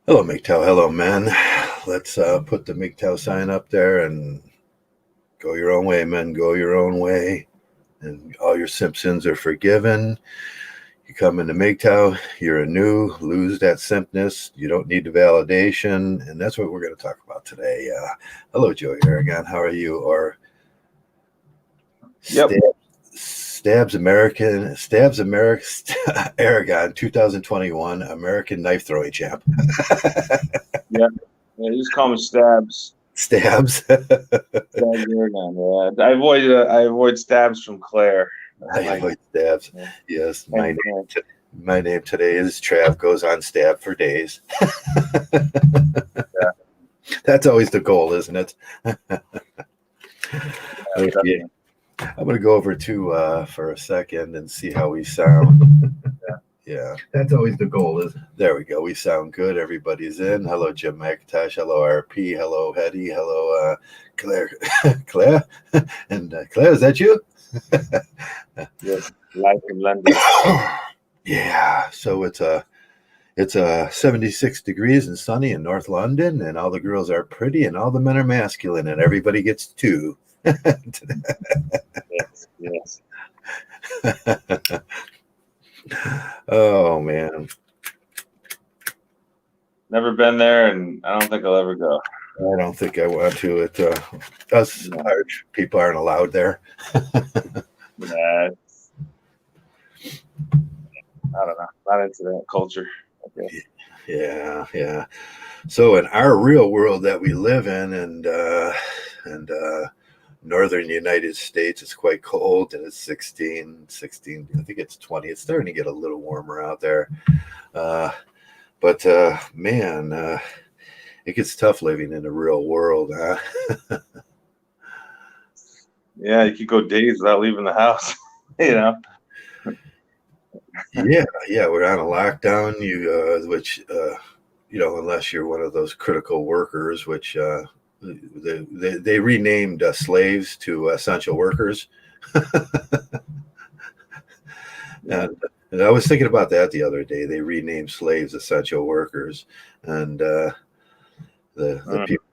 Hello, MGTOW. Hello, man. Let's put the MGTOW sign up there and go your own way, men. Go your own way. And all your Simpsons are forgiven. You come into MGTOW, you're anew, lose that simpness. You don't need the validation. And that's what we're going to talk about today. Hello, Joey Aragon. How are you? Or Yep. Stabs American Aragon 2021 American knife throwing champ. Yeah. Yeah. You just call me Stabs. Stabs. Stabs Aragon. Yeah. I avoid Stabs from Claire. I avoid Stabs. Yeah. Yes, my name today is Trav. Goes on Stab for days. Yeah. That's always the goal, isn't it? Okay. Definitely. I'm going to go over to for a second and see how we sound. Yeah, that's always the goal, isn't it? There we go. We sound good. Everybody's in. Hello, Jim McIntosh. Hello, RP. Hello, Hetty. Hello, Claire. Claire? And Claire, is that you? Yes. Life in London. Yeah. So it's 76 degrees and sunny in North London, and all the girls are pretty, and all the men are masculine, and everybody gets two. Yes. Yes. Oh man, Never been there, and I don't think I'll ever go. I don't think I want to. Us large people aren't allowed there. Yeah. I don't know. Not into that culture. Okay. Yeah. So in our real world that we live in, and northern United States, it's quite cold, and it's 16. I think it's 20. It's starting to get a little warmer out there. But man, it gets tough living in the real world, huh? Yeah, you could go days without leaving the house. Yeah, we're on a lockdown. Which unless you're one of those critical workers, which they renamed slaves to essential workers. And I was thinking about that the other day. They renamed slaves essential workers, and the people,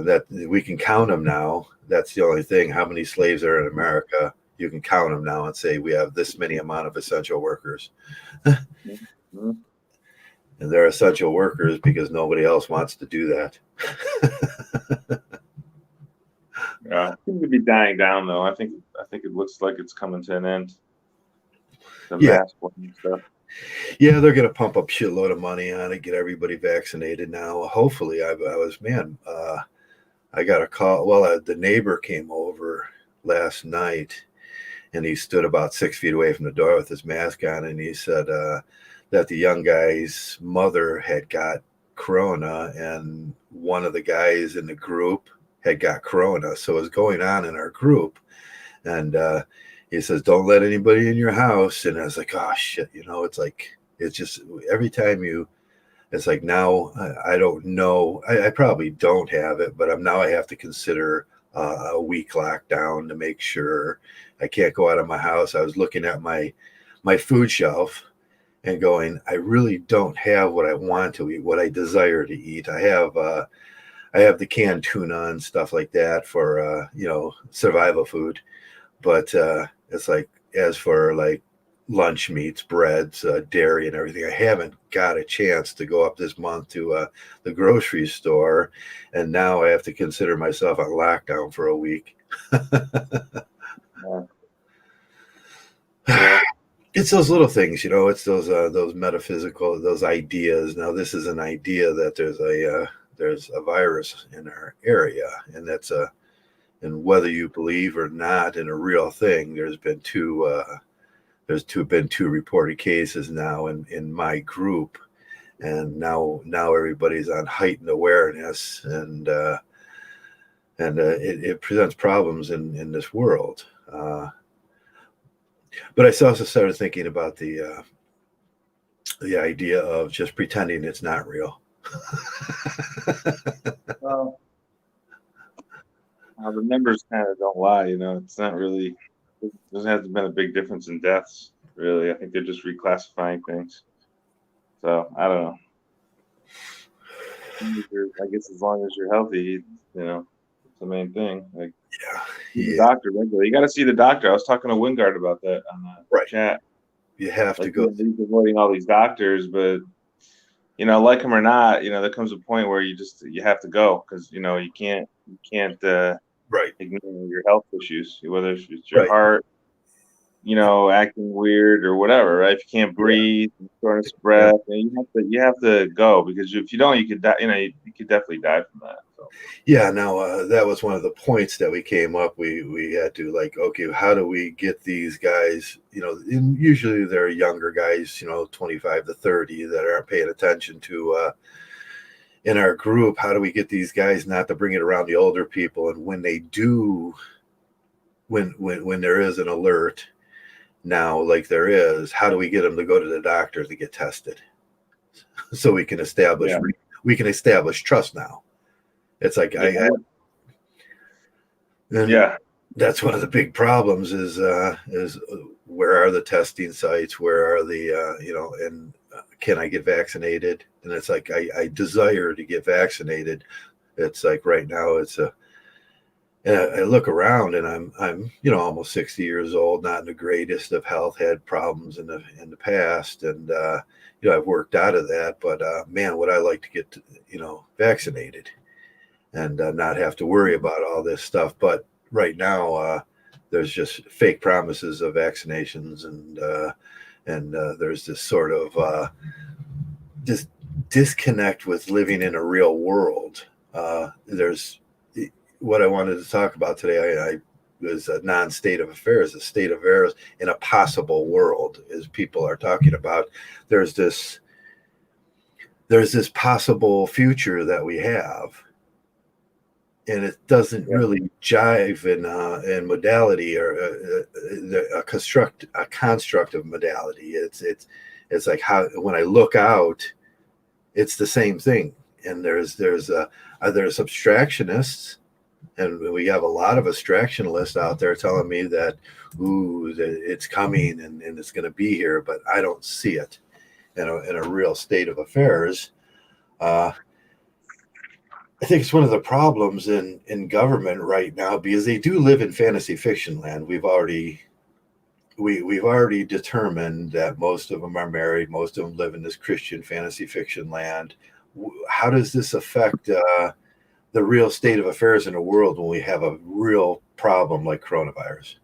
that we can count them now. That's the only thing. How many slaves are in America? You can count them now and say we have this many amount of essential workers. Mm-hmm. And they're essential workers because nobody else wants to do that. Yeah, it seems to be dying down though. I think it looks like it's coming to an end. The mask and stuff. Yeah, they're going to pump up shitload of money on it, get everybody vaccinated now. Hopefully, I got a call. Well, the neighbor came over last night, and he stood about 6 feet away from the door with his mask on, and he said that the young guy's mother had got corona, and one of the guys in the group had got corona. So it was going on in our group, and he says, "Don't let anybody in your house." And I was like, "Oh shit!" It's just every time it's like now I don't know. I probably don't have it, but now I have to consider a week lockdown to make sure I can't go out of my house. I was looking at my food shelf and going, I really don't have what I want to eat, what I desire to eat. I have the canned tuna and stuff like that for survival food, but it's like as for like lunch meats, breads, dairy, and everything, I haven't got a chance to go up this month to the grocery store, and now I have to consider myself on lockdown for a week. Yeah. It's those little things, it's those metaphysical, those ideas. Now this is an idea that there's a virus in our area, and and whether you believe or not in a real thing, there's been two reported cases now in my group, and now everybody's on heightened awareness, and it presents problems in this world. But I also started thinking about the idea of just pretending it's not real. Well, the numbers kind of don't lie. It's not really. There hasn't been a big difference in deaths, really. I think they're just reclassifying things. So I don't know. I guess as long as you're healthy, it's the main thing. Like, see the Yeah. doctor regularly. You got to see the doctor. I was talking to Wingard about that on the Right. chat. You have to Like, go. he's avoiding all these doctors, but like him or not, there comes a point where you have to go because you can't Right. ignore your health issues, whether it's your Right. heart, acting weird or whatever, right? If you can't Yeah. breathe, shortness of breath, and you have to go because if you don't, you could die. You could definitely die from that. So. Yeah. Now that was one of the points that we came up. We had to okay, how do we get these guys? And usually they're younger guys, 25 to 30 that aren't paying attention to. In our group, how do we get these guys not to bring it around the older people? And when they do, when there is an alert now, like there is, how do we get them to go to the doctor to get tested so we can establish trust now? It's like that's one of the big problems is where are the testing sites? Where are the and can I get vaccinated? And it's like I desire to get vaccinated. It's like right now and I look around and I'm almost 60 years old, not in the greatest of health, had problems in the past, and I've worked out of that. But man, would I like to get vaccinated and not have to worry about all this stuff. But right now, there's just fake promises of vaccinations, and there's this sort of just disconnect with living in a real world. There's what I wanted to talk about today. I was a non-state of affairs, a state of affairs in a possible world, as people are talking about. There's this possible future that we have, and it doesn't really jive in modality or a construct of modality. It's like how when I look out, it's the same thing. And there's abstractionists, and we have a lot of abstractionists out there telling me that it's coming and it's going to be here, but I don't see it in a real state of affairs. I think it's one of the problems in government right now, because they do live in fantasy fiction land. We've already determined that most of them are married. Most of them live in this Christian fantasy fiction land. How does this affect the real state of affairs in the world when we have a real problem like coronavirus?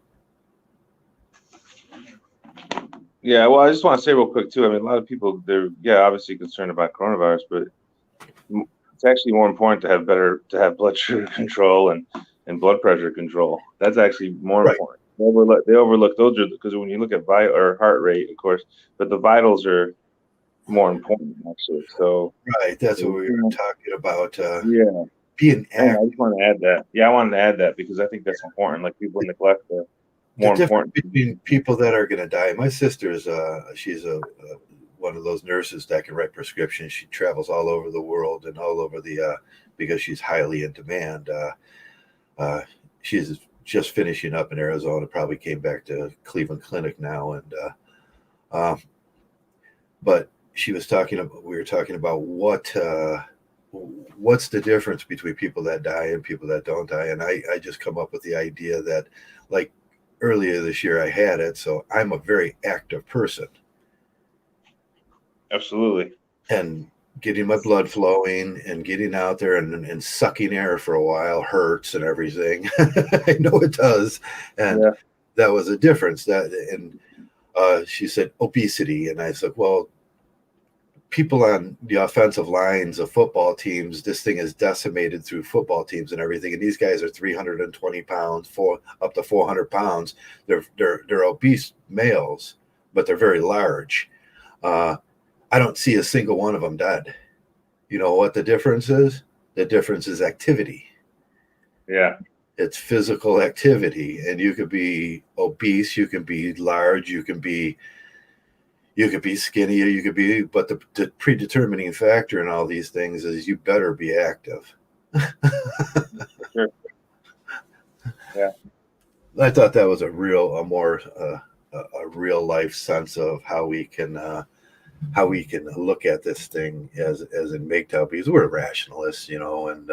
Yeah, well, I just want to say real quick too. I mean, a lot of people they're obviously concerned about coronavirus, but it's actually more important to have blood sugar control and blood pressure control. That's actually more important. They overlook those because when you look at heart rate, of course, but the vitals are more important actually. So that's what we were talking about. Being active. I just want to add that. Yeah, I wanted to add that because I think that's important. Like people neglect the more important between people that are going to die. My sister's she's one of those nurses that can write prescriptions. She travels all over the world and all over because she's highly in demand. She's just finishing up in Arizona, probably came back to Cleveland Clinic now. And but we were talking about what's the difference between people that die and people that don't die. And I just come up with the idea that, like, earlier this year I had it, so I'm a very active person. Absolutely. And getting my blood flowing and getting out there and sucking air for a while hurts and everything. I know it does. And that was a difference. She said obesity. And I said, well, people on the offensive lines of football teams, this thing is decimated through football teams and everything. And these guys are 320 pounds, up to 400 pounds. They're obese males, but they're very large. I don't see a single one of them dead. You know what the difference is? The difference is activity. Yeah. It's physical activity. And you could be obese, you can be large, you can be skinny, but the predetermining factor in all these things is you better be active. Sure. Yeah. I thought that was a real life sense of how we can how we can look at this thing as in MGTOW, because we're rationalists, and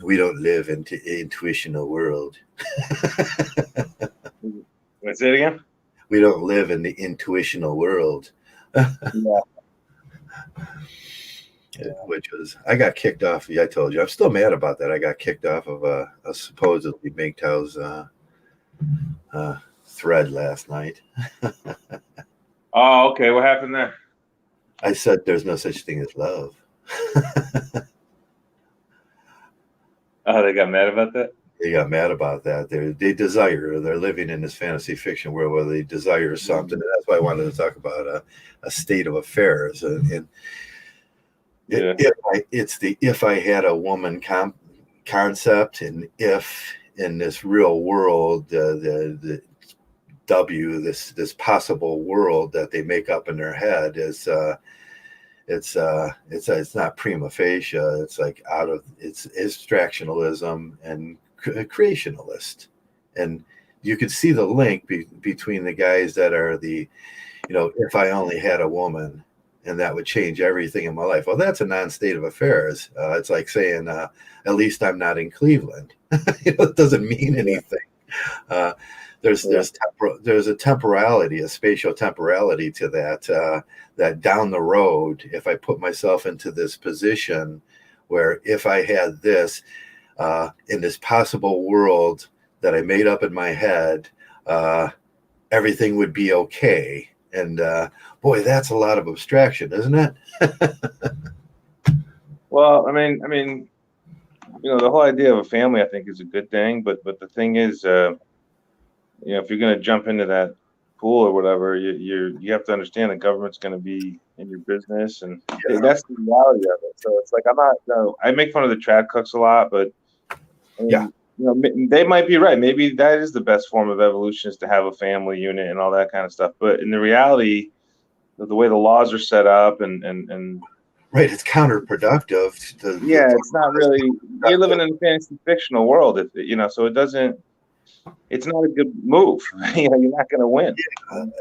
we don't live in intuitional world. Let's say it again. We don't live in the intuitional world. Yeah. Which was, I got kicked off. I told you, I'm still mad about that. I got kicked off of a supposedly MGTOW's thread last night. Oh, okay. What happened there? I said there's no such thing as love. Oh, they got mad about that? They got mad about that. They're living in this fantasy fiction world where they desire something. And that's why I wanted to talk about a state of affairs. And Yeah. if I had a woman concept, and if in this real world, the this possible world that they make up in their head is it's not prima facie. It's like it's abstractionalism and creationalist, and you could see the link between the guys that are if I only had a woman and that would change everything in my life. Well, that's a non-state of affairs. It's like saying, at least I'm not in Cleveland. It doesn't mean anything. There's a temporality, a spatial temporality to that, that down the road, if I put myself into this position where if I had this in this possible world that I made up in my head, everything would be okay. And boy, that's a lot of abstraction, isn't it? Well, I mean, the whole idea of a family, I think, is a good thing. But the thing is, if you're going to jump into that pool or whatever, you have to understand the government's going to be in your business, and that's the reality of it. So it's like I make fun of the trad cooks a lot, but they might be right. Maybe that is the best form of evolution, is to have a family unit and all that kind of stuff. But in the reality, the way the laws are set up and right, it's counterproductive. It's not really. You're living in a fantasy fictional world, so it doesn't. It's not a good move. You're not going to win.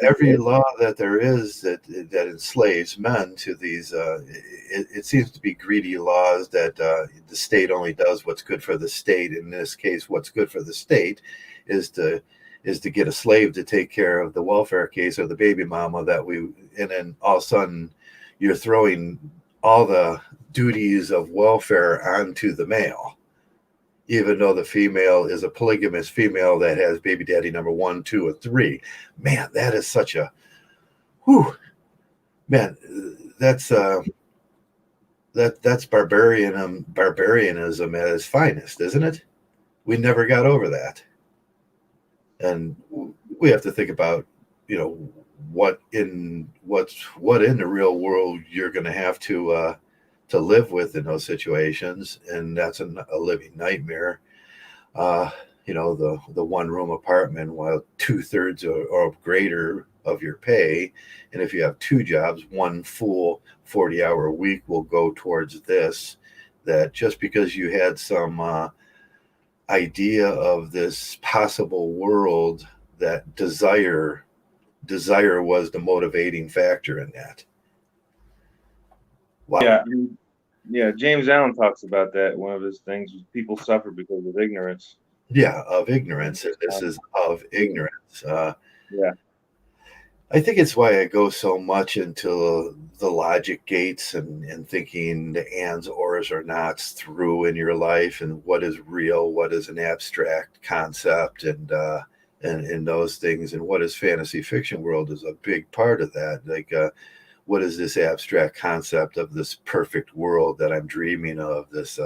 Every law that there is that enslaves men to these, it seems to be greedy laws that the state only does what's good for the state. In this case, what's good for the state is to get a slave to take care of the welfare case or the baby mama and then all of a sudden you're throwing all the duties of welfare onto the male. Even though the female is a polygamous female that has baby daddy number 1, 2, and 3, man, that is such a, that's barbarianism at its finest, isn't it? We never got over that, and we have to think about, what in the real world you're going to have to live with in those situations, and that's a living nightmare. The 1-room apartment, while 2/3 or greater of your pay, and if you have 2 jobs, 1 full 40-hour week will go towards this. That just because you had some idea of this possible world, that desire was the motivating factor in that. Wow. Yeah. James Allen talks about that. One of his things is people suffer because of ignorance. Yeah, of ignorance. And this is of ignorance. Yeah. I think it's why I go so much into the logic gates and thinking the ands, ors, or nots through in your life, and what is real, what is an abstract concept, and those things, and what is fantasy fiction world is a big part of that. Like, what is this abstract concept of this perfect world that I'm dreaming of, this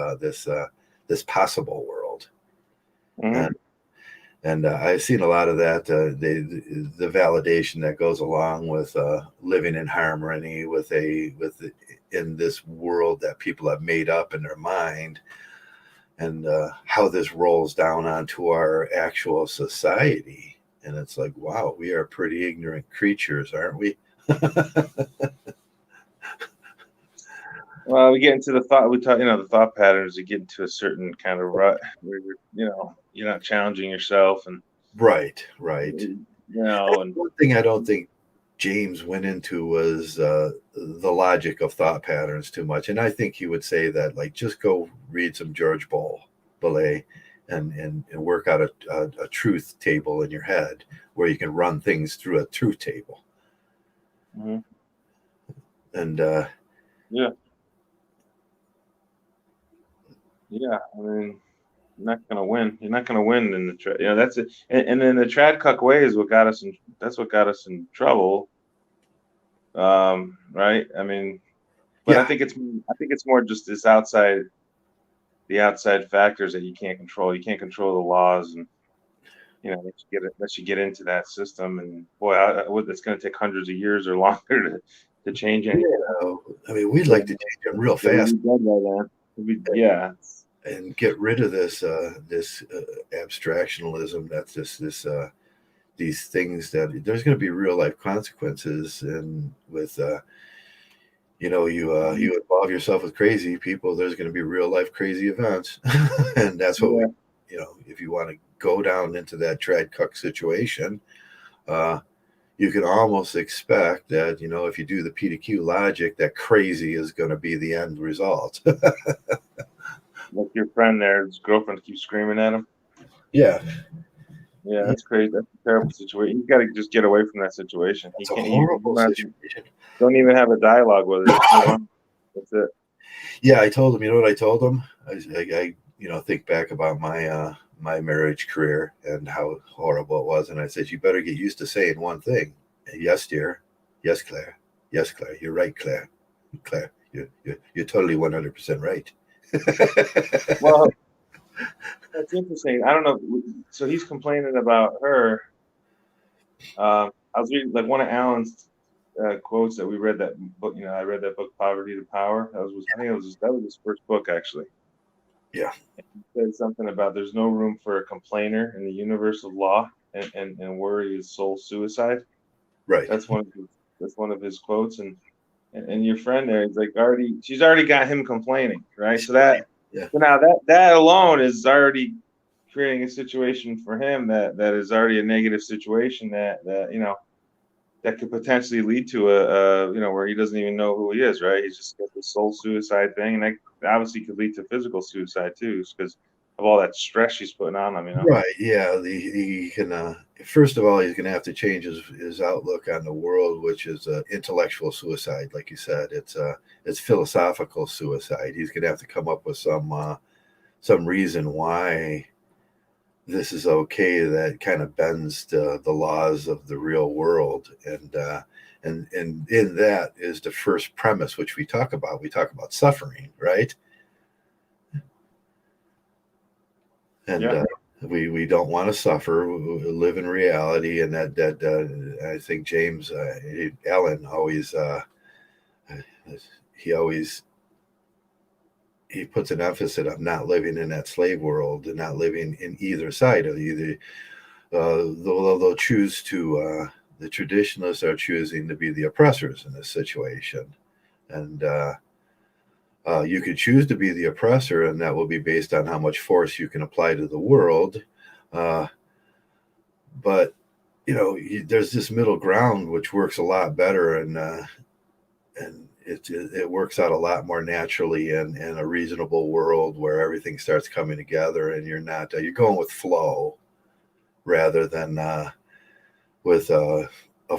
possible world? Mm-hmm. And I've seen a lot of that, the validation that goes along with living in harmony in this world that people have made up in their mind, and how this rolls down onto our actual society. And it's like, wow, we are pretty ignorant creatures, aren't we? Well, we get into the thought. We talk, the thought patterns. You get into a certain kind of rut where you're not challenging yourself, and right. and One thing I don't think James went into was the logic of thought patterns too much. And I think he would say that, like, just go read some George Bolle and work out a truth table in your head where you can run things through a truth table. Mm-hmm. And yeah. I mean, you're not gonna win. You're not gonna win in the that's it. And then the trad cuck way is what got us in. That's what got us in trouble. Right. I mean, but yeah, I think it's more just the outside factors that you can't control. You can't control the laws, and let you get into that system. And boy, it's going to take hundreds of years or longer to change anything. I mean, we'd like to change them real fast. Yeah. And get rid of this abstractionalism. That's just these things that there's going to be real life consequences, and with you involve yourself with crazy people, there's going to be real life crazy events. And that's what if you want to go down into that trad cuck situation, you can almost expect that, if you do the P to Q logic, that crazy is going to be the end result. Like your friend there, his girlfriend keeps screaming at him. Yeah, that's crazy. That's a terrible situation. You got to just get away from that situation. It's a horrible situation. Don't even have a dialogue with it. That's it. Yeah, I told him. You know what I told him? I think back about my my marriage career and how horrible it was, and I said, you better get used to saying one thing: yes, dear, yes, Claire, yes, Claire, you're right, Claire, you're totally 100% right. Well, that's interesting. I don't know. So he's complaining about her. I was reading like one of Alan's quotes that we read that book. I read that book, Poverty to Power. I think that was his first book, actually. Yeah. And he said something about there's no room for a complainer in the universe of law, and worry is soul suicide. Right. That's one of his quotes. And your friend there is like she's already got him complaining, right? So now that alone is already creating a situation for him that is already a negative situation that could potentially lead to a where he doesn't even know who he is, right? He's just got this soul suicide thing, and that obviously could lead to physical suicide too, because of all that stress she's putting on him. Right. Yeah. He can. First of all, he's going to have to change his outlook on the world, which is intellectual suicide, like you said. It's philosophical suicide. He's going to have to come up with some reason why this is okay, that kind of bends the laws of the real world, and in that is the first premise which we talk about. We talk about suffering, right? And we don't want to suffer. We live in reality, and that I think James Allen always he puts an emphasis on not living in that slave world and not living in either side of either. They'll choose to. The traditionalists are choosing to be the oppressors in this situation, and you could choose to be the oppressor, and that will be based on how much force you can apply to the world. But there's this middle ground which works a lot better, and it works out a lot more naturally in a reasonable world where everything starts coming together, and you're going with flow rather than with a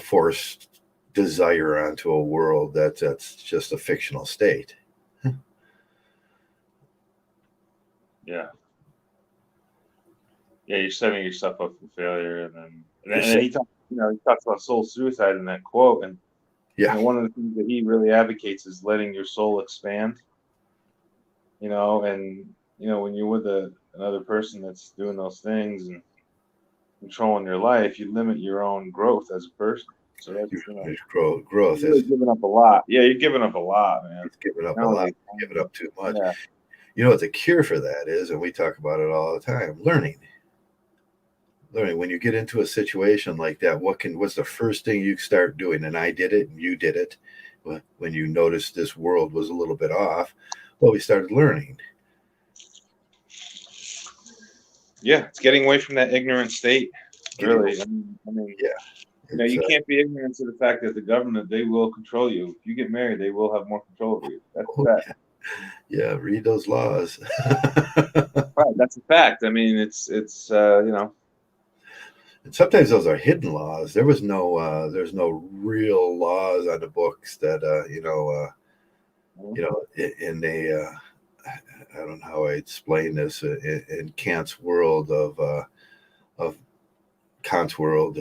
forced desire onto a world that's just a fictional state. Yeah, you're setting yourself up for failure, and then he talks about soul suicide in that quote, and one of the things that he really advocates is letting your soul expand. And when you're with another person that's doing those things and controlling your life, you limit your own growth as a person. So that's growth. You're really giving up a lot. Yeah, you're giving up a lot, man. You're giving up a lot. You're giving up too much. Yeah. You know what the cure for that is, and we talk about it all the time: learning. When you get into a situation like that, what's the first thing you start doing? And I did it, and you did it. When you noticed this world was a little bit off, well, we started learning. Yeah, it's getting away from that ignorant state. Really, I mean, yeah. You can't be ignorant to the fact that the government, they will control you. If you get married, they will have more control over you. That's a fact. Yeah, read those laws. Right, that's a fact. I mean, it's And sometimes those are hidden laws. There's no real laws on the books that in a I don't know how I explain this in Kant's world of Kant's world.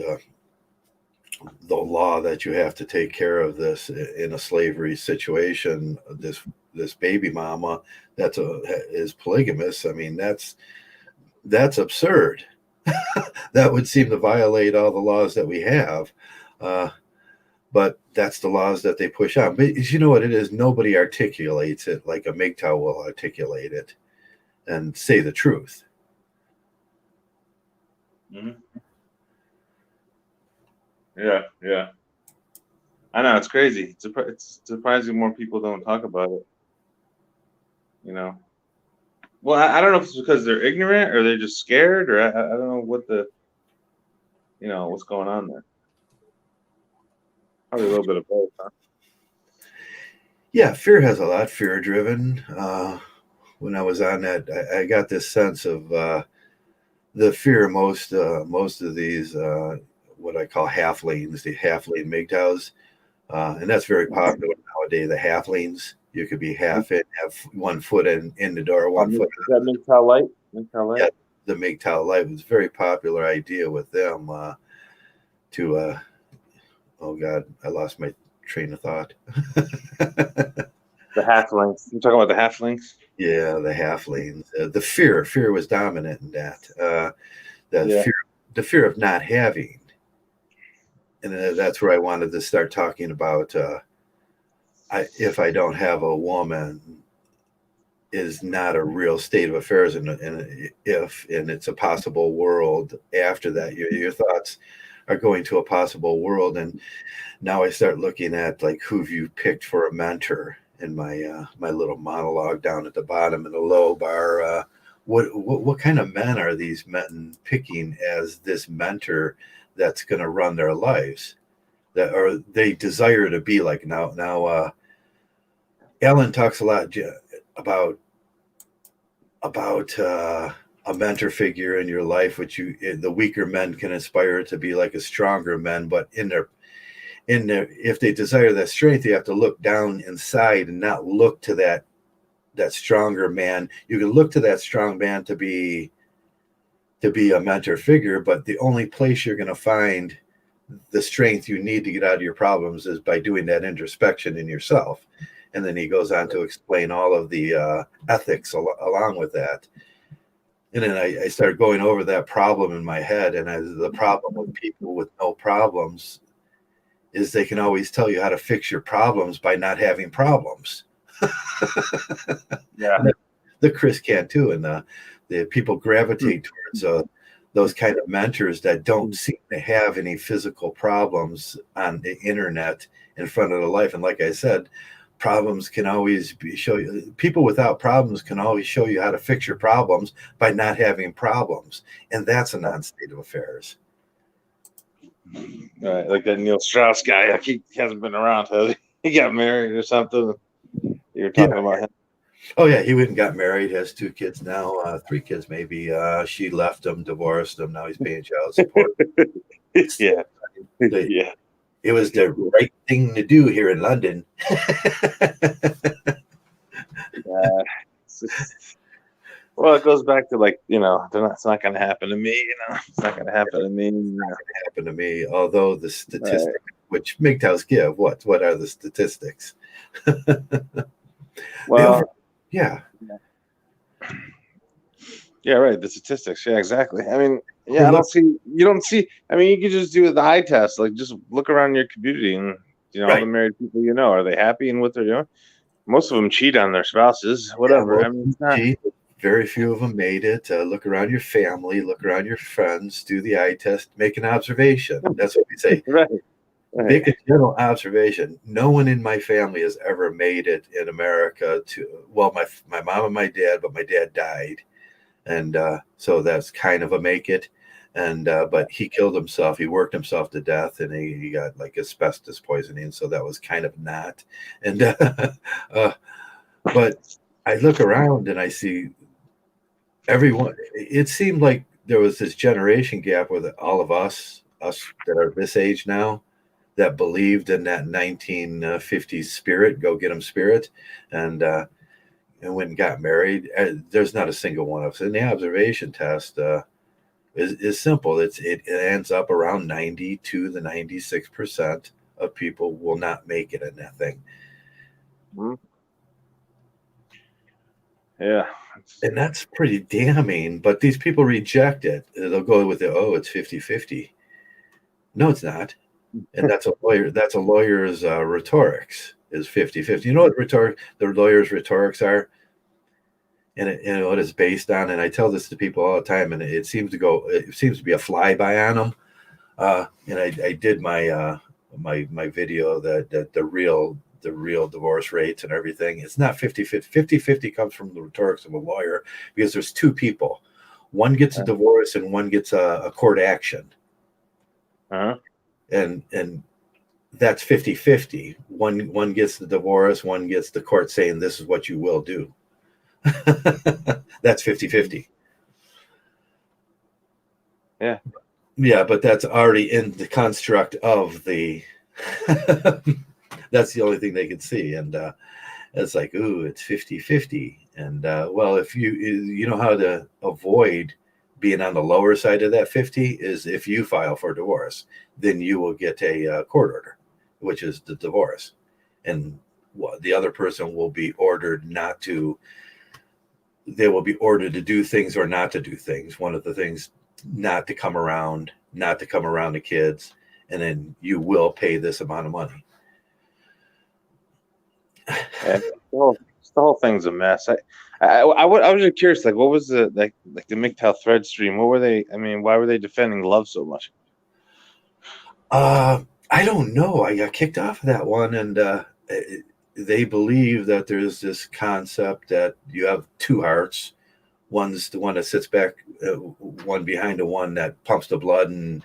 The law that you have to take care of this in a slavery situation. This baby mama is polygamous. I mean, that's absurd. That would seem to violate all the laws that we have. But that's the laws that they push on. But you know what it is? Nobody articulates it like a MGTOW will articulate it and say the truth. Mm-hmm. Yeah. I know, it's crazy. It's surprising more people don't talk about it. Well, I don't know if it's because they're ignorant or they're just scared, or I don't know what what's going on there. Probably a little bit of both, huh? Yeah, fear has a lot. Fear driven. When I was on that, I got this sense of the fear most of these what I call halflings, the halfling MGTOWs, and that's very popular nowadays. The halflings, you could be half in, have 1 foot in the door, 1 foot. Is that MGTOW light? MGTOW light? Yeah, the MGTOW light was a very popular idea with them oh God, I lost my train of thought. The halflings. You're talking about the halflings? Yeah, the halflings. The fear was dominant in that. The fear of not having. And that's where I wanted to start talking about if I don't have a woman is not a real state of affairs, and it's a possible world after that. Your thoughts are going to a possible world, and now I start looking at like who've you picked for a mentor in my my little monologue down at the bottom in the low bar. What kind of men are these men picking as this mentor that's going to run their lives, that or they desire to be like? Now Ellen talks a lot about a mentor figure in your life, which the weaker men can aspire to be like a stronger men, but in their if they desire that strength, you have to look down inside and not look to that stronger man. You can look to that strong man to be a mentor figure, but the only place you're going to find the strength you need to get out of your problems is by doing that introspection in yourself. And then he goes on to explain all of the ethics along with that. And then I started going over that problem in my head. And the problem with people with no problems is they can always tell you how to fix your problems by not having problems. Yeah. The Chris can too. And the people gravitate towards those kind of mentors that don't seem to have any physical problems on the internet in front of their life. And like I said, problems can always show you. People without problems can always show you how to fix your problems by not having problems, and that's a non-state of affairs. Right, like that Neil Strauss guy. He hasn't been around. He got married or something. You were talking about him. Oh yeah, he went and got married. Has 2 kids now, 3 kids maybe. She left him, divorced him. Now he's paying child support. Yeah. It was the right thing to do here in London. Well, it goes back to like, it's not going to happen to me. It's not going to happen to me. It's not going to happen to me. Although the statistics, which MGTOWs give, what are the statistics? Well, yeah, right. The statistics. Yeah, exactly. I mean, yeah, you don't see. I mean, you can just do the eye test. Like, just look around your community and, all the married people are they happy in what they're doing? Most of them cheat on their spouses, whatever. Yeah, I mean, it's not. Very few of them made it. Look around your family, look around your friends, do the eye test, make an observation. That's what we say. Right. Make a general observation. No one in my family has ever made it in America my mom and my dad, but my dad died. And so that's kind of a make it. And but he killed himself. He worked himself to death, and he got like asbestos poisoning. So that was kind of not. And but I look around and I see everyone. It seemed like there was this generation gap with all of us that are this age now, that believed in that 1950s spirit, go get them spirit, and went and got married. There's not a single one of us. And the observation test is simple. It ends up around 92 to 96% of people will not make it in that thing. Mm-hmm. Yeah. And that's pretty damning, but these people reject it. They'll go with it. Oh, it's 50-50. No, it's not. And that's a lawyer's rhetorics is 50-50. You know what the lawyer's rhetorics are? And what it's based on. And I tell this to people all the time, and it seems to be a flyby on them. And I did my video that the real divorce rates and everything. It's not 50-50. 50-50 comes from the rhetorics of a lawyer, because there's two people. One gets a divorce and one gets a court action. Uh-huh. And that's 50-50. One gets the divorce, one gets the court saying this is what you will do. That's 50-50. Yeah. Yeah, but that's already in the construct of the that's the only thing they can see. And it's like, ooh, it's 50-50. And well, if you know how to avoid being on the lower side of that 50 is if you file for divorce, then you will get a court order, which is the divorce. And the other person will be ordered they will be ordered to do things or not to do things. One of the things, not to come around the kids, and then you will pay this amount of money. And the whole thing's a mess. I was just curious, like, what was the like the MGTOW thread stream? What were they? I mean, why were they defending love so much? I don't know. I got kicked off of that one, and they believe that there's this concept that you have two hearts. One's the one that sits back, one behind the one that pumps the blood and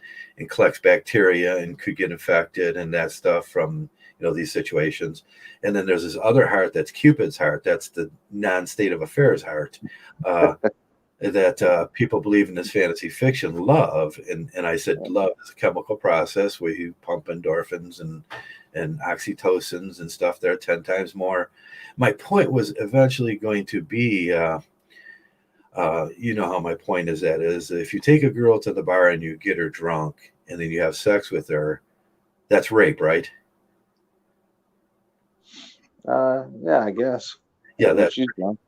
collects bacteria and could get infected and that stuff from these situations. And then there's this other heart that's Cupid's heart. That's the non-state of affairs heart. That people believe in this fantasy fiction, love. And I said, love is a chemical process where you pump endorphins and oxytocins and stuff there 10 times more. My point was eventually going to be, you know how my point is if you take a girl to the bar and you get her drunk and then you have sex with her, that's rape, right? Yeah, I guess. Yeah, that she's drunk.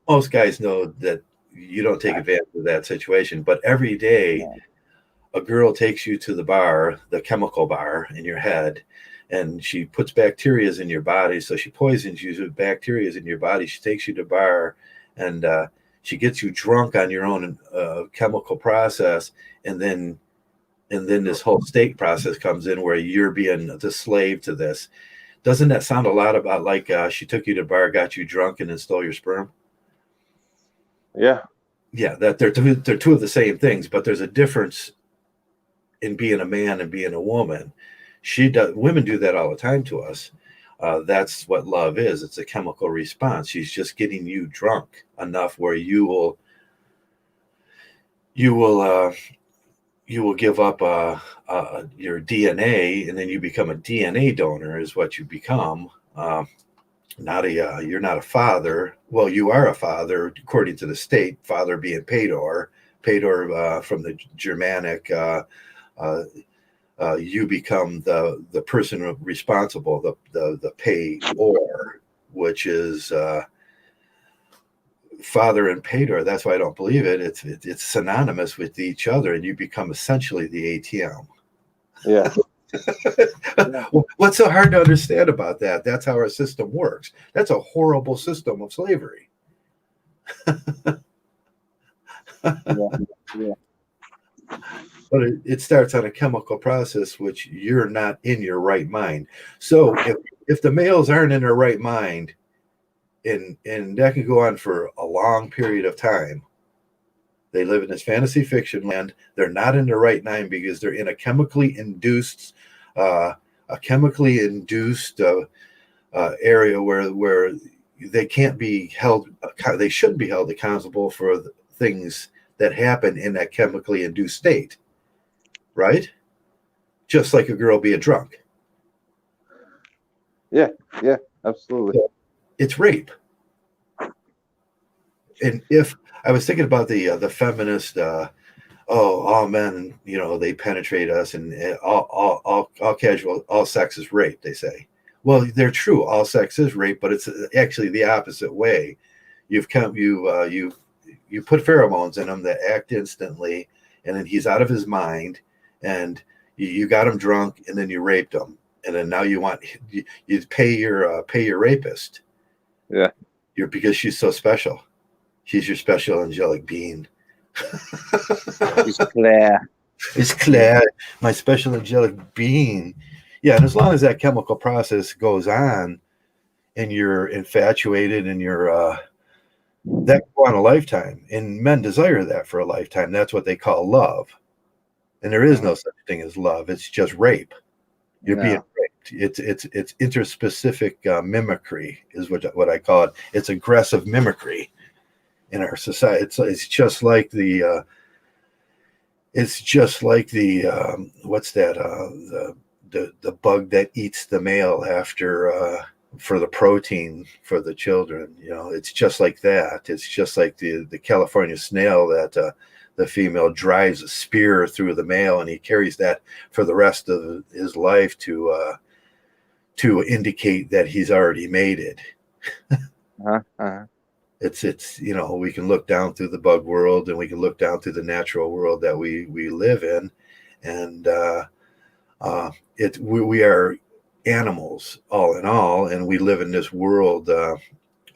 Most guys know that you don't take advantage of that situation. But every day, a girl takes you to the bar, the chemical bar in your head, and she puts bacteria in your body. So she poisons you with bacteria in your body. She takes you to the bar, and she gets you drunk on your own chemical process, and then this whole state process comes in where you're being the slave to this. Doesn't that sound a lot about like she took you to the bar, got you drunk, and then stole your sperm? Yeah. Yeah, that they're two of the same things, but there's a difference in being a man and being a woman. Women do that all the time to us. That's what love is. It's a chemical response. She's just getting you drunk enough where you will give up your DNA, and then you become a DNA donor is what you become. You're not a father. Well, you are a father according to the state, father being Pedor from the Germanic. You become the person responsible, the Pedor, which is father and Pedor. That's why I don't believe it. It's synonymous with each other, and you become essentially the ATM. Yeah. What's so hard to understand about that? That's how our system works. That's a horrible system of slavery. Yeah. But it starts on a chemical process, which you're not in your right mind. So if the males aren't in their right mind, and that can go on for a long period of time, They live in this fantasy fiction land. They're not in their right mind because they're in a chemically induced area where they can't be held. They shouldn't be held accountable for the things that happen in that chemically induced state, right? Just like a girl being drunk. Yeah, absolutely. It's rape. And if I was thinking about the feminist, all men, they penetrate us, and all sex is rape. They say, well, they're true. All sex is rape, but it's actually the opposite way. You put pheromones in him that act instantly, and then he's out of his mind, and you got him drunk, and then you raped him, and then now you pay your rapist. Yeah, because she's so special. She's your special angelic being. She's Claire. It's Claire, my special angelic being. Yeah, and as long as that chemical process goes on, and you're infatuated, and you're that can go on a lifetime, and men desire that for a lifetime. That's what they call love, and there is no such thing as love. It's just rape. You're being raped. It's interspecific mimicry is what I call it. It's aggressive mimicry in our society. It's just like the what's that the bug that eats the male after for the protein for the children. It's just like that. It's just like the California snail that the female drives a spear through the male, and he carries that for the rest of his life to indicate that he's already mated. It's we can look down through the bug world, and we can look down through the natural world that we live in, and we are animals all in all, and we live in this world of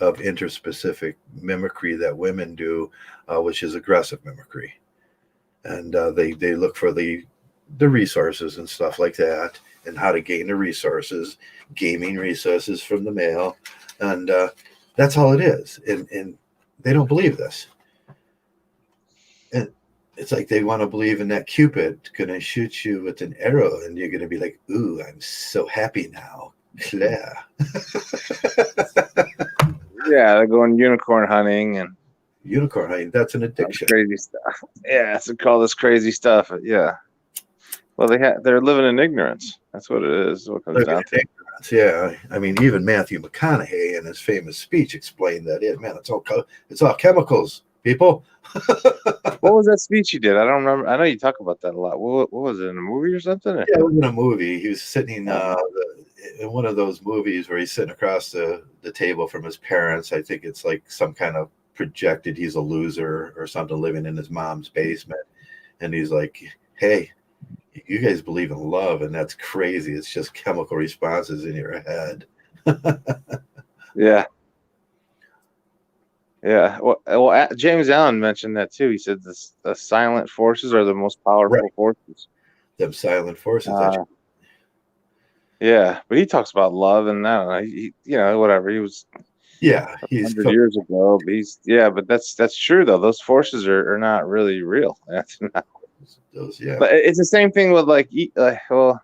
interspecific mimicry that women do, which is aggressive mimicry, and they look for the resources and stuff like that, and how to gain the resources, gaming resources from the male, and that's all it is. And they don't believe this. And it's like they want to believe in that Cupid going to shoot you with an arrow, and you're going to be like, ooh, I'm so happy now, Claire. Yeah, they're going unicorn hunting and unicorn hunting. That's an addiction. Crazy stuff. Yeah, it's called this crazy stuff. Yeah. Well, they're living in ignorance. That's what it is. What comes down to. Yeah, I mean, even Matthew McConaughey in his famous speech explained that it's all chemicals, people. What was that speech he did? I don't remember. I know you talk about that a lot. What was it, in a movie or something? Yeah, it was in a movie. He was sitting in one of those movies where he's sitting across the table from his parents. I think it's like some kind of projected he's a loser or something, living in his mom's basement, and he's like, hey, you guys believe in love, and that's crazy. It's just chemical responses in your head. Yeah. Well, James Allen mentioned that too. He said the silent forces are the most powerful forces. Them silent forces. Yeah, but he talks about love, and I don't know. Whatever. He was. Yeah, he's 100 years ago. But but that's true though. Those forces are not really real. That's not. But it's the same thing with well,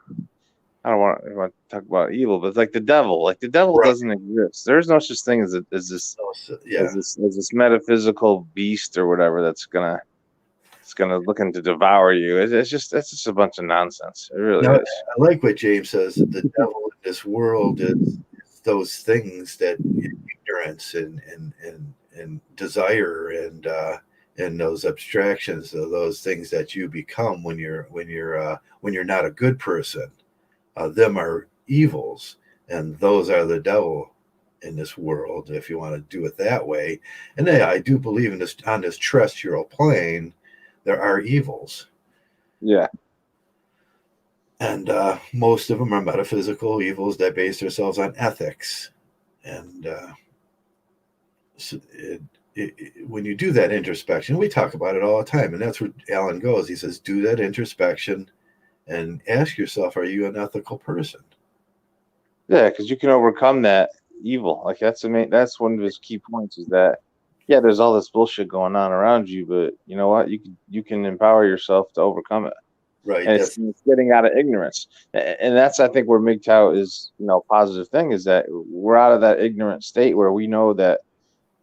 I don't want to talk about evil, but it's like the devil. Like the devil doesn't exist. There's no such thing as this metaphysical beast or whatever that's gonna looking to devour you. That's just a bunch of nonsense. It really is. I like what James says. The devil in this world is those things that ignorance and desire and those abstractions of those things that you become when you're not a good person. Them are evils, and those are the devil in this world, if you want to do it that way. And I do believe in this, on this terrestrial plane, there are evils. Yeah. And most of them are metaphysical evils that base themselves on ethics. And when you do that introspection, we talk about it all the time, and that's where Alan goes. He says, do that introspection and ask yourself, are you an ethical person? Yeah, because you can overcome that evil. Like that's one of his key points, is that yeah, there's all this bullshit going on around you, but you know what? You can empower yourself to overcome it. Right. And it's getting out of ignorance. And that's, I think, where MGTOW is, a positive thing, is that we're out of that ignorant state where we know that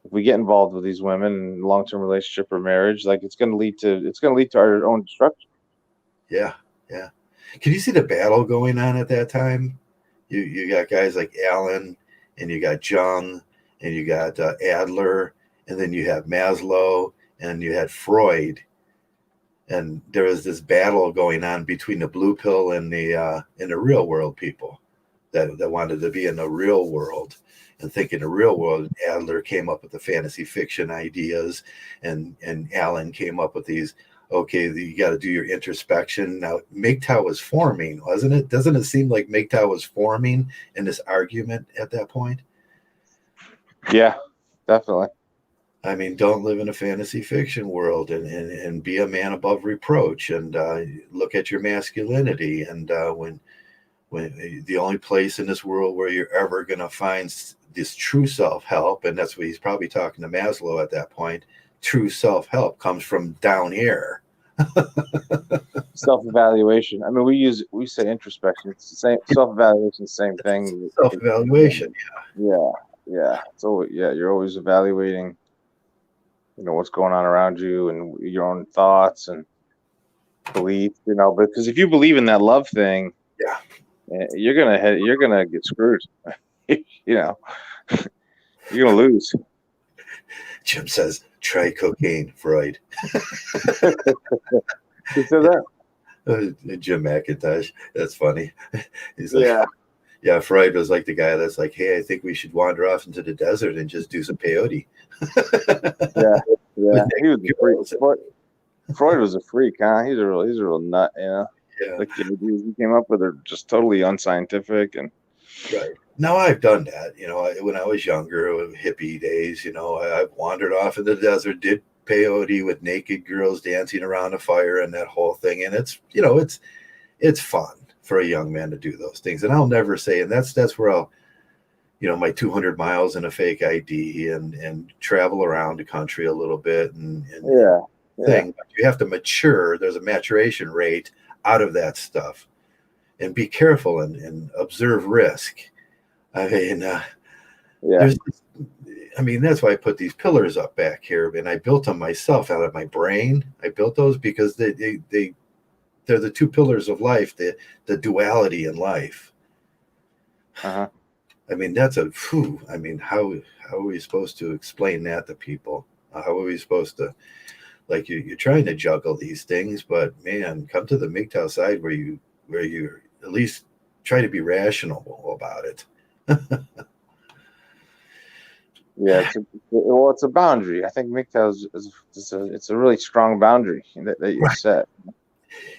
if we get involved with these women in long-term relationship or marriage, like it's going to lead to our own destruction. Yeah. Yeah. Can you see the battle going on at that time? You got guys like Allen, and you got Jung, and you got Adler, and then you have Maslow, and you had Freud, and there was this battle going on between the blue pill and the real world people that wanted to be in the real world and think in the real world. Adler came up with the fantasy fiction ideas, and Allen came up with these. Okay, you got to do your introspection. Now, MGTOW was forming, wasn't it? Doesn't it seem like MGTOW was forming in this argument at that point? Yeah, definitely. I mean, don't live in a fantasy fiction world, and be a man above reproach, and look at your masculinity. And when the only place in this world where you're ever going to find this true self-help, and that's what he's probably talking to Maslow at that point, true self-help comes from down here. Self-evaluation. I mean, we say introspection. It's the same. Self-evaluation, same thing. Self-evaluation. Yeah. So you're always evaluating, what's going on around you and your own thoughts and beliefs. Because if you believe in that love thing, Yeah, you're gonna get screwed. You're gonna lose. Jim says, try cocaine, Freud. Who said that? Jim McIntosh. That's funny. He's like, yeah, Freud was like the guy that's like, hey, I think we should wander off into the desert and just do some peyote. Yeah. He was a freak. Freud was a freak, huh? He's a real nut, Yeah. Like the ideas he came up with are just totally unscientific. And right. Now I've done that, when I was younger, hippie days, I wandered off in the desert, did peyote with naked girls dancing around a fire and that whole thing. And it's fun for a young man to do those things. And I'll never say, and that's where I'll, my 200 miles in a fake ID and travel around the country a little bit and thing. You have to mature. There's a maturation rate out of that stuff, and be careful and observe risk. I mean, that's why I put these pillars up back here, and I built them myself out of my brain. I built those because they're the two pillars of life, the duality in life. Uh-huh. I mean, how are we supposed to explain that to people? How are we supposed to, like, you're trying to juggle these things, but man, come to the MGTOW side where you at least try to be rational about it. Yeah, it's a boundary. I think MGTOW it's a really strong boundary that you set.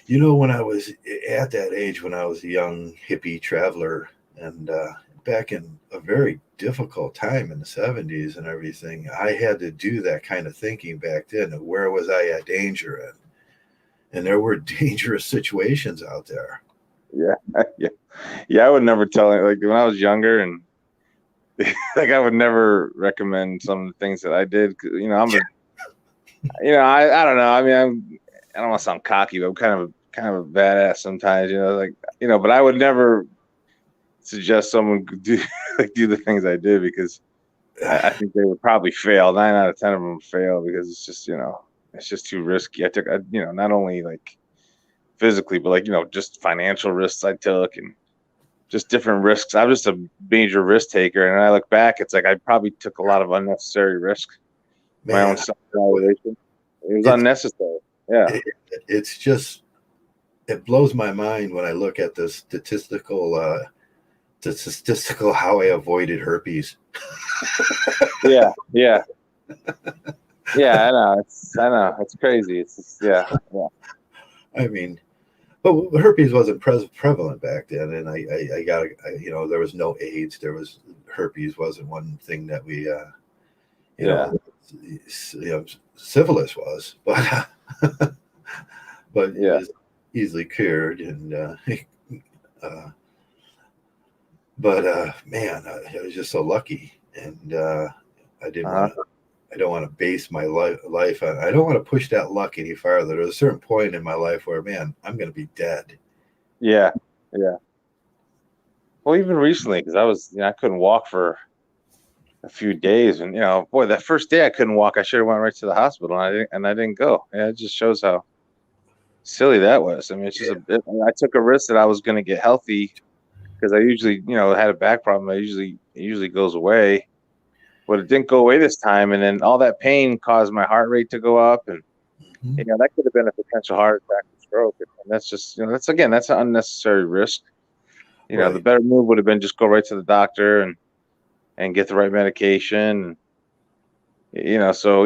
When I was at that age, when I was a young hippie traveler, and back in a very difficult time in the 70s and everything, I had to do that kind of thinking back then. Where was I at danger in? And there were dangerous situations out there. Yeah. I would never tell it. Like when I was younger, and like I would never recommend some of the things that I did. I don't know. I mean, I don't want to sound cocky, but I'm kind of a badass sometimes. But I would never suggest someone do the things I did, because I think they would probably fail. 9 out of 10 of them fail because it's just it's just too risky. I took not only like physically, but like just financial risks I took, and just different risks. I'm just a major risk taker, and I look back, it's like I probably took a lot of unnecessary risk. My own self-evaluation, it was unnecessary. Yeah, it's just, it blows my mind when I look at the statistical how I avoided herpes. Yeah. I know. It's crazy. It's just, yeah. I mean, but herpes wasn't prevalent back then, and I got there was no AIDS. There was herpes wasn't one thing that we syphilis was, but but it was easily cured, and man, I was just so lucky, and I to base my life on. I don't want to push that luck any farther. There's a certain point in my life where, man, I'm going to be dead. Yeah. Yeah. Well, even recently, because I couldn't walk for a few days, and boy, that first day I couldn't walk. I should have went right to the hospital, and I didn't go. Yeah, it just shows how silly that was. I mean, it's just I took a risk that I was going to get healthy because I usually, had a back problem. It usually goes away, but it didn't go away this time. And then all that pain caused my heart rate to go up, and that could have been a potential heart attack or stroke. And that's just, that's an unnecessary risk. Right. The better move would have been just go right to the doctor and get the right medication. So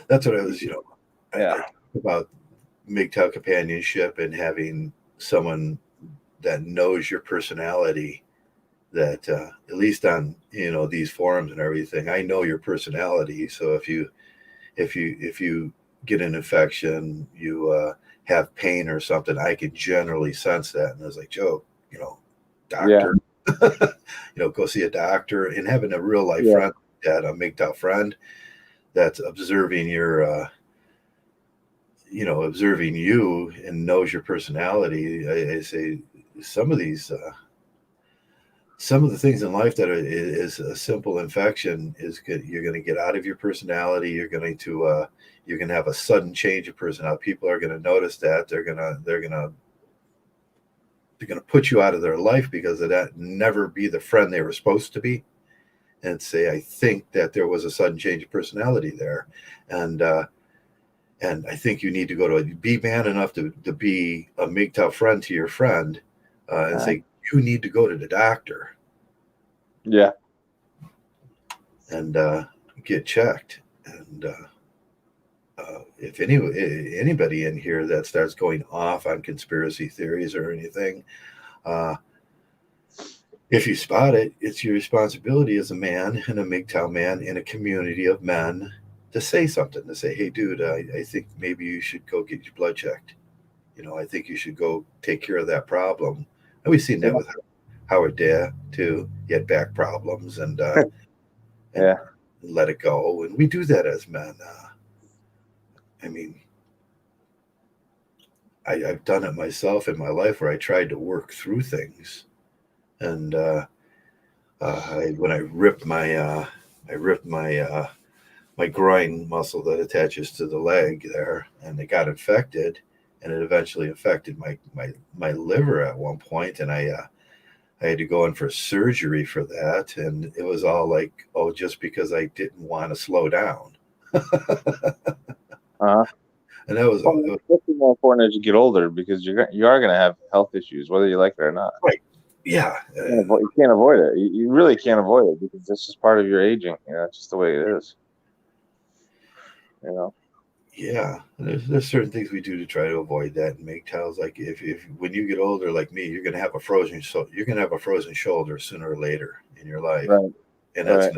that's what I was, yeah. About MGTOW companionship and having someone that knows your personality, that at least on these forums and everything, I know your personality. So if you get an infection, you have pain or something, I can generally sense that. And I was like, Joe, doctor, go see a doctor. And having a real life friend, that a MGTOW friend that's observing observing you and knows your personality. I say some of the things in life that is a simple infection is good. You're going to get out of your personality. You're going to have a sudden change of personality. People are going to notice that. They're going to put you out of their life because of that. Never be the friend they were supposed to be, and say, I think that there was a sudden change of personality there, and I think you need to be man enough to be a MGTOW friend to your friend, and say, you need to go to the doctor. Yeah. And get checked. And if anybody in here that starts going off on conspiracy theories or anything, if you spot it, it's your responsibility as a man and a MGTOW man in a community of men to say something, to say, hey, dude, I think maybe you should go get your blood checked. I think you should go take care of that problem. And we've seen that with Howard Dare, too. He had back problems and let it go. And we do that as men. I mean, I've done it myself in my life where I tried to work through things. And when I ripped my my groin muscle that attaches to the leg there, and it got infected, and it eventually affected my liver at one point, and I had to go in for surgery for that, and it was all like, oh, just because I didn't want to slow down. And that was more important as you get older, because you are going to have health issues, whether you like it or not. Right. Yeah. You can't avoid it. You really can't avoid it because it's just part of your aging. It's just the way it is. Yeah, there's certain things we do to try to avoid that and make MGTOWs. Like if when you get older, like me, you're gonna have a frozen shoulder sooner or later in your life, right. And that's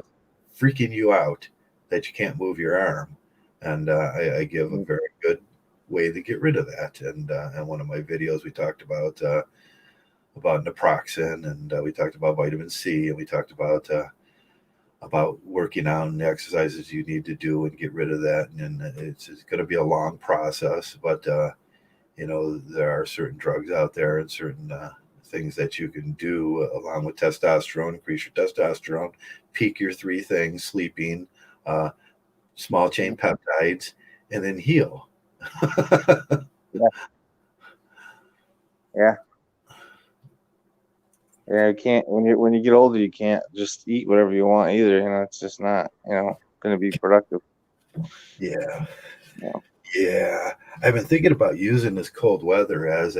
freaking you out that you can't move your arm. And I give a very good way to get rid of that. And in one of my videos, we talked about naproxen, and we talked about vitamin C, and we talked about working out and the exercises you need to do and get rid of that. And it's going to be a long process, but there are certain drugs out there and certain things that you can do along with testosterone, increase your testosterone, peak your three things: sleeping, small chain peptides, and then heal. Yeah. You can't, when you get older, you can't just eat whatever you want either. It's just not, going to be productive. Yeah. Yeah. I've been thinking about using this cold weather as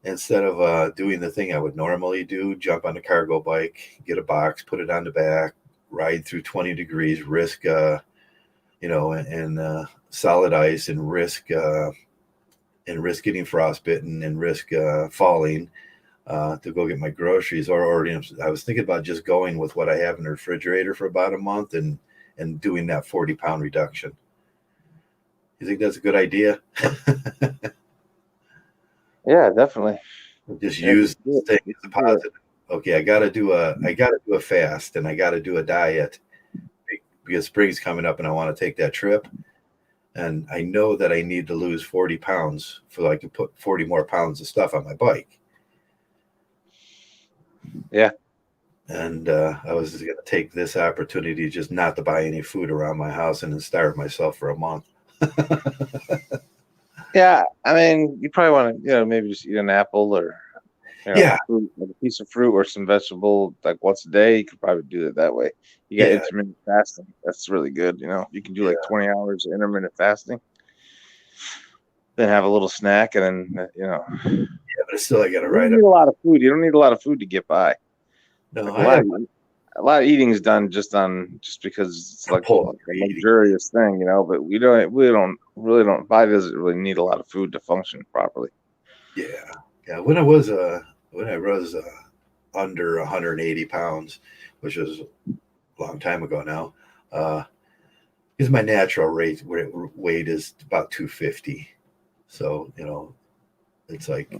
instead of doing the thing I would normally do, jump on a cargo bike, get a box, put it on the back, ride through 20 degrees, risk, and solid ice, and risk getting frostbitten, and risk falling. To go get my groceries, or I was thinking about just going with what I have in the refrigerator for about a month and doing that 40-pound reduction. You think that's a good idea? Yeah, definitely. Just use this thing as a positive. okay, I gotta do a fast, and I gotta do a diet because spring's coming up and I want to take that trip. And I know that I need to lose 40 pounds so I can put 40 more pounds of stuff on my bike. Yeah. And I was going to take this opportunity just not to buy any food around my house and then starve myself for a month. Yeah, I mean, you probably want to, maybe just eat an apple or, Yeah. fruit, like a piece of fruit or some vegetable like once a day. You could probably do it that way. You got Yeah. intermittent fasting. That's really good. You can do like 20 hours of intermittent fasting, then have a little snack, and then, Yeah, but still, I got to you don't write up. need a lot of food. You don't need a lot of food to get by. No, Like I have a lot of eating is done just because it's like a luxurious thing, but we don't really don't body doesn't really need a lot of food to function properly. Yeah. Yeah. When I was under 180 pounds, which was a long time ago now, because my natural weight is about 250. So, it's like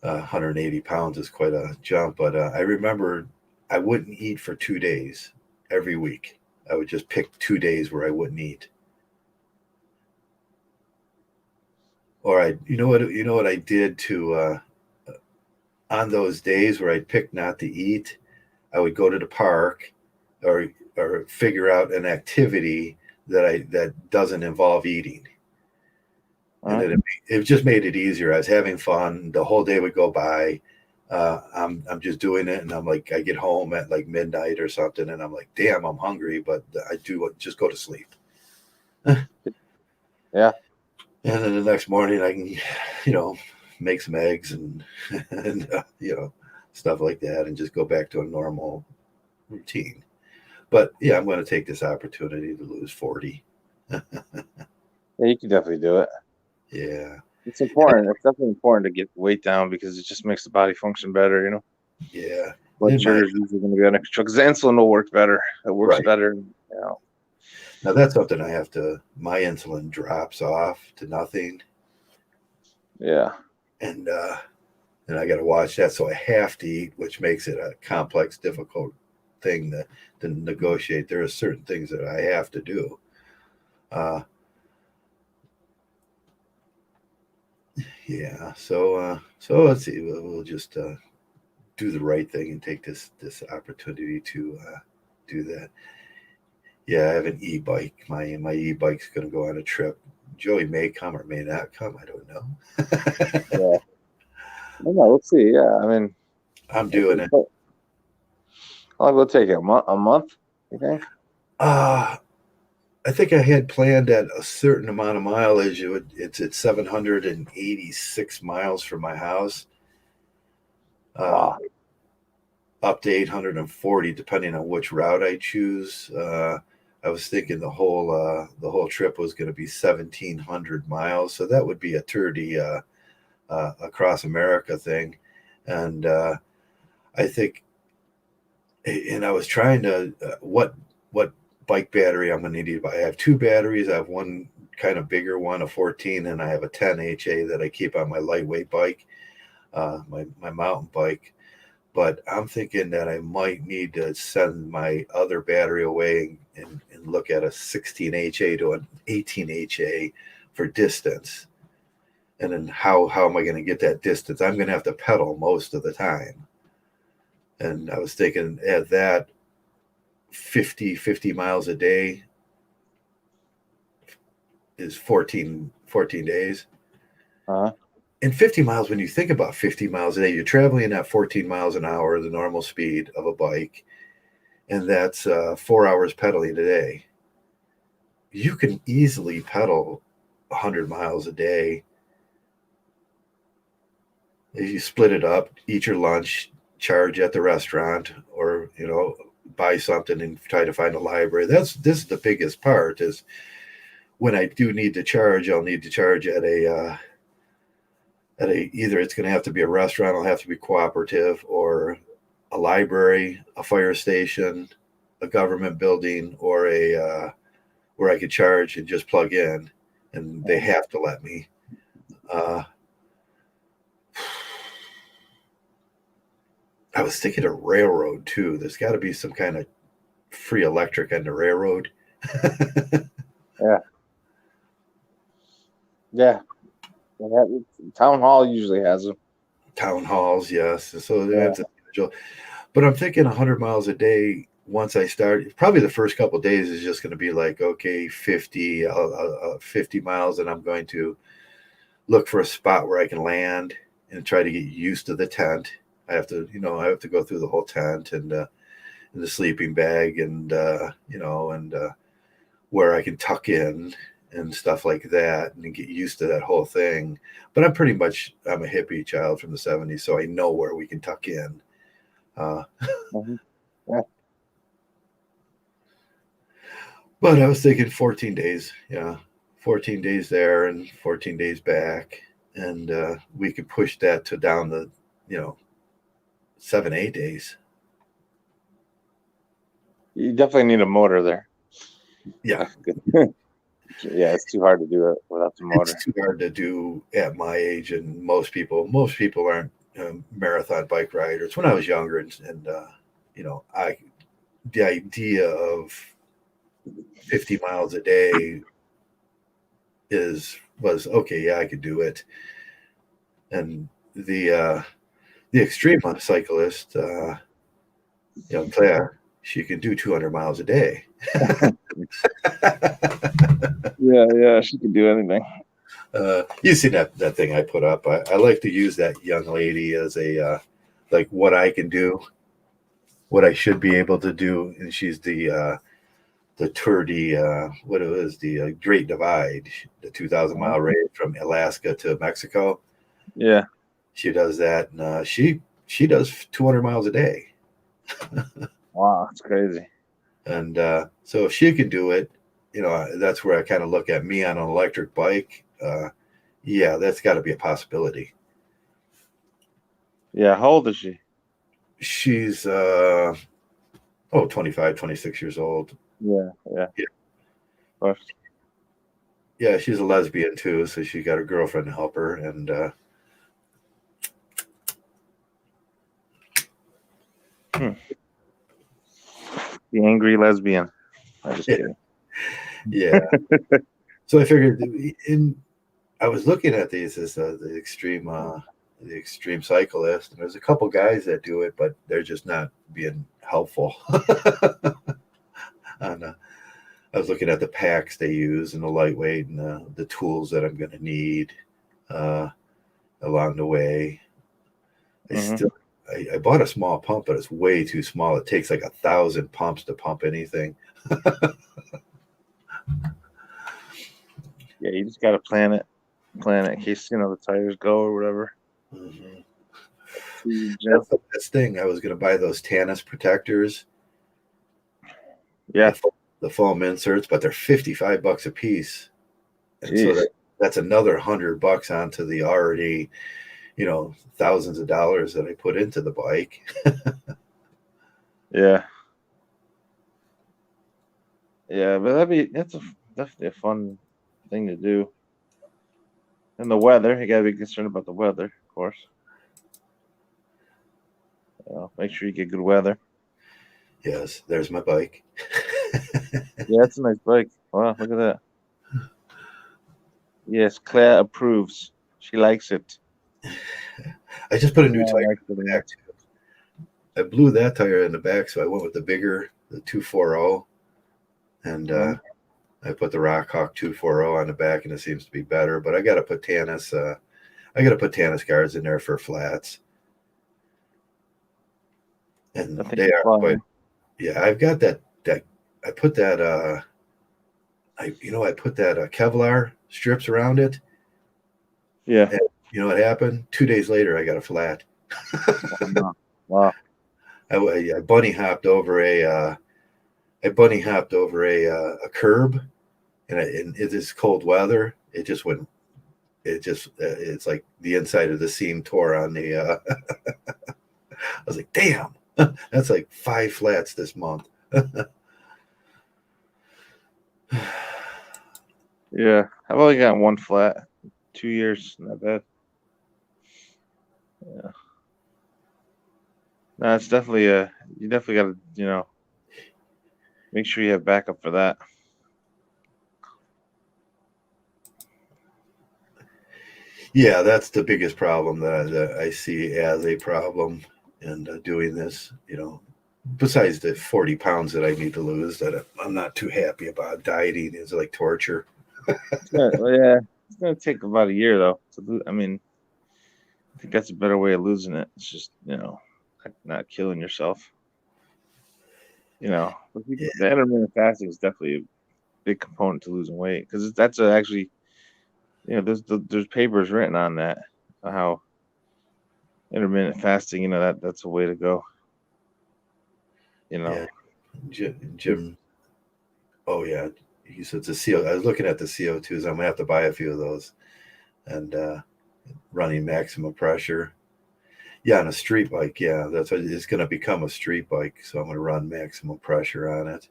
180 pounds is quite a jump. But I remember I wouldn't eat for 2 days every week. I would just pick 2 days where I wouldn't eat. Or you know what I did to on those days where I'd pick not to eat, I would go to the park or figure out an activity that doesn't involve eating. And it just made it easier. I was having fun. The whole day would go by. I'm just doing it, and I'm like, I get home at like midnight or something, and I'm like, damn, I'm hungry, but I do just go to sleep. Yeah. And then the next morning, I can, make some eggs and and stuff like that, and just go back to a normal routine. But yeah, I'm going to take this opportunity to lose 40. Yeah, you can definitely do it. Yeah. It's important. It's definitely important to get weight down because it just makes the body function better, Yeah. Blood sugar is usually going to be under control because the insulin will work better. It works Right. better, Now that's something my insulin drops off to nothing. Yeah. And I got to watch that. So I have to eat, which makes it a complex, difficult thing to negotiate. There are certain things that I have to do. Yeah. So let's see. We'll just do the right thing and take this opportunity to do that. Yeah, I have an e-bike. My e-bike's going to go on a trip. Joey may come or may not come. I don't know. Yeah. No, let's see. Yeah, I mean, I'm doing it. How long will it take you? A month? You think? I think I had planned at a certain amount of mileage. It's at 786 miles from my house. Wow. Up to 840, depending on which route I choose. I was thinking the whole trip was going to be 1,700 miles, so that would be a 30 across America thing, and I think, and I was trying to what bike battery I'm going to need. I have two batteries. I have one kind of bigger one, a 14, and I have a 10 HA that I keep on my lightweight bike, my mountain bike. But I'm thinking that I might need to send my other battery away and look at a 16 HA to an 18 HA for distance. And then how am I going to get that distance? I'm going to have to pedal most of the time. And I was thinking at that 50 miles a day is 14 days. Uh-huh. And 50 miles, when you think about 50 miles a day, you're traveling at 14 miles an hour, the normal speed of a bike. And that's 4 hours pedaling a day. You can easily pedal 100 miles a day. If you split it up, eat your lunch, charge at the restaurant, or buy something and try to find a library. This is the biggest part, is when I do need to charge, I'll need to charge at either it's going to have to be a restaurant, it'll have to be cooperative, or a library, a fire station, a government building, or a where I could charge and just plug in, and they have to let me. I was thinking of railroad too. There's got to be some kind of free electric on the railroad. Yeah. Yeah. Town hall usually has them. Town halls, yes. So Yeah. that's a schedule. But I'm thinking 100 miles a day. Once I start, probably the first couple of days is just going to be like, okay, 50 miles, and I'm going to look for a spot where I can land and try to get used to the tent. I have to, I have to go through the whole tent and the sleeping bag and where I can tuck in and stuff like that and get used to that whole thing. But I'm a hippie child from the 70s, so I know where we can tuck in. Mm-hmm. Yeah. But I was thinking 14 days. Yeah. 14 days there and 14 days back. And we could push that to down the, 7, 8 days. You definitely need a motor there. Yeah. Yeah, it's too hard to do it without the motor. It's too hard to do at my age, and most people aren't marathon bike riders. When I was younger, and the idea of 50 miles a day was okay. Yeah, I could do it. And the extreme cyclist, Claire, she can do 200 miles a day. Yeah, she can do anything. You see that thing I put up. I like to use that young lady as a like what I can do, what I should be able to do, and she's the Tour de what it was, the Great Divide, the 2,000-mile race from Alaska to Mexico. Yeah, she does that, and she does 200 miles a day. Wow, that's crazy. And so if she can do it, that's where I kind of look at me on an electric bike. Yeah, that's got to be a possibility. Yeah, how old is she? She's 25, 26 years old. Yeah. Yeah, she's a lesbian too, so she got a girlfriend to help her, and The angry lesbian. I'm just kidding. Yeah. So I figured, I was looking at these as the extreme cyclist, and there's a couple guys that do it, but they're just not being helpful. And I was looking at the packs they use and the lightweight and the tools that I'm going to need along the way. I bought a small pump, but it's way too small. It takes like 1,000 pumps to pump anything. Yeah, you just got to plan it in case the tires go or whatever. Mm-hmm. That's the best thing. I was going to buy those Tannis protectors. Yeah, the foam inserts, but they're $55 a piece, and Jeez. so that's another $100 onto the already, thousands of dollars that I put into the bike. Yeah, but that's definitely a fun thing to do. And the weather, you gotta be concerned about the weather, of course. Make sure you get good weather. Yes, there's my bike. Yeah, it's a nice bike. Wow, look at that. Yes, Claire approves. She likes it. I just put a new tire in the back. I blew that tire in the back, so I went with the bigger, the 240, and I put the Rockhawk 240 on the back, and it seems to be better. But I got to put Tannis. I got to put Tannis guards in there for flats, and they are quite. Yeah, I've got that. I put that. I put that Kevlar strips around it. Yeah. And you know what happened? 2 days later, I got a flat. Wow. I bunny hopped over a curb, and in this cold weather, it just went. It's like the inside of the seam tore on the. I was like, damn, that's like 5 flats this month. Yeah, I've only got 1 flat. 2 years, not bad. No, it's definitely you definitely got to, make sure you have backup for that. Yeah, that's the biggest problem that I see as a problem in doing this. Besides the 40 pounds that I need to lose, that I'm not too happy about. Dieting is like torture. Yeah, it's gonna take about a year though. I mean, I think that's a better way of losing it. It's just not killing yourself. But Yeah, the intermittent fasting is definitely a big component to losing weight because that's actually there's papers written on that how intermittent fasting that's a way to go. yeah. Jim. Oh yeah, he said the CO. I was looking at the CO2s. I'm gonna have to buy a few of those and running maximum pressure. Yeah, on a street bike. Yeah, that's what it's gonna become, a street bike. So I'm gonna run maximum pressure on it.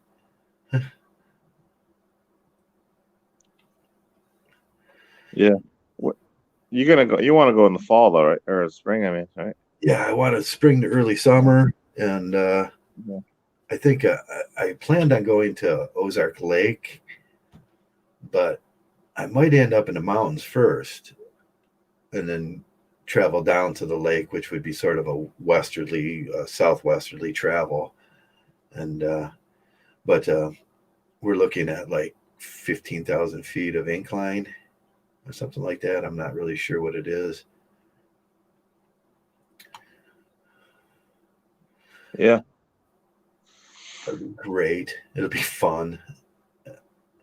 Yeah. What you gonna go? You want to go in the fall though, right? Or spring? I mean, right? Yeah, I want to spring to early summer, and Yeah. I think I planned on going to Ozark Lake, but I might end up in the mountains first, and then travel down to the lake, which would be sort of a southwesterly travel. And but we're looking at like 15,000 feet of incline or something like that. I'm not really sure what it is. Yeah. It'll be great. It'll be fun,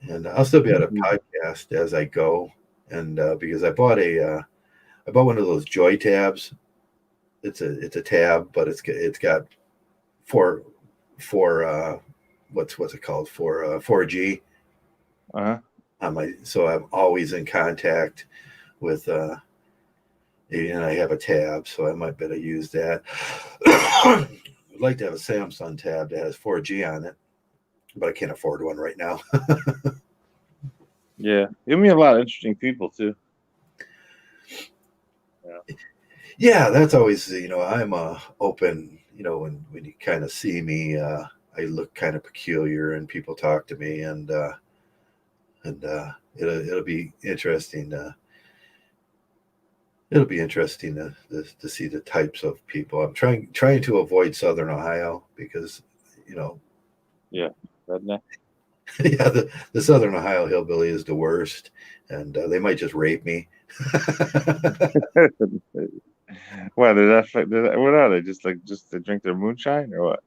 and I'll still be able to podcast as I go. And because I bought one of those Joy tabs. It's a tab, but it's got four what's it called, 4G Uh-huh. on my, so I'm always in contact with and I have a tab, so I might better use that. I'd like to have a Samsung tab that has 4G on it, but I can't afford one right now. Yeah. You meet a lot of interesting people too. Yeah. Yeah, that's always, I'm open, when you kind of see me, I look kind of peculiar and people talk to me, and it'll be interesting. It'll be interesting to see the types of people. I'm trying to avoid Southern Ohio because, you know, Yeah. Redneck. yeah, the Southern Ohio hillbilly is the worst, and they might just rape me. What what are they? Just to drink their moonshine or what?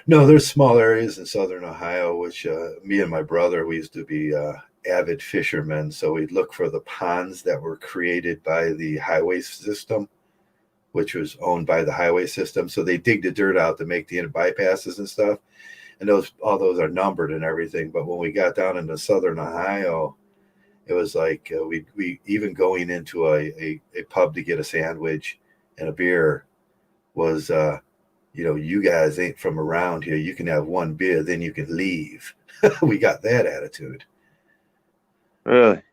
No, there's small areas in Southern Ohio, which me and my brother, we used to be avid fishermen. So we'd look for the ponds that were created by the highway system, which was owned by the highway system. So they dig the dirt out to make the bypasses and stuff. And all those are numbered and everything. But when we got down into Southern Ohio, it was like we even going into a pub to get a sandwich and a beer was you guys ain't from around here. You can have one beer, then you can leave. We got that attitude. Really?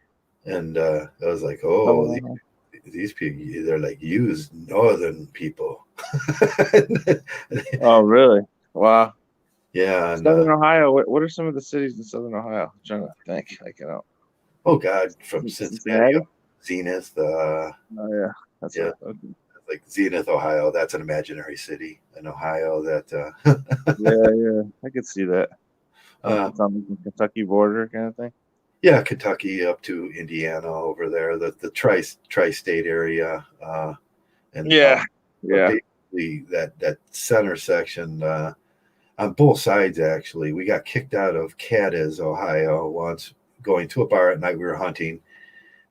And I was like, oh, these people, they're like used northern people. Oh, really? Wow. Yeah. And Southern Ohio. What are some of the cities in Southern Ohio? I'm trying to think. oh, God, from Cincinnati Cincinnati. up Zenith. Oh yeah, that's Yeah, right. Okay. like Zenith, Ohio. That's an imaginary city in Ohio that, Yeah, I could see that. uh, It's on the Kentucky border kind of thing. yeah, Kentucky up to Indiana over there, the tri-state area. And Yeah, but yeah. basically that center section on both sides, actually, we got kicked out of Cadiz, Ohio, once going to a bar at night. We were hunting,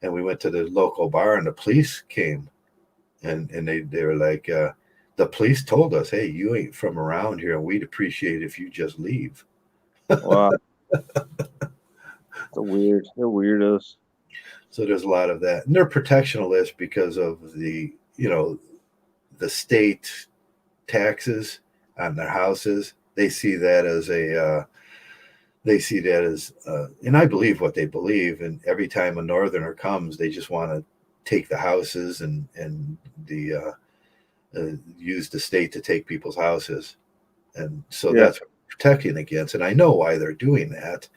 and we went to the local bar, and the police came, and they were like, the police told us, hey, you ain't from around here, and we'd appreciate it if you just leave. Wow, They're weirdos. So there's a lot of that, and they're protectionist because of the state taxes on their houses. They see that as and I believe what they believe. And every time a northerner comes, they just want to take the houses and the use the state to take people's houses. And so that's what we're protecting against. And I know why they're doing that.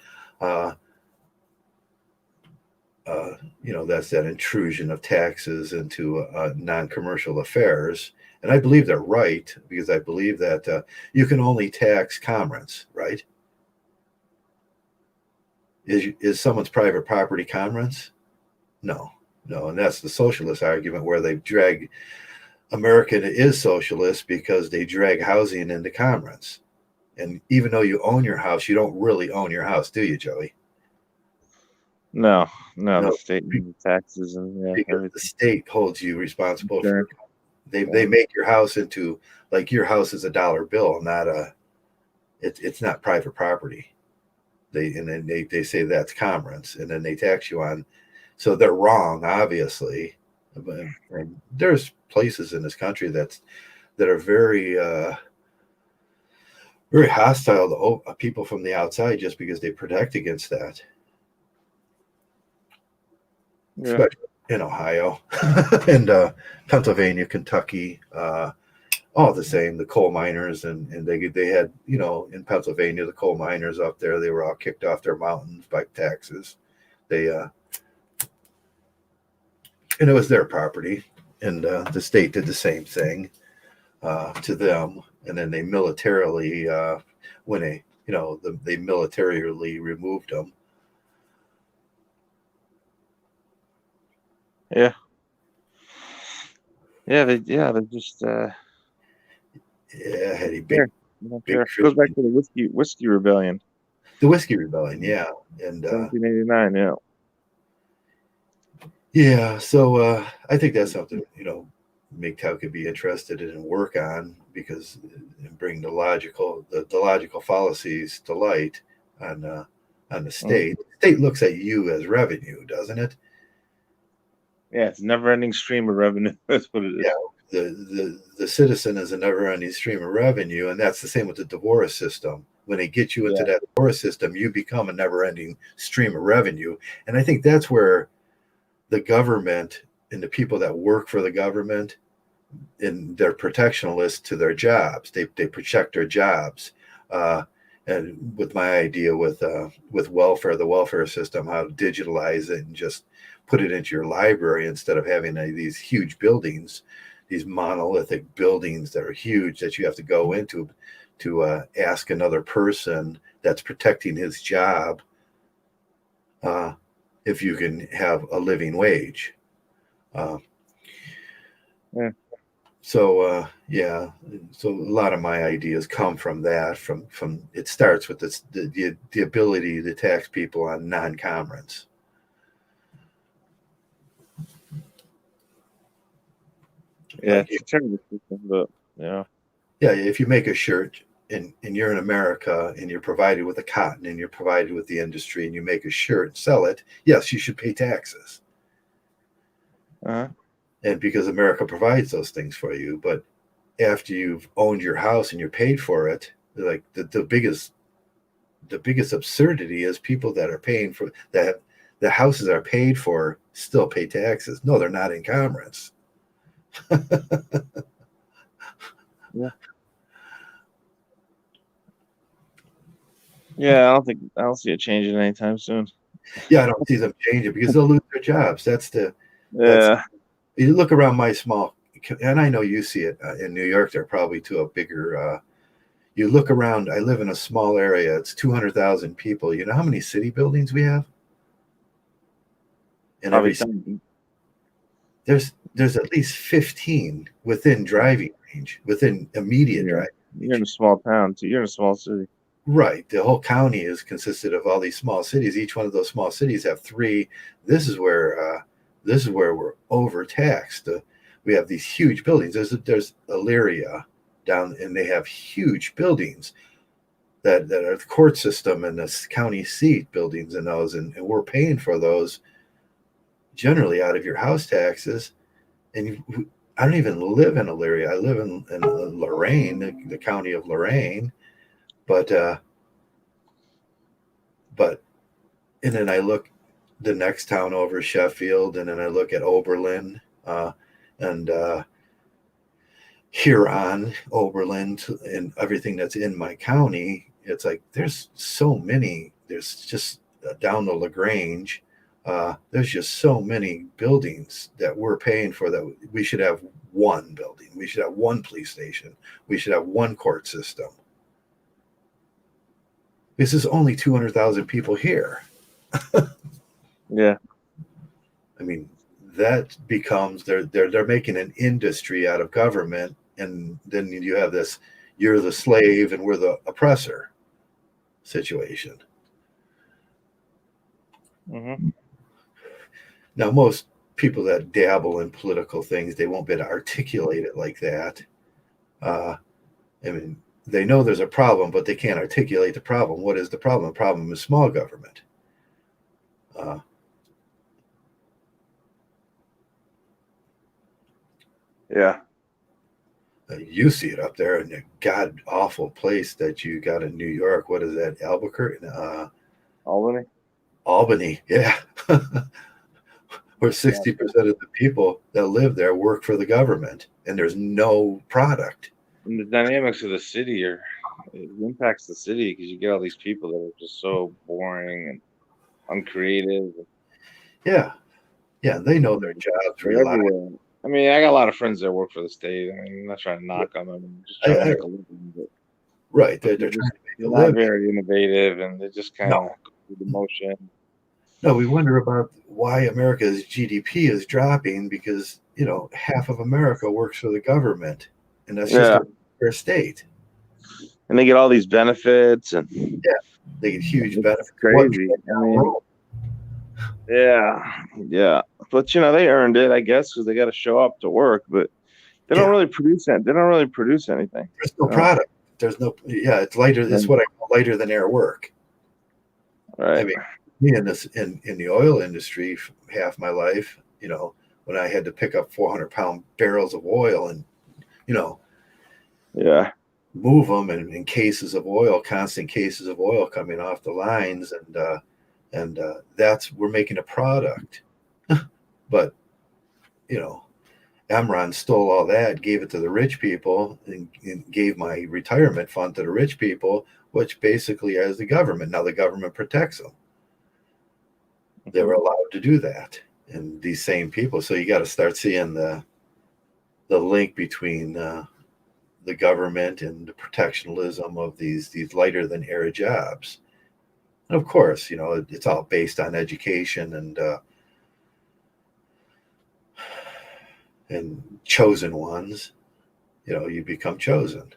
That's that intrusion of taxes into non-commercial affairs. And I believe they're right, because I believe that you can only tax commerce, right? Is someone's private property commerce? No. And that's the socialist argument, where they drag America is socialist because they drag housing into commerce. And even though you own your house, you don't really own your house, do you, Joey? No, the state and the taxes and because everything. The state holds you responsible Sure. for. They make your house into, like, your house is a dollar bill, not it's not private property. They say that's commerce, and then they tax you on. So they're wrong, obviously. But there's places in this country that are very very hostile to people from the outside, just because they protect against that. Yeah. Especially in Ohio and Pennsylvania, Kentucky, all the same. The coal miners, and they had, in Pennsylvania, the coal miners up there, they were all kicked off their mountains by taxes. And it was their property, and the state did the same thing to them. And then they militarily, they militarily removed them. Yeah. They just had a big sure. It goes back to the whiskey rebellion. The whiskey rebellion, yeah. And 1789, yeah. Yeah, so I think that's something, MGTOW could be interested in and work on, because and bring the logical fallacies to light on the state. The state looks at you as revenue, doesn't it? Yeah, it's a never-ending stream of revenue. That's what it is. Yeah, the citizen is a never-ending stream of revenue, and that's the same with the divorce system. When they get you into that divorce system, you become a never-ending stream of revenue. And I think that's where the government and the people that work for the government, and they're protectionalists to their jobs. They protect their jobs. And with my idea with welfare, the welfare system, how to digitalize it and just put it into your library instead of having these huge buildings, these monolithic buildings that are huge that you have to go into to ask another person that's protecting his job if you can have a living wage. So so a lot of my ideas come from that. From it starts with the ability to tax people on non-commerce. Yeah, it's a terrible system, but yeah. Yeah, if you make a shirt and you're in America and you're provided with the cotton and you're provided with the industry and you make a shirt and sell it, yes, you should pay taxes. And because America provides those things for you. But after you've owned your house and you're paid for it, like the biggest absurdity is people that are paying for that, the houses are paid for, still pay taxes. No, they're not in commerce. Yeah, I don't see it changing anytime soon. Yeah, I don't see them changing because they'll lose their jobs. You look around my small, and I know you see it in New York. They're probably to a bigger. You look around. I live in a small area. It's 200,000 people. You know how many city buildings we have? And there's at least 15 within driving range, within immediate driving range. You're in a small town too. You're in a small city. Right. The whole county is consisted of all these small cities. Each one of those small cities have three. This is where we're overtaxed. We have these huge buildings. There's Elyria down, and they have huge buildings that are the court system and the county seat buildings and those, and we're paying for those generally out of your house taxes. And I don't even live in Elyria. I live in Lorain, the county of Lorain. But and then I look the next town over, Sheffield, and then I look at Oberlin, and Huron, Oberlin, and everything that's in my county, it's like there's so many. There's just down the LaGrange. There's just so many buildings that we're paying for that we should have one building. We should have one police station. We should have one court system. This is only 200,000 people here. Yeah. I mean, that becomes they're making an industry out of government, and then you have this you're the slave and we're the oppressor situation. Mm-hmm. Now, most people that dabble in political things, they won't be able to articulate it like that. I mean, they know there's a problem, but they can't articulate the problem. What is the problem? The problem is small government. Yeah. You see it up there in the god awful place that you got in New York. What is that? Albuquerque? Albany? Albany, yeah. Where 60% of the people that live there work for the government and there's no product. And the dynamics of the city it impacts the city because you get all these people that are just so boring and uncreative. Yeah. Yeah, they know their jobs. Everywhere. I mean, I got a lot of friends that work for the state. I mean, I'm not trying to knock on them. I'm just trying to make a living. But right. They're trying to make a not living. Very innovative, and they just kind of go through the motion. No, we wonder about why America's GDP is dropping because, half of America works for the government, and that's just their state. And they get all these benefits, and they get huge benefits. Crazy. I mean, yeah. But they earned it, I guess, because they got to show up to work. But they don't really produce that. They don't really produce anything. There's no product. There's no. Yeah, it's lighter. It's what I call lighter than air work. Right. I mean, me in the oil industry, half my life, when I had to pick up 400-pound barrels of oil and, move them in cases of oil, constant cases of oil coming off the lines, and that's we're making a product. But Enron stole all that, gave it to the rich people, and gave my retirement fund to the rich people, which basically is the government. Now the government protects them. They were allowed to do that, and these same people. So you got to start seeing the link between the government and the protectionism of these lighter than air jobs. And of course, it's all based on education and chosen ones. You become chosen.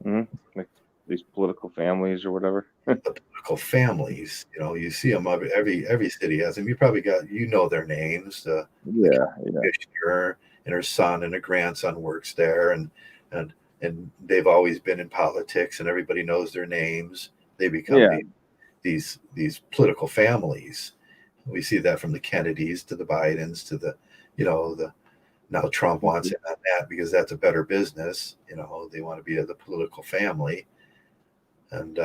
Mm-hmm. Like these political families or whatever. The political families, you see them. Every city has them. You probably got their names. The commissioner and her son and her grandson works there, and they've always been in politics, and everybody knows their names. They become these political families. We see that from the Kennedys to the Bidens to the now Trump wants in on that because that's a better business. They want to be the political family. And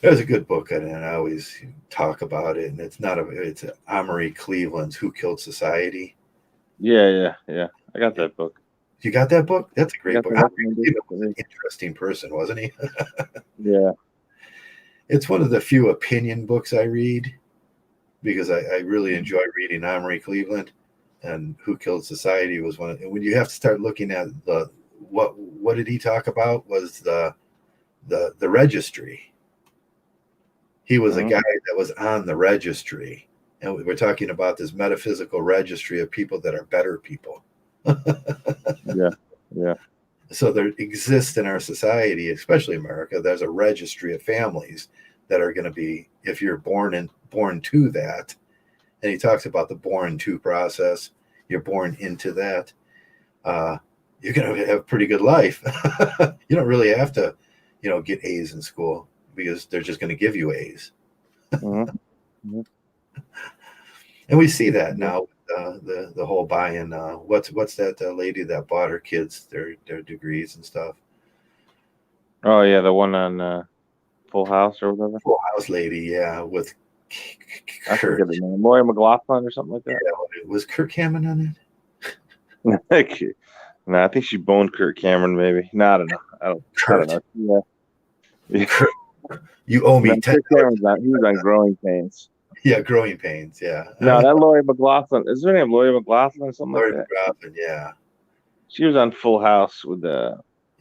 there's a good book, and I always talk about it. And it's Amory Cleveland's "Who Killed Society." Yeah. I got that book. You got that book? That's a great book. He was an interesting person, wasn't he? Yeah. It's one of the few opinion books I read because I really enjoy reading Amory Cleveland, and "Who Killed Society" was one. And when you have to start looking at what did he talk about was the registry. He was a guy that was on the registry, and we're talking about this metaphysical registry of people that are better people. Yeah. So there exists in our society, especially America, there's a registry of families that are going to be, if you're born to that, and he talks about the born to process, you're born into that, you're going to have a pretty good life. You don't really have to, get A's in school because they're just going to give you A's. Mm-hmm. And we see that now. The whole buy-in. What's that lady that bought her kids their degrees and stuff? Oh yeah, the one on Full House or whatever. Full House lady, yeah, with I Kurt. forget the name. Lori McLaughlin or something like that. Yeah, was Kirk Hammond on No, I think she boned Kurt Cameron. Maybe. No, I don't know. I don't Kurt. know. Yeah. Kurt. You owe me No, 10. Kurt Cameron's not. He was on Growing Pains. Yeah, Growing Pains. Yeah. No, that Lori McLaughlin. Is her name Lori McLaughlin or something Lori like that? McLaughlin, yeah. She was on Full House with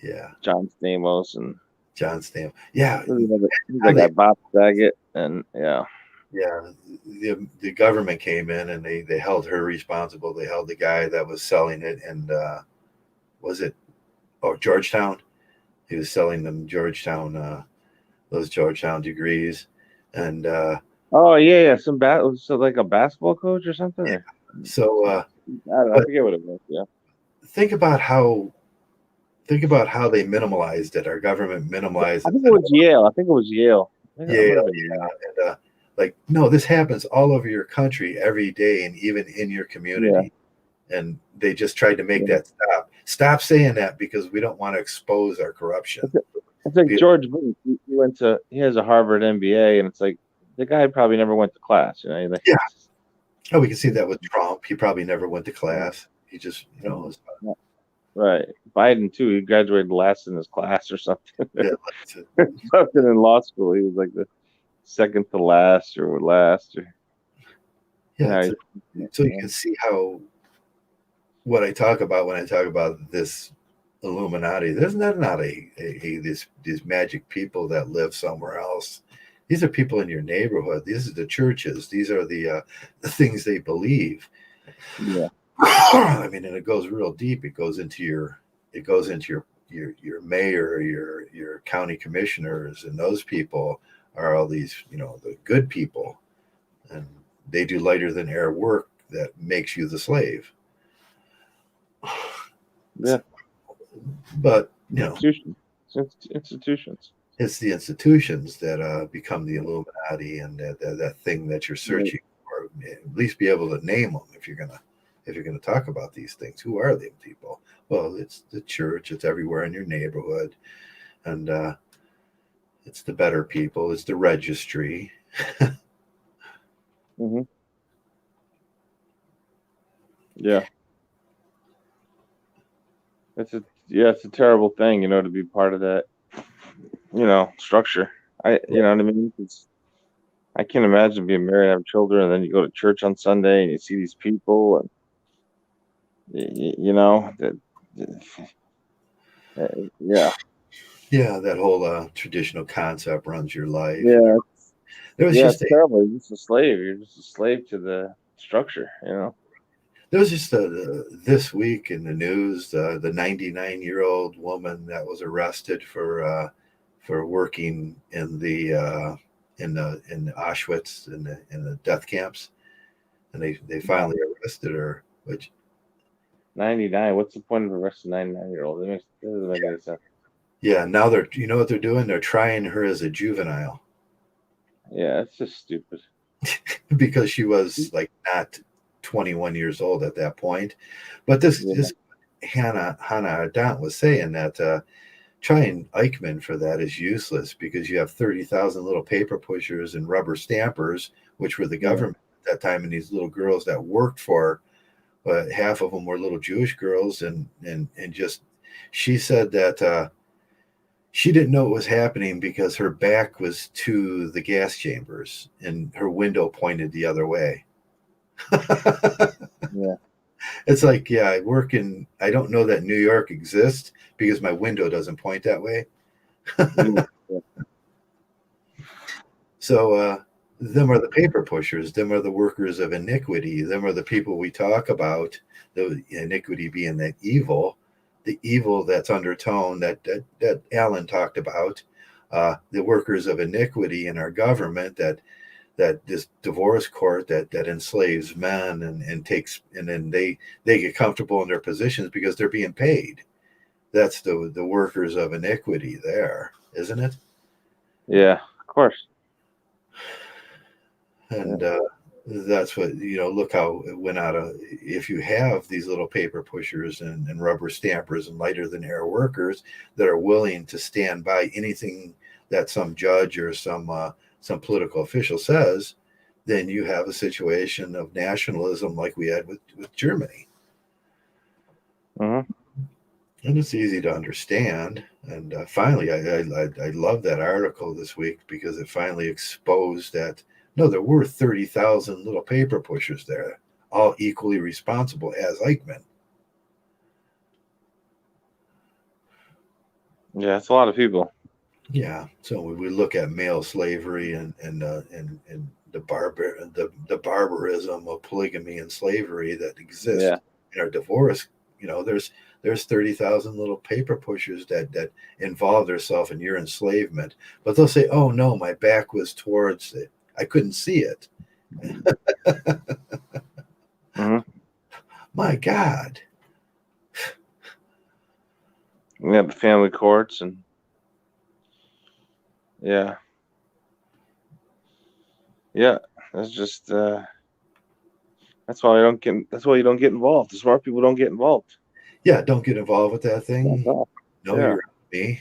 Yeah. John Stamos and John Stamos. Yeah. Like Bob Saget and yeah. Yeah. The government came in and they held her responsible. They held the guy that was selling it, and was it Georgetown? He was selling them those Georgetown degrees. And oh yeah. So like a basketball coach or something? Yeah. So I don't know, I forget what it was. Yeah. Think about how they minimalized it. Our government minimalized I think it was Yale. Yale. And like, no, this happens all over your country every day, and even in your community. Yeah. And they just tried to make that stop. Stop saying that, because we don't want to expose our corruption. It's like George Bush. He has a Harvard MBA, and it's like the guy probably never went to class. You know? Yeah. Oh, we can see that with Trump. He probably never went to class. He just, right. Biden too. He graduated last in his class or something. Yeah, something in law school. He was like the second to last or last. Yeah. So you can see how what I talk about when I talk about this Illuminati. There's not these magic people that live somewhere else. These are people in your neighborhood. These are the churches. These are the things they believe. Yeah. I mean, and it goes real deep. It goes into your mayor, your county commissioners, and those people are all these, the good people, and they do lighter than air work that makes you the slave. Yeah. But institutions. It's the institutions that become the Illuminati, and that thing that you're searching for. At least be able to name them if you're gonna talk about these things. Who are them people? Well, it's the church. It's everywhere in your neighborhood, and it's the better people. It's the registry. Mm-hmm. Yeah. It's a terrible thing, to be part of that, structure. You know what I mean? I can't imagine being married, have children, and then you go to church on Sunday and you see these people, and that whole traditional concept runs your life. Yeah, it's terrible. You're just a slave. You're just a slave to the structure. There was just this week in the news, the 99-year-old woman that was arrested for working in the Auschwitz in the death camps, and they finally arrested her. Which 99? What's the point of arresting a 99-year-old? That doesn't make any sense. Yeah, now you know what they're doing? They're trying her as a juvenile. Yeah, it's just stupid. Because she was like not 21 years old at that point. But this Hannah Ardant was saying that trying Eichmann for that is useless, because you have 30,000 little paper pushers and rubber stampers, which were the government at that time, and these little girls that worked for, half of them were little Jewish girls, and just, she said that she didn't know what was happening because her back was to the gas chambers and her window pointed the other way. Yeah. It's like, I work I don't know that New York exists because my window doesn't point that way. So them are the paper pushers. Them are the workers of iniquity. Them are the people we talk about, the iniquity being that evil, the evil that's undertone that Alan talked about, the workers of iniquity in our government, that this divorce court that enslaves men and then they get comfortable in their positions because they're being paid. That's the workers of iniquity there, isn't it? Yeah, of course. And that's what, look how it went out of, if you have these little paper pushers and rubber stampers and lighter than air workers that are willing to stand by anything that some judge or some political official says, then you have a situation of nationalism like we had with Germany. Mm-hmm. And it's easy to understand. And finally, I love that article this week because it finally exposed that, no, there were 30,000 little paper pushers there, all equally responsible as Eichmann. Yeah, it's a lot of people. Yeah. So when we look at male slavery and the barbarism of polygamy and slavery that exists in our divorce, there's 30,000 little paper pushers that involve themselves in your enslavement. But they'll say, "Oh no, my back was towards it. I couldn't see it." Mm-hmm. My God. We have the family courts and yeah. That's just that's why you don't get involved. The smart people don't get involved. Yeah, don't get involved with that thing. No, you're me.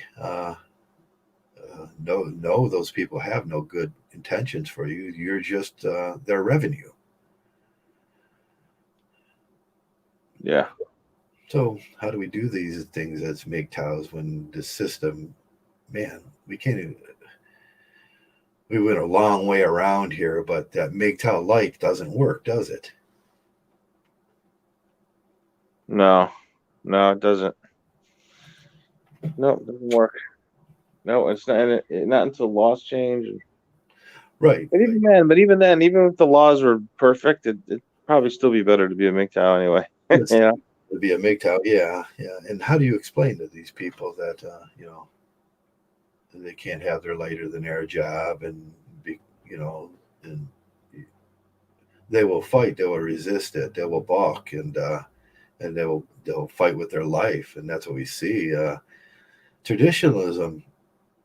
No, those people have no good intentions for you. You're just their revenue. Yeah. So how do we do these things as MGTOWs when the system, man, we can't even, we went a long way around here, but that MGTOW light doesn't work, does it? No, it doesn't. No, it doesn't work. No, it's not. Not until laws change. Right. But even then, even if the laws were perfect, it'd probably still be better to be a MGTOW anyway. To be a MGTOW, yeah. And how do you explain to these people that they can't have their lighter than air job and be, and they will fight, they will resist it, they will balk, and they'll fight with their life, and that's what we see. Traditionalism,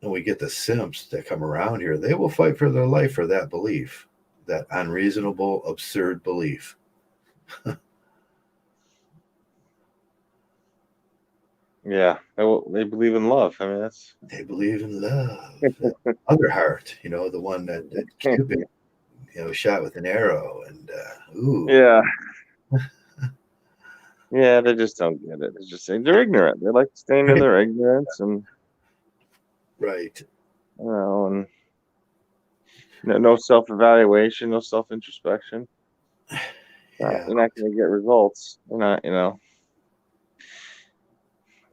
and we get the simps that come around here, they will fight for their life for that belief, that unreasonable, absurd belief. Yeah, they believe in love. I mean, they believe in love. That other heart, the one that Cupid, shot with an arrow, and ooh. Yeah. Yeah, they just don't get it. It's just they're ignorant. They like staying in their ignorance and right. And no self-evaluation, no self-introspection. Yeah. You're not going to get results. You're not,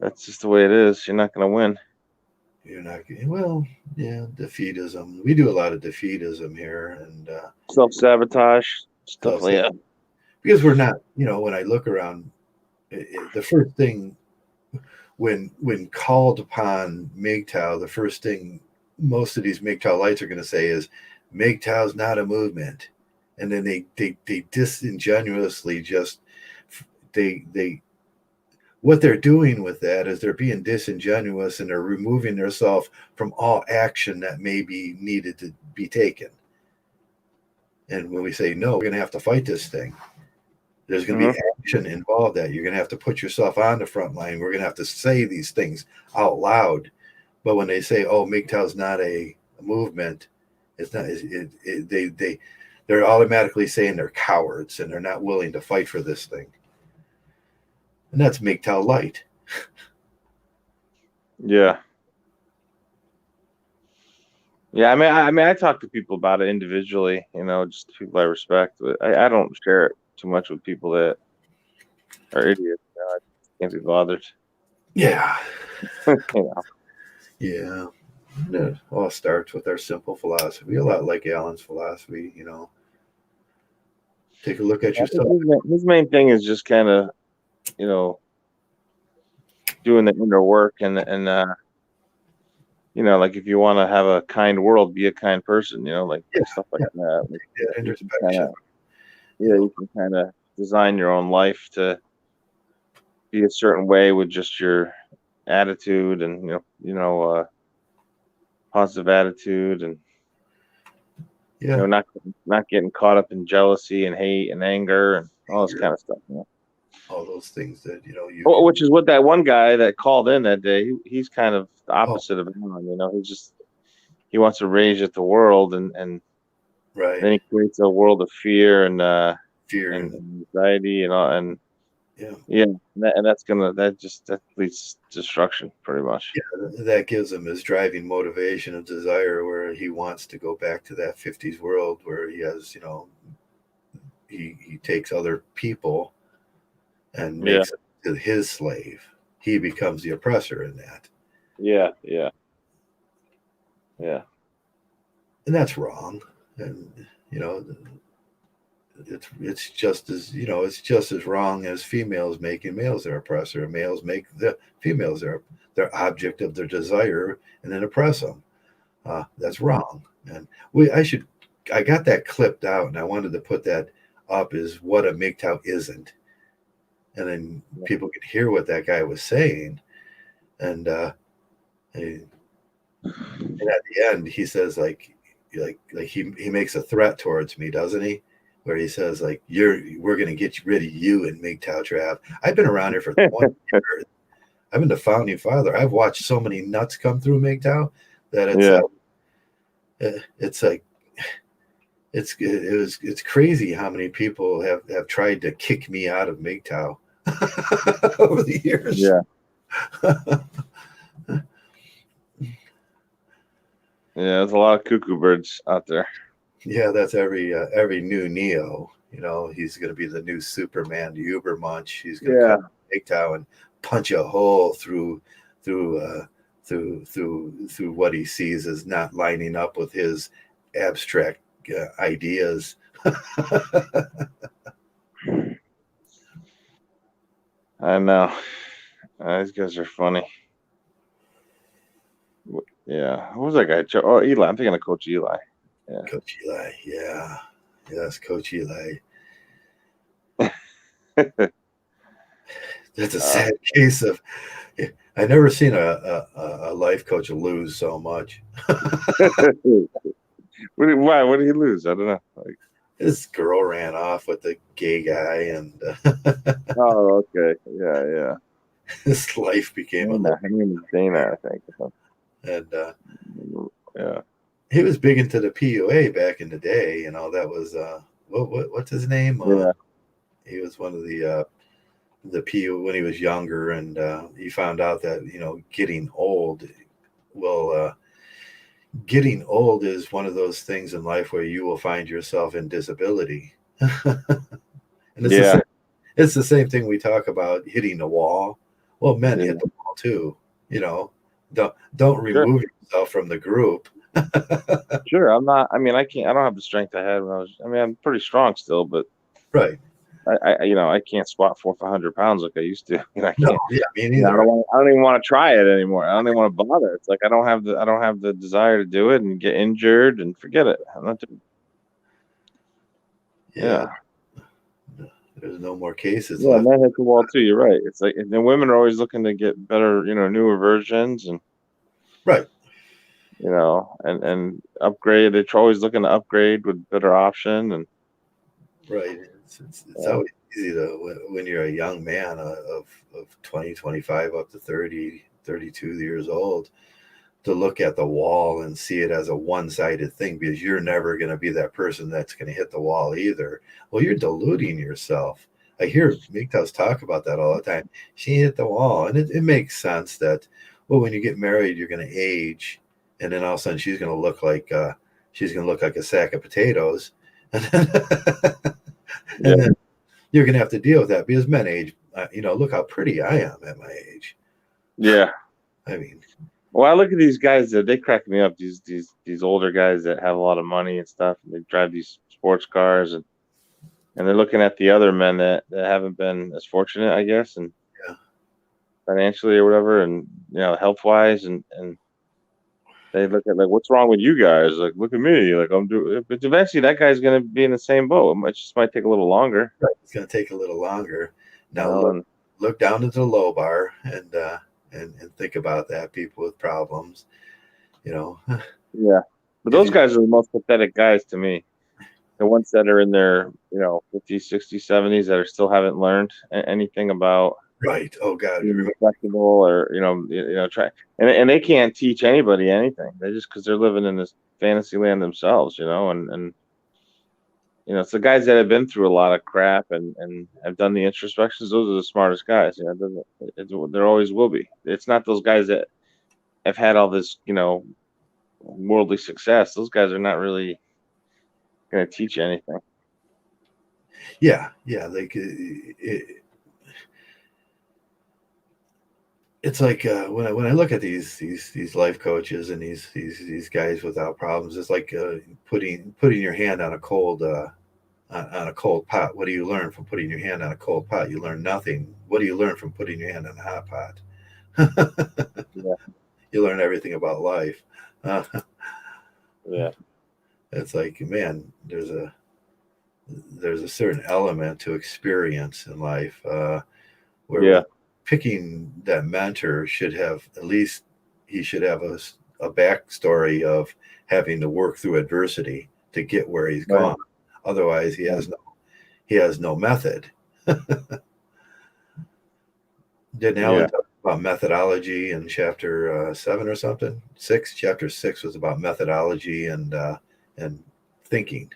that's just the way it is. You're not going to win. You're not defeatism. We do a lot of defeatism here, and self-sabotage stuff like that. Because we're not, when I look around, the first thing when called upon MGTOW, the first thing most of these MGTOW lights are going to say is MGTOW's not a movement, and then they disingenuously just they what they're doing with that is they're being disingenuous and they're removing themselves from all action that may be needed to be taken. And when we say no, we're going to have to fight this thing. There's going to be action involved that you're going to have to put yourself on the front line. We're going to have to say these things out loud. But when they say, "Oh, MGTOW's not a movement," it's not. They're automatically saying they're cowards and they're not willing to fight for this thing. And that's MGTOW light. Yeah. Yeah, I mean, I talk to people about it individually, just people I respect. But I don't share it too much with people that are idiots. I can't be bothered. Yeah. Yeah. It all starts with our simple philosophy, a lot like Alan's philosophy, Take a look at yourself. His main thing is just kind of, doing the inner work and like if you want to have a kind world, be a kind person, stuff like that. Like, introspection. You can kind of design your own life to be a certain way with just your attitude and positive attitude and not getting caught up in jealousy and hate and anger and all this kind of stuff. All those things that which is what that one guy that called in that day, he's kind of the opposite of Alan. He wants to rage at the world and Right. Then he creates a world of fear and Fear and and anxiety and all, and yeah. yeah, that leads to destruction pretty much. Yeah, that gives him his driving motivation and desire where he wants to go back to that 50s world where he has, he takes other people and Yeah, makes them his slave. He becomes the oppressor in that. yeah, yeah, yeah, And that's wrong. And you know, it's just as it's just as wrong as females making males their oppressor. Males make the females their object of their desire and then oppress them. That's wrong. And I got that clipped out and I wanted to put that up as what a MGTOW isn't. And then people could hear what that guy was saying. And, and at the end, he says like he makes a threat towards me, doesn't he? Where he says like, we're going to get rid of you in MGTOW trap. I've been around here for 20 years. I've been the founding father. I've watched so many nuts come through MGTOW that it's like it's crazy how many people have tried to kick me out of MGTOW over the years. yeah. Yeah, there's a lot of cuckoo birds out there. Yeah, that's every new Neo. He's going to be the new Superman, the Ubermunch. He's going to come to MGTOW and punch a hole through what he sees as not lining up with his abstract ideas. I know. These guys are funny. Yeah. Who was that guy? Oh, Eli. I'm thinking of Coach Eli. Yeah. Coach Eli. Yeah. Yes, Coach Eli. That's a sad case of. I've never seen a life coach lose so much. Why? What did he lose? I don't know. This girl ran off with the gay guy, and oh, okay, yeah. His life became Dana. Her name is Dana, I think. And yeah, he was big into the PUA back in the day. That was what's his name? Yeah. He was one of the PU when he was younger, and he found out that getting old. Well, getting old is one of those things in life where you will find yourself in disability. And it's the same thing we talk about hitting the wall. Well, men hit the wall too. Don't remove yourself from the group. Sure, I'm not. I mean, I don't have the strength I had when I was. I mean, I'm pretty strong still, but right. I can't squat 400 or 500 pounds like I used to. I can't. No, yeah, me neither. I don't even want to try it anymore. I don't even want to bother. It's like I don't have the desire to do it and get injured and forget it. I'm not doing. Yeah. There's no more cases. Yeah, men hit the wall too. You're right. It's like, and women are always looking to get better, newer versions and. Right. And upgrade. They're always looking to upgrade with better option and. Right. It's always easy when you're a young man of 20, 25 up to 30, 32 years old to look at the wall and see it as a one-sided thing because you're never going to be that person that's going to hit the wall either. Well, you're deluding yourself. I hear MGTOWs talk about that all the time. She hit the wall. And it makes sense that, well, when you get married, you're going to age. And then all of a sudden she's going to look like a sack of potatoes. And then you're going to have to deal with that because men age. Look how pretty I am at my age. Yeah. I mean. Well, I look at these guys that they crack me up. These older guys that have a lot of money and stuff. And they drive these sports cars and they're looking at the other men that haven't been as fortunate, I guess, and financially or whatever, and health wise, and they look at like, what's wrong with you guys? Like, look at me. Like, I'm doing. But eventually, that guy's going to be in the same boat. It just might take a little longer. Right. It's going to take a little longer. Now look down into the low bar and think about that. People with problems, Yeah. But those guys are the most pathetic guys to me. The ones that are in their 50s, 60s, 70s that still haven't learned anything about. Right. Oh God. Being flexible or try and they can't teach anybody anything. They just because they're living in this fantasy land themselves, and it's the guys that have been through a lot of crap and have done the introspections. Those are the smartest guys. There always will be. It's not those guys that have had all this, worldly success. Those guys are not really going to teach you anything. Yeah, like it's like when I look at these life coaches and these guys without problems, it's like putting your hand on a cold pot. What do you learn from putting your hand on a cold pot? You learn nothing. What do you learn from putting your hand on a hot pot? Yeah. You learn everything about life. Yeah. It's like, man, there's a certain element to experience in life where picking that mentor should have, at least he should have a backstory of having to work through adversity to get where he's gone. Otherwise, he has no method. Didn't Alan talk about methodology in chapter 7 or something? 6. Chapter 6 was about methodology and thinking.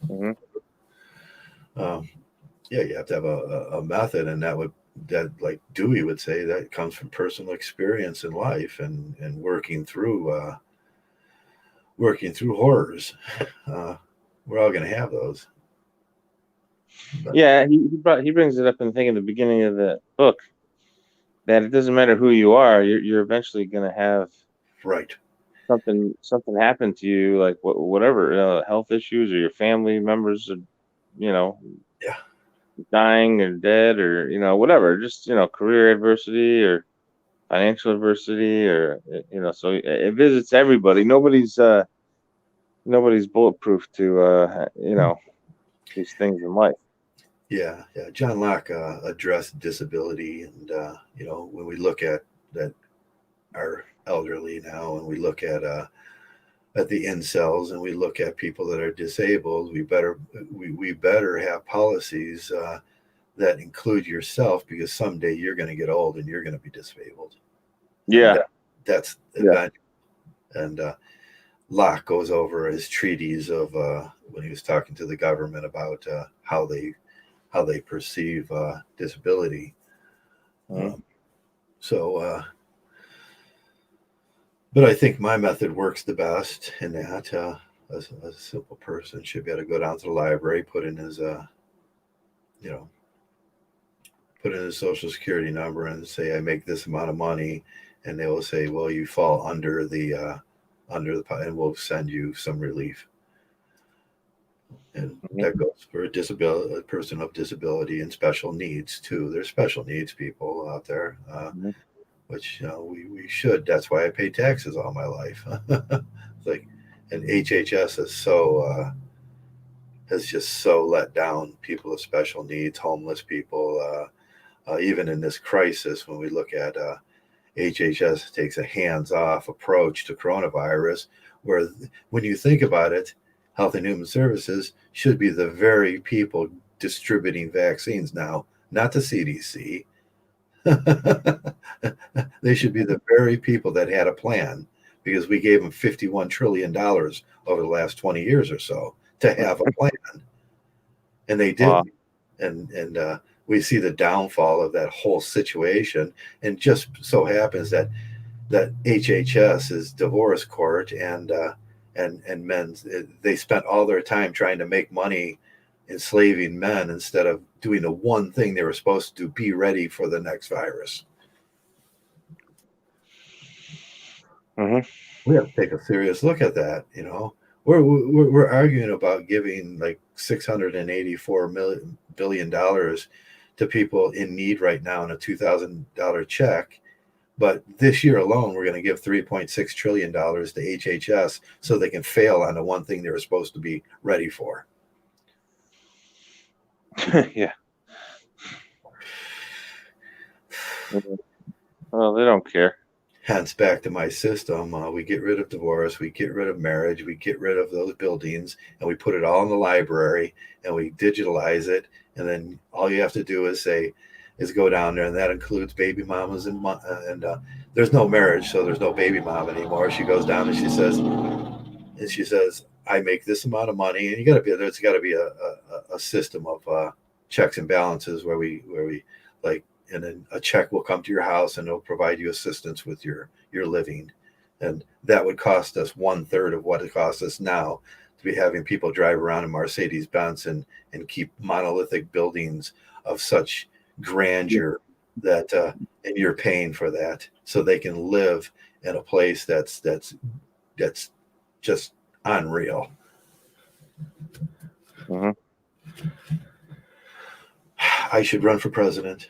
Mm-hmm. You have to have a method, and that like Dewey would say, that comes from personal experience in life and working through horrors. We're all going to have those. But, yeah, he brings it up in the beginning of the book that it doesn't matter who you are, you're eventually going to have something happen to you, like whatever, health issues, or your family members are, dying or dead, or whatever, just career adversity or financial adversity, or so it visits everybody. Nobody's bulletproof to these things in life. Yeah. John Locke addressed disability, and when we look at that, our elderly now, and we look at the incels, and we look at people that are disabled, we better have policies that include yourself, because someday you're going to get old and you're going to be disabled. Yeah, that's event. And Locke goes over his treatise of when he was talking to the government about how they perceive disability. Mm-hmm. But I think my method works the best in that a simple person should be able to go down to the library, put in his social security number and say, I make this amount of money, and they will say, well, you fall under the and we'll send you some relief. And that goes for a person of disability and special needs too. There's special needs people out there, which we should. That's why I pay taxes all my life. Like, and HHS has just so let down people with special needs, homeless people. Even in this crisis, when we look at HHS takes a hands-off approach to coronavirus, where when you think about it, Health and Human Services should be the very people distributing vaccines now, not the CDC. They should be the very people that had a plan, because we gave them $51 trillion over the last 20 years or so to have a plan, and they didn't. And we see the downfall of that whole situation. And just so happens that HHS is divorce court, and men, they spent all their time trying to make money enslaving men instead of doing the one thing they were supposed to do: be ready for the next virus. Mm-hmm. We have to take a serious look at that. We're arguing about giving like $684 billion to people in need right now in a $2,000 check. But this year alone, we're going to give $3.6 trillion to HHS so they can fail on the one thing they were supposed to be ready for. Yeah. Well, they don't care. Hence, back to my system, we get rid of divorce, we get rid of marriage, we get rid of those buildings, and we put it all in the library, and we digitalize it. And then all you have to do is go down there, and that includes baby mamas, and there's no marriage, so there's no baby mama anymore. She goes down and she says, I make this amount of money, and there's got to be a system of checks and balances where we like, and then a check will come to your house and it'll provide you assistance with your living, and that would cost us 1/3 of what it costs us now to be having people drive around in Mercedes Benz and keep monolithic buildings of such grandeur that and you're paying for that so they can live in a place that's just unreal. Mm-hmm. I should run for president,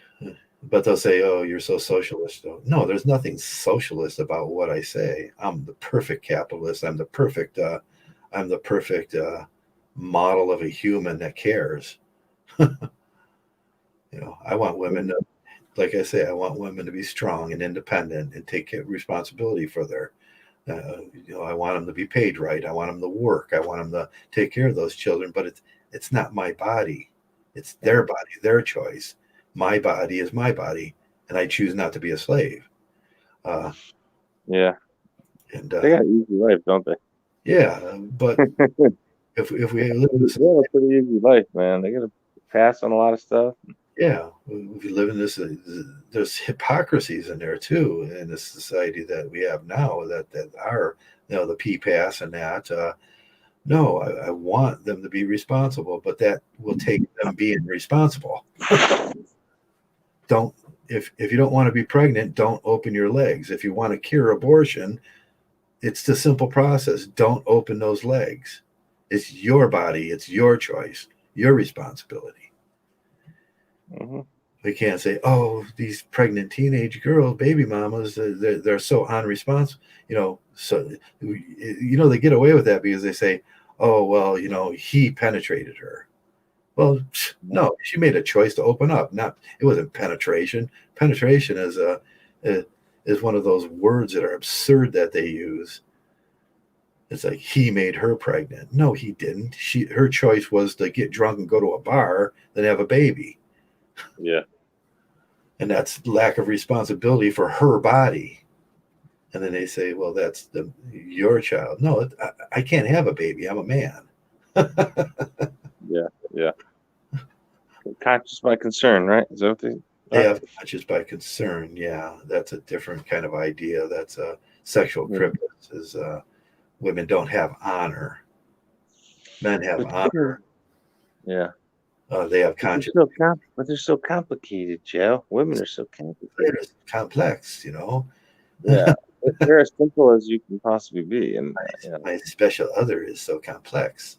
but they'll say, "Oh, you're so socialist." No, there's nothing socialist about what I say. I'm the perfect capitalist. I'm the perfect model of a human that cares. I want women to, like I say, I want women to be strong and independent and take responsibility for their. I want them to be paid right. I want them to work. I want them to take care of those children. But it's not my body. It's their body, their choice. My body is my body, and I choose not to be a slave. Yeah. And they got an easy life, don't they? Yeah, but if we live in this, they have a pretty easy life, man. They got to pass on a lot of stuff. Yeah, we live in this. There's hypocrisies in there too in the society that we have now. That are the PPAS and that. No, I want them to be responsible, but that will take them being responsible. If you don't want to be pregnant, don't open your legs. If you want to cure abortion, it's the simple process. Don't open those legs. It's your body. It's your choice. Your responsibility. Mm-hmm. We can't say, "Oh, these pregnant teenage girls, baby mamas, they're so unresponsible." So they get away with that because they say, "Oh, well, he penetrated her." Well, no, she made a choice to open up. It wasn't penetration. Penetration is one of those words that are absurd that they use. It's like he made her pregnant. No, he didn't. Her choice was to get drunk and go to a bar, then have a baby. Yeah. And that's lack of responsibility for her body. And then they say, "Well, that's your child." No, I can't have a baby. I'm a man. Yeah. Conscious by concern, right? Is that what they? Yeah, conscious by concern. Yeah, that's a different kind of idea. That's a sexual privilege. Is women don't have honor. Men have honor. Yeah. They have conscience. But they're so complicated, Joe. Women are so complicated. They're complex, Yeah. They're as simple as you can possibly be. And my special other is so complex.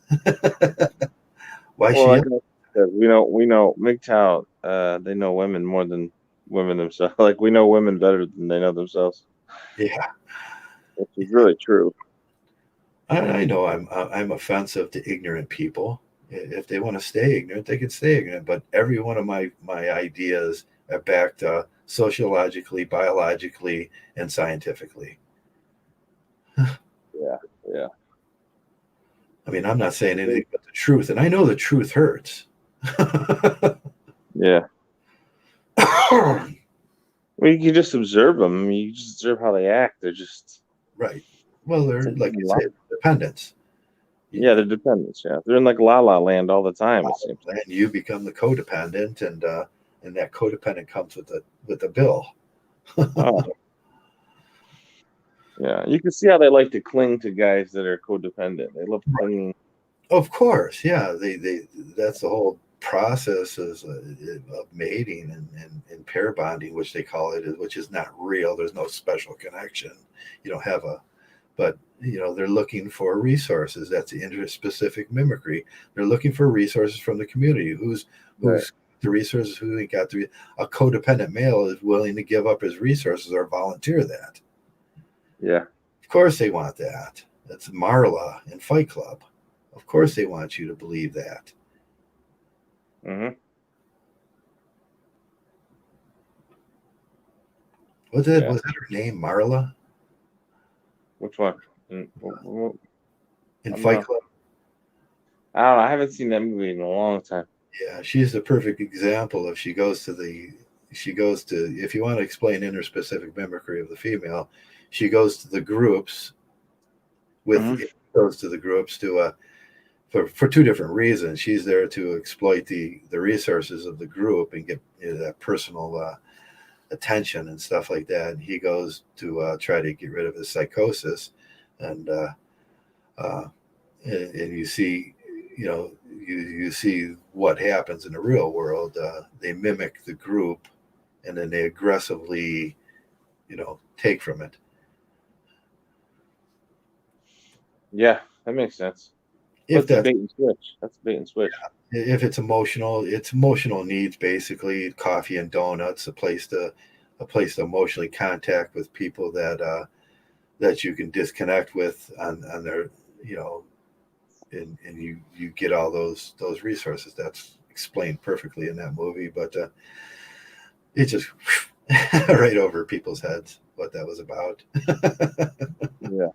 Why well, we know MGTOW, they know women more than women themselves. Like we know women better than they know themselves. Yeah. Which is really true. I know I'm offensive to ignorant people. If they want to stay ignorant, they can stay ignorant. But every one of my ideas are backed sociologically, biologically, and scientifically. Yeah. I mean, I'm not saying anything but the truth, and I know the truth hurts. Yeah. Well, you can just observe them. I mean, you just observe how they act. They're just right. Well, they're like you said, dependents. Yeah, they're dependents. Yeah, they're in like la la land all the time. It seems. And you become the codependent, and that codependent comes with the bill. Oh. Yeah, you can see how they like to cling to guys that are codependent. They love clinging. Of course, yeah. They that's the whole process of mating and pair bonding, which they call it, which is not real. There's no special connection. You don't have but they're looking for resources. That's the interspecific mimicry. They're looking for resources from the community. Who's Right. the resources? Who ain't got a codependent male is willing to give up his resources or volunteer that. Yeah. Of course they want that. That's Marla in Fight Club. Of course they want you to believe that. Mm-hmm. Was that her name, Marla? Which one? In Fight Club? I don't know. I haven't seen that movie in a long time. Yeah, she's the perfect example. If if you want to explain interspecific mimicry of the female, she goes to the groups with goes to the groups to for two different reasons. She's there to exploit the resources of the group and get that personal attention and stuff like that. And he goes to try to get rid of his psychosis, and and you see, you see what happens in the real world. They mimic the group, and then they aggressively, take from it. Yeah, that makes sense. If that's a bait and switch. That's a bait and switch. If it's emotional needs, basically coffee and donuts, a place to emotionally contact with people that you can disconnect with on their, and you get all those resources. That's explained perfectly in that movie, but it just right over people's heads what that was about. Yeah.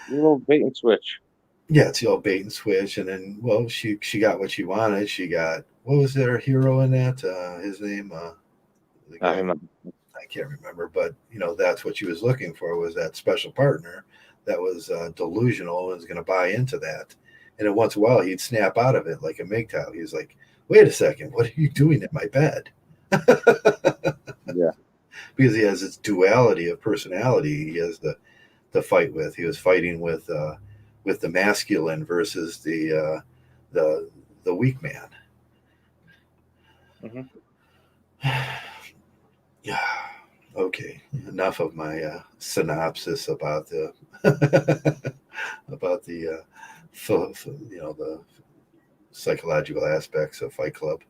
A little bait and switch. Yeah, it's the old bait and switch, and then she got what she wanted. She got, what was their hero in that? His name, the guy, I can't remember, but that's what she was looking for, was that special partner that was delusional and was going to buy into that. And then once in a while, he'd snap out of it like a MGTOW. He was like, "Wait a second, what are you doing in my bed?" Yeah, because he has this duality of personality. He has the fight with. He was fighting with the masculine versus the weak man. Mm-hmm. Yeah. Okay. Enough of my synopsis about the about the the psychological aspects of Fight Club.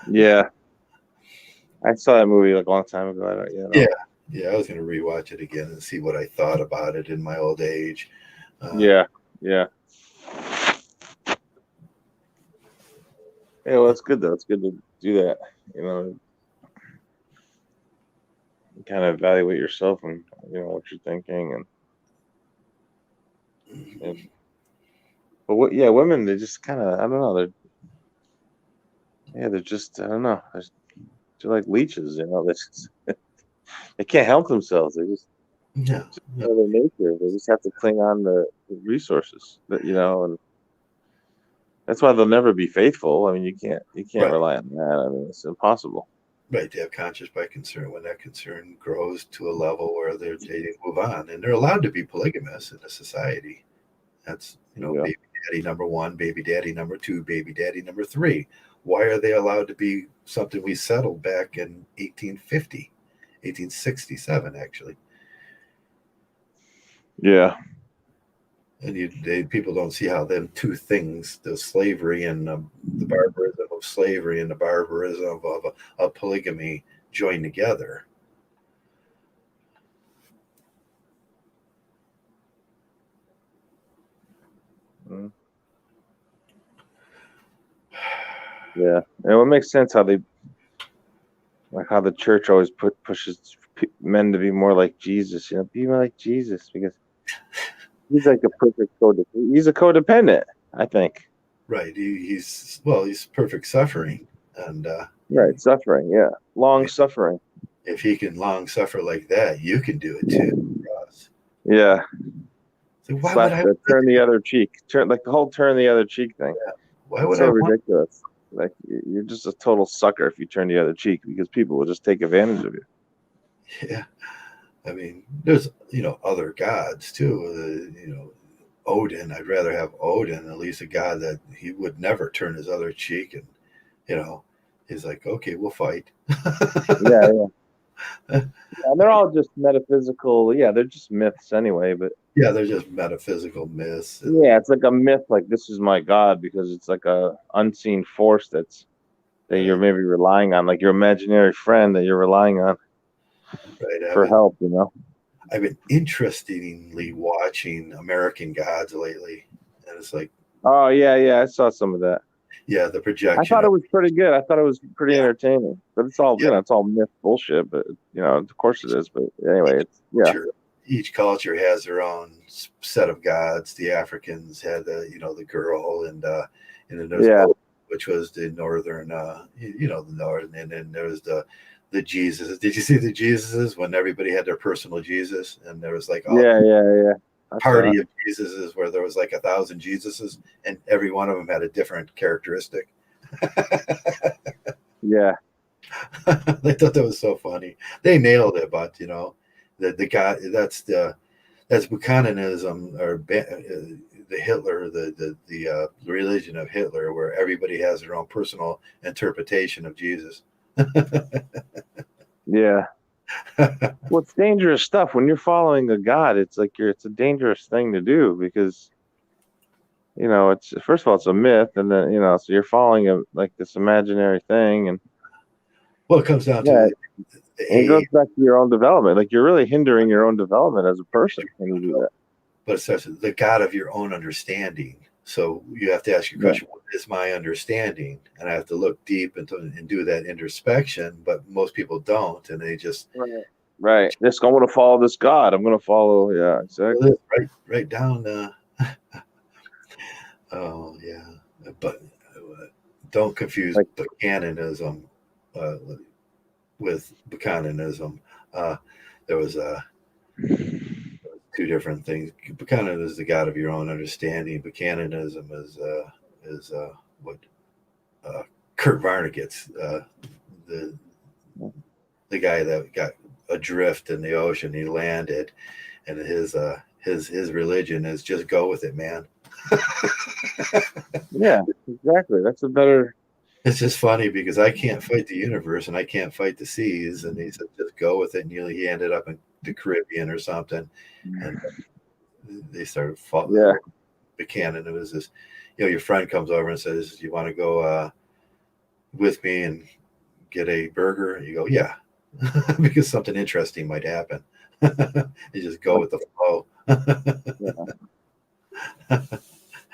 Yeah, I saw that movie like a long time ago. Yeah. I was going to rewatch it again and see what I thought about it in my old age. Yeah. Yeah, well, that's good though. It's good to do that. Kind of evaluate yourself and what you're thinking but women, they just kind of, I don't know, they're just, I don't know, they're like leeches, they can't help themselves. They just their nature. They just have to cling on to the resources and that's why they'll never be faithful. I mean, you can't Right. rely on that. I mean, it's impossible. Right, they have conscious by concern. When that concern grows to a level where they move on, and they're allowed to be polygamous in a society. That's baby daddy number 1, baby daddy number 2, baby daddy number 3. Why are they allowed to be something we settled back in 1850, 1867, actually? Yeah. And people don't see how them two things, the slavery and the barbarism of slavery and the barbarism of polygamy, join together. Mm. Yeah, and it makes sense how the church always pushes men to be more like Jesus. Be more like Jesus, because he's like a perfect he's a codependent, I think. Right. He's perfect suffering, and right, suffering. Yeah, long suffering. If he can long suffer like that, you can do it too, Ross. Yeah. So why would I turn the other cheek? Turn the whole turn the other cheek thing. Yeah. Why would so ridiculous? Like, you're just a total sucker if you turn the other cheek, because people will just take advantage of you. Yeah. I mean, there's other gods too. Odin. I'd rather have Odin, at least a god that he would never turn his other cheek, and he's like, okay, we'll fight. Yeah. They're all just metaphysical. Yeah, they're just myths anyway. But yeah, they're just metaphysical myths. Yeah, it's like a myth. Like, this is my god, because it's like a unseen force that you're maybe relying on, like your imaginary friend that you're relying on for help. I've been interestingly watching American Gods lately, and it's like, oh yeah, I saw some of that. Yeah, the projection. I thought it was pretty good. I thought it was pretty entertaining, but it's all it's all myth bullshit. But of course it is. But anyway, each culture has their own set of gods. The Africans had the girl, and then there's which was the northern, the northern, and then there was the the Jesus. Did you see the Jesuses when everybody had their personal Jesus, and there was like all Yeah. I saw party it. of Jesuses where there was like 1,000 Jesuses, and every one of them had a different characteristic. Yeah. I thought that was so funny. They nailed it, but the guy that's Buchananism, or the Hitler, the religion of Hitler, where everybody has their own personal interpretation of Jesus. Yeah. Well, it's dangerous stuff when you're following a god. It's like it's a dangerous thing to do because it's first of all it's a myth, and then so you're following like this imaginary thing, and Well, it comes down yeah, to it goes back to your own development. Like you're really hindering your own development as a person when you do that. But it starts with the God of your own understanding. So you have to ask your question, what is my understanding? And I have to look deep and do that introspection, but most people don't, and they just right. I'm going to follow this God. I'm going to follow. Yeah, exactly. Right down. Oh yeah, but don't confuse Buchananism with Buchananism. There was two different things. Buchanan is the God of your own understanding. Buchananism is what Kurt Vonnegut's the guy that got adrift in the ocean. He landed, and his religion is just go with it, man. Yeah, exactly. That's a better. It's just funny because I can't fight the universe and I can't fight the seas, and he said just go with it. And he ended up in the Caribbean or something, and they started following. Yeah. Buchanan. It was this, your friend comes over and says, "You want to go with me and get a burger?" And you go, "Yeah," because something interesting might happen. You just go with the flow.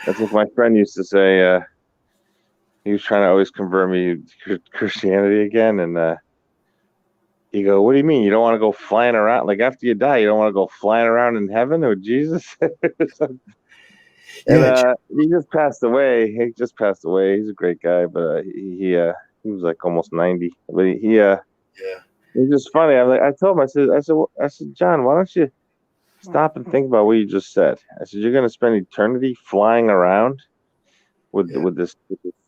That's what my friend used to say. He was trying to always convert me to Christianity again, and he go, "What do you mean you don't want to go flying around? Like after you die, you don't want to go flying around in heaven with Jesus?" And he just passed away. He's a great guy, but he was like almost 90. But it's just funny. I told him, I said, John, why don't you stop and think about what you just said? I said, you're going to spend eternity flying around with this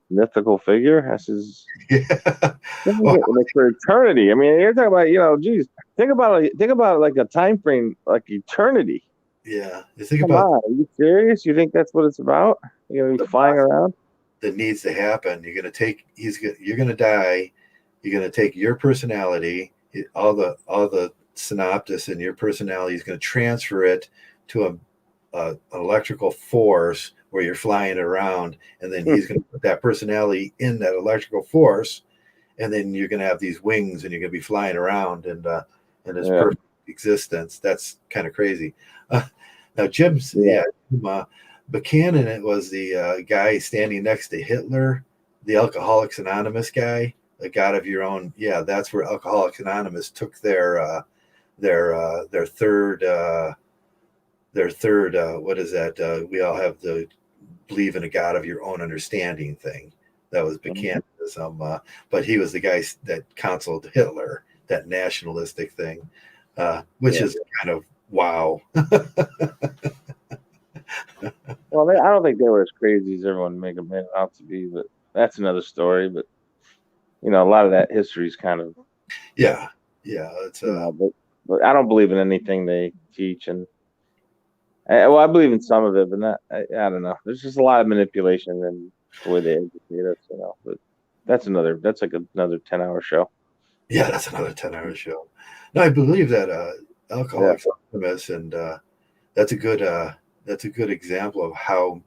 mythical figure. I says, like for eternity. I mean, you're talking about, geez, think about it like a time frame, like eternity. Yeah, you think Come about. on, are you serious? You think that's what it's about? You're gonna be flying around? That needs to happen. You're gonna die. You're gonna take your personality, all the synopsis in your personality is gonna transfer it to an electrical force where you're flying around, and then he's gonna put that personality in that electrical force, and then you're gonna have these wings, and you're gonna be flying around in this perfect existence. That's kind of crazy. Now Jim's Buchanan, it was the guy standing next to Hitler, the Alcoholics Anonymous guy, the God of your own. Yeah, that's where Alcoholics Anonymous took their third what is that? We all have to believe in a God of your own understanding thing. That was Buchananism, but he was the guy that counseled Hitler, that nationalistic thing, which is kind of wow. Well, I don't think they were as crazy as everyone made it out to be, but that's another story. But a lot of that history is kind of it's but I don't believe in anything they teach, and I believe in some of it, but not. I don't know. There's just a lot of manipulation and the way they educate us, But that's like another 10-hour show. Yeah, that's another 10-hour show. No, I believe that Alcoholics Anonymous, and that's a good example of how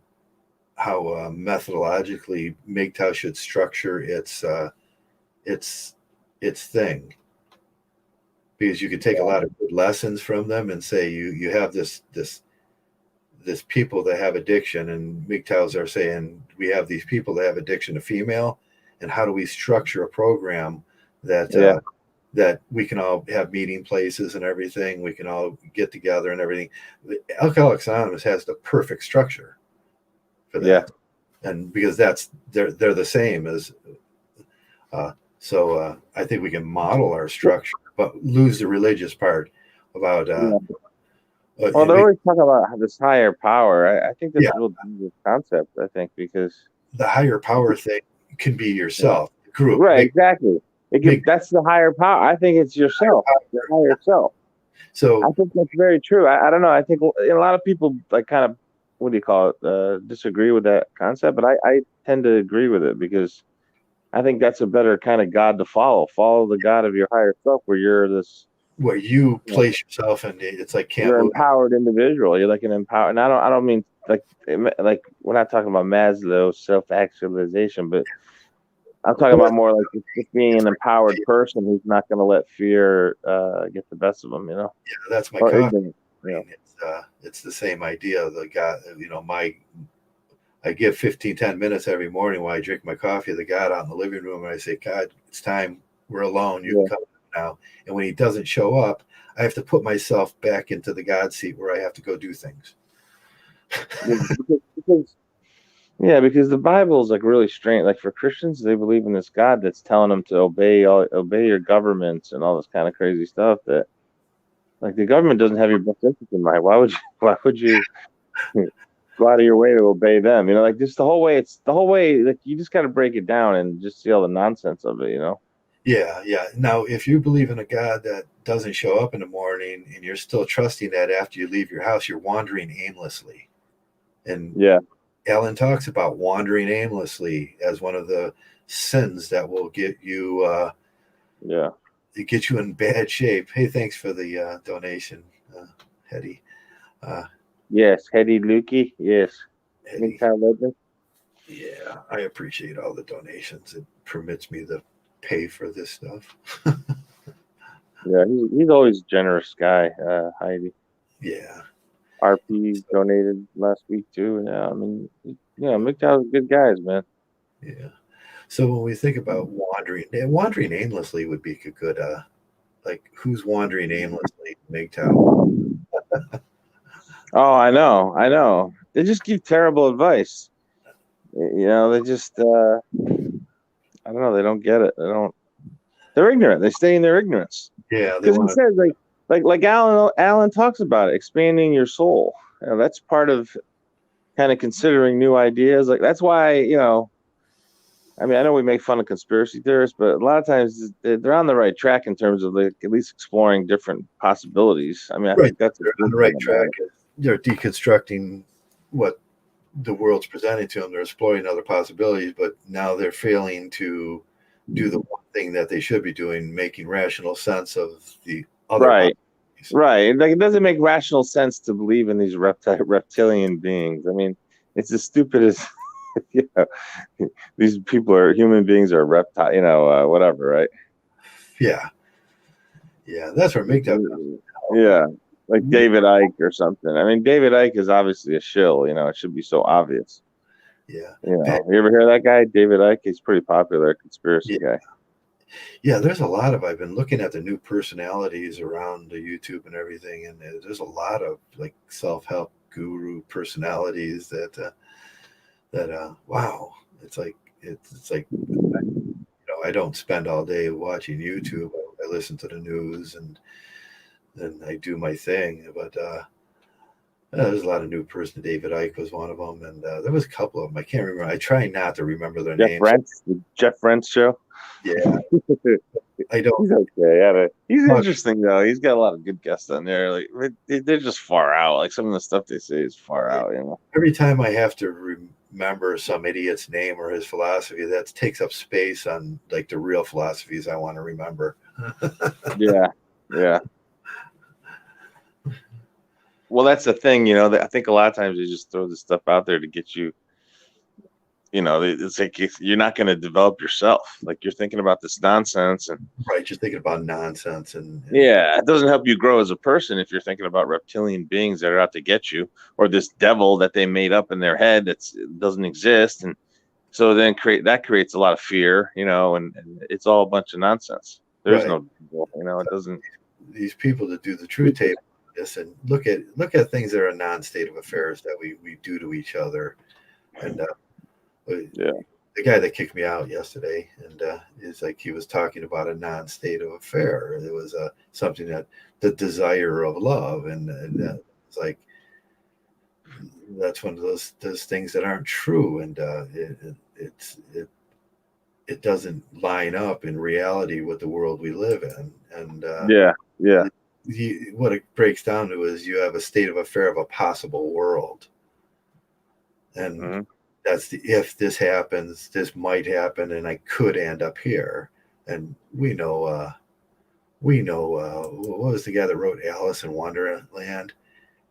methodologically MGTOW should structure its thing, because you can take a lot of good lessons from them and say you have this people that have addiction, and MGTOWs are saying we have these people that have addiction to female, and how do we structure a program that that we can all have meeting places and everything, we can all get together and everything. Alcoholics Anonymous has the perfect structure for that, and because they're the same as So I think we can model our structure, but lose the religious part about. Yeah. Well, they're We, always talking about this higher power. I think that's yeah, a real dangerous concept. I think because the higher power thing can be yourself, the group. right, exactly. That's the higher power. I think it's yourself, the higher self. So I think that's very true. I don't know. I think a lot of people like kind of what do you call it? Disagree with that concept, but I tend to agree with it because I think that's a better kind of God to follow. Follow the God of your higher self, where you're this. where you place yourself in, it's like can't You're an move. empowered individual. You're like an empowered. And I don't mean like we're not talking about Maslow's self-actualization, but I'm talking Well, about more like just being an empowered person who's not going to let fear get the best of them. You know, yeah, that's my or coffee. ignorance. You know. It's the same idea. The guy, I give 10 minutes every morning while I drink my coffee to the God out in the living room, and I say, God, it's time. We're alone. You can come now. And when he doesn't show up, I have to put myself back into the God seat where I have to go do things. Because the Bible is like really strange. Like for Christians, they believe in this God that's telling them to obey your governments and all this kind of crazy stuff. That like the government doesn't have your best interest in mind. Why would you go out of your way to obey them? You know, like just the whole way. It's the whole way. Like you just got to break it down and just see all the nonsense of it. You know. Yeah, yeah. Now, if you believe in a God that doesn't show up in the morning and you're still trusting that after you leave your house, you're wandering aimlessly. And Yeah. Alan talks about wandering aimlessly as one of the sins that will get you in bad shape. Hey, thanks for the donation, Hetty. Yes, Hetty Lukey. Yes, Hetty. MGTOW legend. Yeah, I appreciate all the donations. It permits me to pay for this stuff. Yeah, he's always a generous guy. Heidi. Yeah. RP donated last week too. Yeah, I mean, MGTOW's good guys, man. Yeah. So when we think about wandering aimlessly would be a good, like who's wandering aimlessly? MGTOW. Oh, I know. They just give terrible advice. You know, they just I don't know, they don't get it. They're ignorant. They stay in their ignorance. Yeah, they Because he want to. says like Alan talks about it, expanding your soul. You know, that's part of kind of considering new ideas. Like that's why, I mean, I know we make fun of conspiracy theorists, but a lot of times they're on the right track in terms of like at least exploring different possibilities. I mean, I Right, think that's a they're on good the thing right about track. it. They're deconstructing what the world's presenting to them. They're exploring other possibilities, but now they're failing to do the one thing that they should be doing, making rational sense of the other Right. possibilities. Right. Like it doesn't make rational sense to believe in these reptilian beings. I mean, it's as stupid as these people are human beings are reptile, whatever, right? Yeah, yeah, that's where MGTOW comes. Yeah. Like David Icke or something. I mean, David Icke is obviously a shill, it should be so obvious. Yeah, You ever hear that guy, David Icke? He's pretty popular, conspiracy guy. Yeah, there's a lot of. I've been looking at the new personalities around the YouTube and everything, and there's a lot of like self-help guru personalities that wow, it's like I don't spend all day watching YouTube. I listen to the news and I do my thing, but there's a lot of new person. David Icke was one of them, and there was a couple of them. I can't remember. I try not to remember their names. The Jeff Rentz show. Yeah, I don't. He's okay. Yeah, he's interesting though. He's got a lot of good guests on there. Like they're just far out. Like some of the stuff they say is far out. Every time I have to remember some idiot's name or his philosophy, that takes up space on like the real philosophies I want to remember. Yeah. Well, that's the thing. I think a lot of times they just throw this stuff out there to get you. It's like you're not going to develop yourself. Like you're thinking about this nonsense and Right, you're thinking about nonsense and yeah, it doesn't help you grow as a person if you're thinking about reptilian beings that are out to get you, or this devil that they made up in their head that doesn't exist, and so then creates a lot of fear, and it's all a bunch of nonsense. There's right. No, it doesn't. These people that do the truth tape this and look at things that are a non-state of affairs that we do to each other, and the guy that kicked me out yesterday, and it's like he was talking about a non-state of affair. It was something that the desire of love, and it's like that's one of those things that aren't true, and it doesn't line up in reality with the world we live in, and yeah. what it breaks down to is you have a state of affair of a possible world, and that's the if this happens, this might happen, and I could end up here. And we know what was the guy that wrote Alice in Wonderland?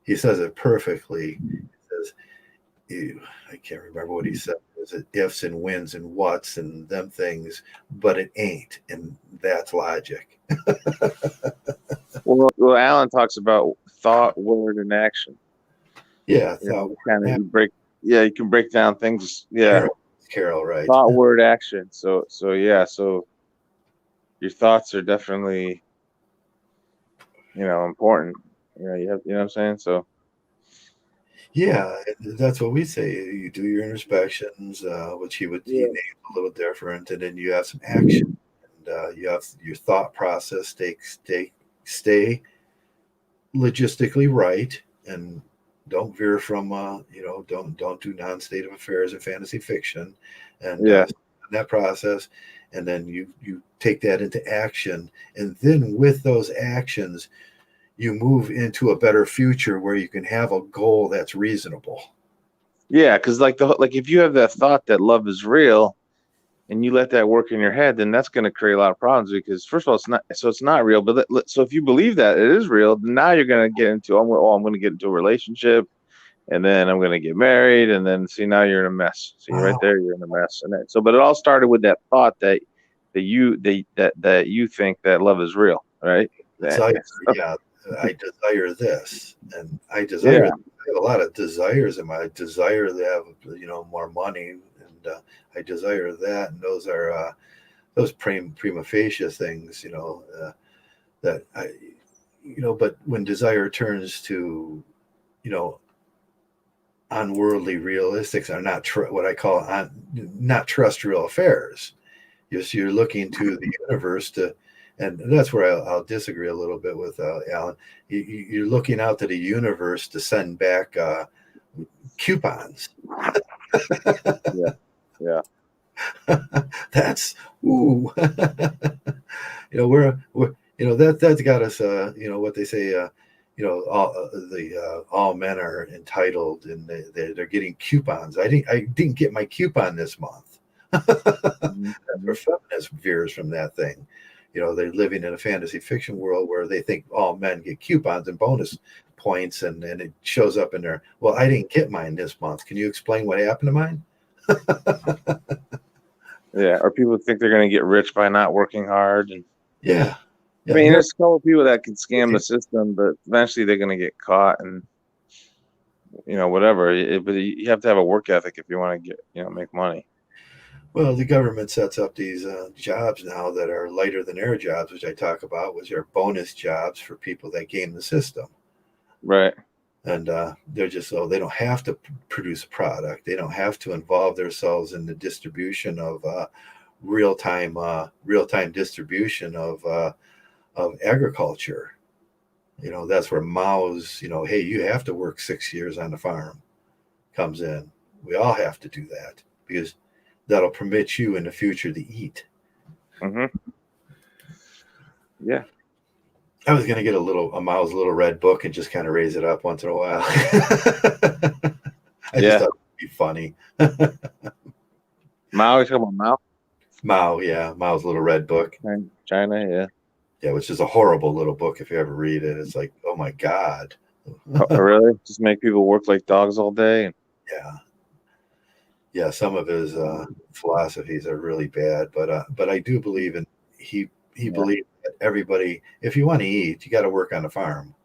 He says it perfectly. He says, I can't remember what he said. Is it ifs and whens and whats and them things, but it ain't, and that's logic. Well, Alan talks about thought, word, and action. Yeah, you can break down things. Yeah, Carol, right? Thought, word, action. So your thoughts are definitely, important. You have, what I'm saying. So yeah, that's what we say. You do your introspections, which he named a little different, and then you have some action, and you have your thought process stay logistically right, and don't veer from don't do non-state of affairs and fantasy fiction, and that process, and then you take that into action, and then with those actions you move into a better future where you can have a goal that's reasonable. Yeah, because like if you have that thought that love is real, and you let that work in your head, then that's going to create a lot of problems, because first of all, it's not real. But so if you believe that it is real, then now you're going to get into I'm going to get into a relationship, and then I'm going to get married, and then see, now you're in a mess. See, right there, you're in a mess. And but it all started with that thought that you think that love is real, right? Yeah. I desire this, and I desire. I have a lot of desires in my desire to have more money, and I desire that, and those are those prima facie things, that I, but when desire turns to, unworldly realistics are not what I call not terrestrial affairs. You're looking to the universe to. And that's where I'll disagree a little bit with Alan. You're looking out to the universe to send back coupons. Yeah. That's ooh. We're that's got us. What they say. All men are entitled, and they're getting coupons. I didn't get my coupon this month. That's where feminism veers from that thing. They're living in a fantasy fiction world where they think all men get coupons and bonus points, and it shows up in there. Well, I didn't get mine this month. Can you explain what happened to mine? Yeah, or people think they're going to get rich by not working hard. And yeah. I mean, there's a couple of people that can scam the system, but eventually they're going to get caught, and whatever. But you have to have a work ethic if you want to get make money. Well, the government sets up these jobs now that are lighter than air jobs, which I talk about, which are bonus jobs for people that game the system. Right. And they're just so they don't have to produce a product. They don't have to involve themselves in the distribution of real-time distribution of agriculture. That's where Mao's, hey, you have to work 6 years on the farm comes in. We all have to do that because that'll permit you in the future to eat. Yeah. I was going to get a Mao's little red book and just kind of raise it up once in a while. I just thought it would be funny. Mao, you talking about Mao? Mao, yeah. Mao's little red book. China, yeah. Yeah, which is a horrible little book if you ever read it. It's like, oh my God. Oh, really? Just make people work like dogs all day? Yeah. Yeah, some of his philosophies are really bad, but I do believe in he believed that everybody, if you want to eat, you got to work on the farm.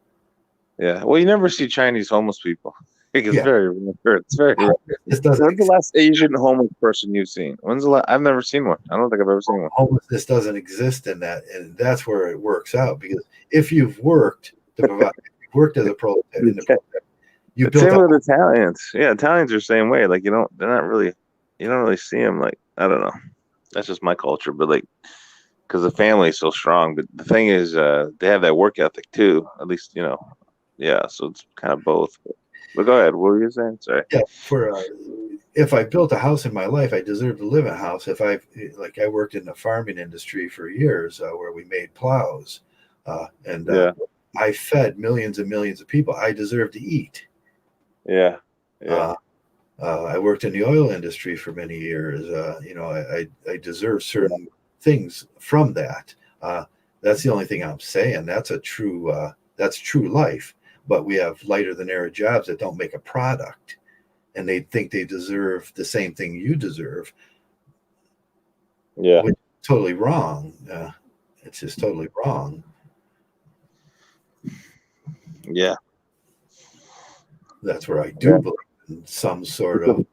Yeah, well, you never see Chinese homeless people. It's very rare. It's very rare. When's the last Asian homeless person you've seen? I've never seen one. I don't think I've ever seen one. Homelessness doesn't exist in that, and that's where it works out. Because if you've worked to provide, worked as a proletariat, same with Italians. Yeah, Italians are the same way. Like you don't really see them. Like I don't know. That's just my culture, but like, because the family is so strong. But the thing is, they have that work ethic too. At least, yeah. So it's kind of both. But go ahead. What were you saying? Sorry. Yeah, if I built a house in my life, I deserve to live in a house. I worked in the farming industry for years, where we made plows, and Yeah. I fed millions and millions of people. I deserve to eat. Yeah. Yeah. I worked in the oil industry for many years. I deserve certain things from that. That's the only thing I'm saying. That's true life. But we have lighter than air jobs that don't make a product, and they think they deserve the same thing you deserve. Yeah. Which is totally wrong. It's just totally wrong. Yeah. That's where I do believe in some sort of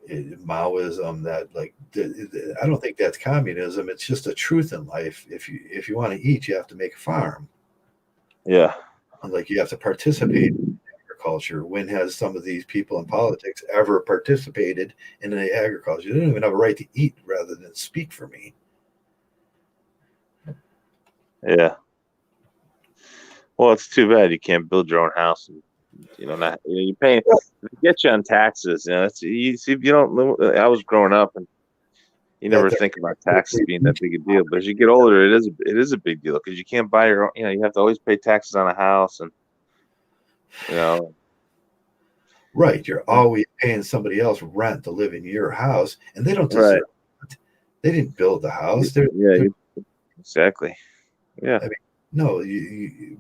Maoism. That, like, I don't think that's communism. It's just a truth in life. If you want to eat, you have to make a farm. Yeah. And, like, you have to participate in agriculture. When has some of these people in politics ever participated in the agriculture? They don't even have a right to eat, rather than speak for me. Yeah. Well, it's too bad you can't build your own house. And, you're paying. They get you on taxes. That's you see. If you don't. I was growing up, and you never think about taxes being that big a deal. But as you get older, it is a big deal, because you can't buy your own. You have to always pay taxes on a house, and Right, you're always paying somebody else rent to live in your house, and they don't right. deserve it. They didn't build the house. Exactly. Yeah. I mean, no,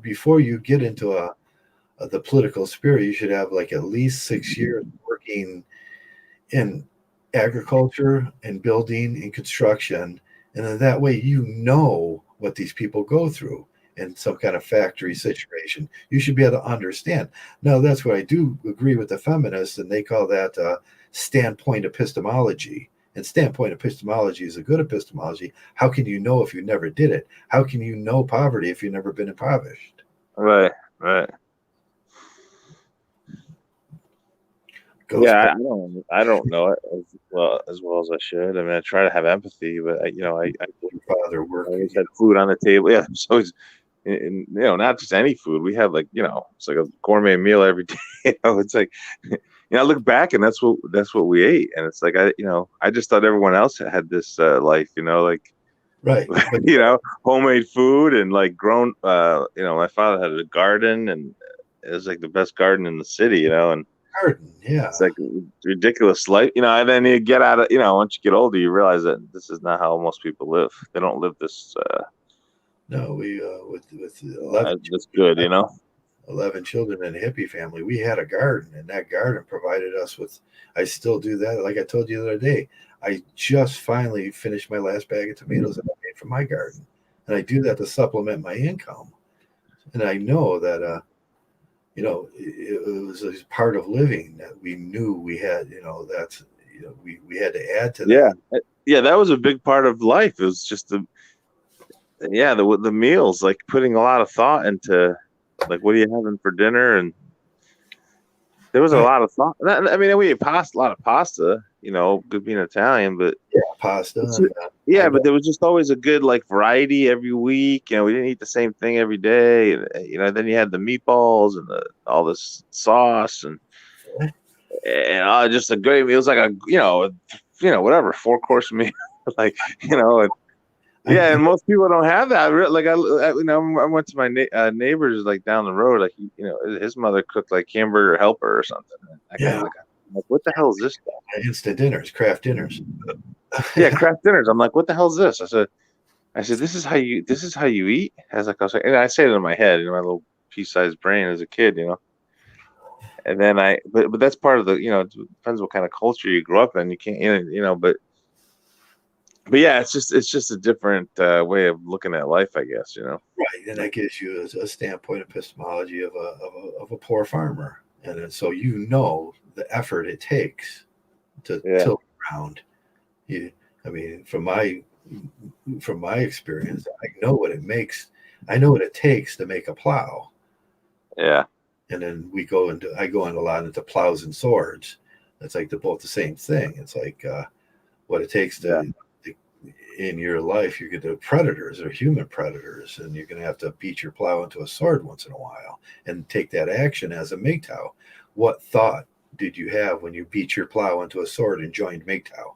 before you get into the political spirit, you should have, like, at least 6 years working in agriculture and building and construction, and then that way what these people go through in some kind of factory situation. You should be able to understand. Now, that's what I do agree with the feminists, and they call that standpoint epistemology. And standpoint epistemology is a good epistemology. How can you know if you never did it? How can you know poverty if you've never been impoverished? Right. I don't know it as well as I should. I mean, I try to have empathy, but I Father work. always had food on the table. Yeah, so always, not just any food. We had, like, it's like a gourmet meal every day. It's like, I look back, and that's what we ate, and it's like I just thought everyone else had this life, like. Right. Homemade food and, like, grown. My father had a garden, and it was like the best garden in the city. And garden, yeah. It's like ridiculous life, and then you get out of, once you get older, you realize that this is not how most people live. They don't live this. No, we with 11. That's good, 11 children in a hippie family. We had a garden, and that garden provided us with. I still do that. Like I told you the other day, I just finally finished my last bag of tomatoes that I made from my garden, and I do that to supplement my income. And I know that it was part of living that we knew we had. That's we had to add to that. Yeah, that was a big part of life. It was just the meals, like putting a lot of thought into, like, what are you having for dinner, and there was a lot of thought. I mean, we ate a lot of pasta, good being Italian, but pasta. But there was just always a good, like, variety every week. We didn't eat the same thing every day. And, then you had the meatballs and all this sauce and just a great meal. It was like whatever 4-course meal, like, and most people don't have that. Like, I went to my neighbors, like, down the road. Like, his mother cooked, like, hamburger helper or something. Like, what the hell is this stuff? Instant dinners, craft dinners. Yeah, craft dinners. I'm like, what the hell is this? I said, this is how you eat. And I say it in my head, my little pea-sized brain as a kid, And then but that's part of the, it depends what kind of culture you grew up in. You can't, but yeah, it's just a different way of looking at life, I guess, Right, and that gives you a standpoint epistemology of a poor farmer, and then, so the effort it takes to till ground. I mean, from my experience, I know what it makes. I know what it takes to make a plow. Yeah. And then I go in a lot into plows and swords. It's like they're both the same thing. It's like what it takes to in your life, you're going to predators or human predators, and you're going to have to beat your plow into a sword once in a while and take that action as a MGTOW. What thought did you have when you beat your plow into a sword and joined MGTOW?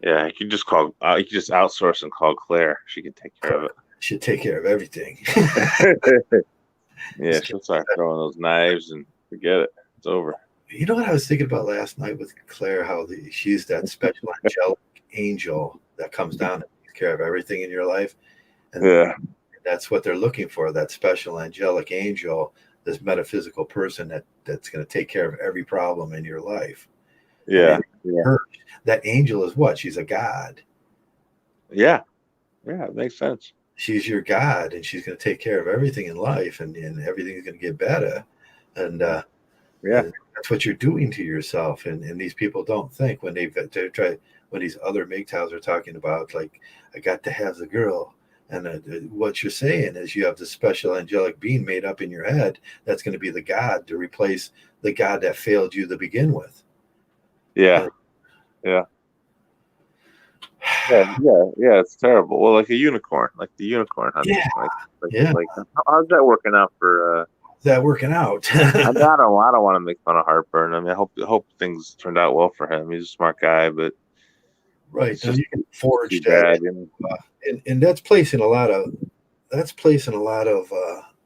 Yeah, you can just call. You can just outsource and call Claire. She can take care of it. Should take care of everything. Yeah, she'll start throwing those knives and forget it. It's over. You know what I was thinking about last night with Claire? How she's that special angelic angel that comes down and takes care of everything in your life, and Yeah, that's what they're looking for. That special angelic angel, this metaphysical person that's going to take care of every problem in your life. yeah, That angel is what? She's a god. yeah. It makes sense. She's your god, and she's going to take care of everything in life, and everything's going to get better. And and that's what you're doing to yourself. And these people don't think when they try, when these other MGTOWs are talking about, like, I got to have the girl. And what you're saying is you have this special angelic being made up in your head that's going to be the god to replace the god that failed you to begin with. Yeah. It's terrible. Well, like a unicorn, like the unicorn hunting. Like how's that working out for? Is that working out? I don't want to make fun of Heartburn. I mean, I hope things turned out well for him. He's a smart guy, but right. Now you can forge that, and that's placing a lot of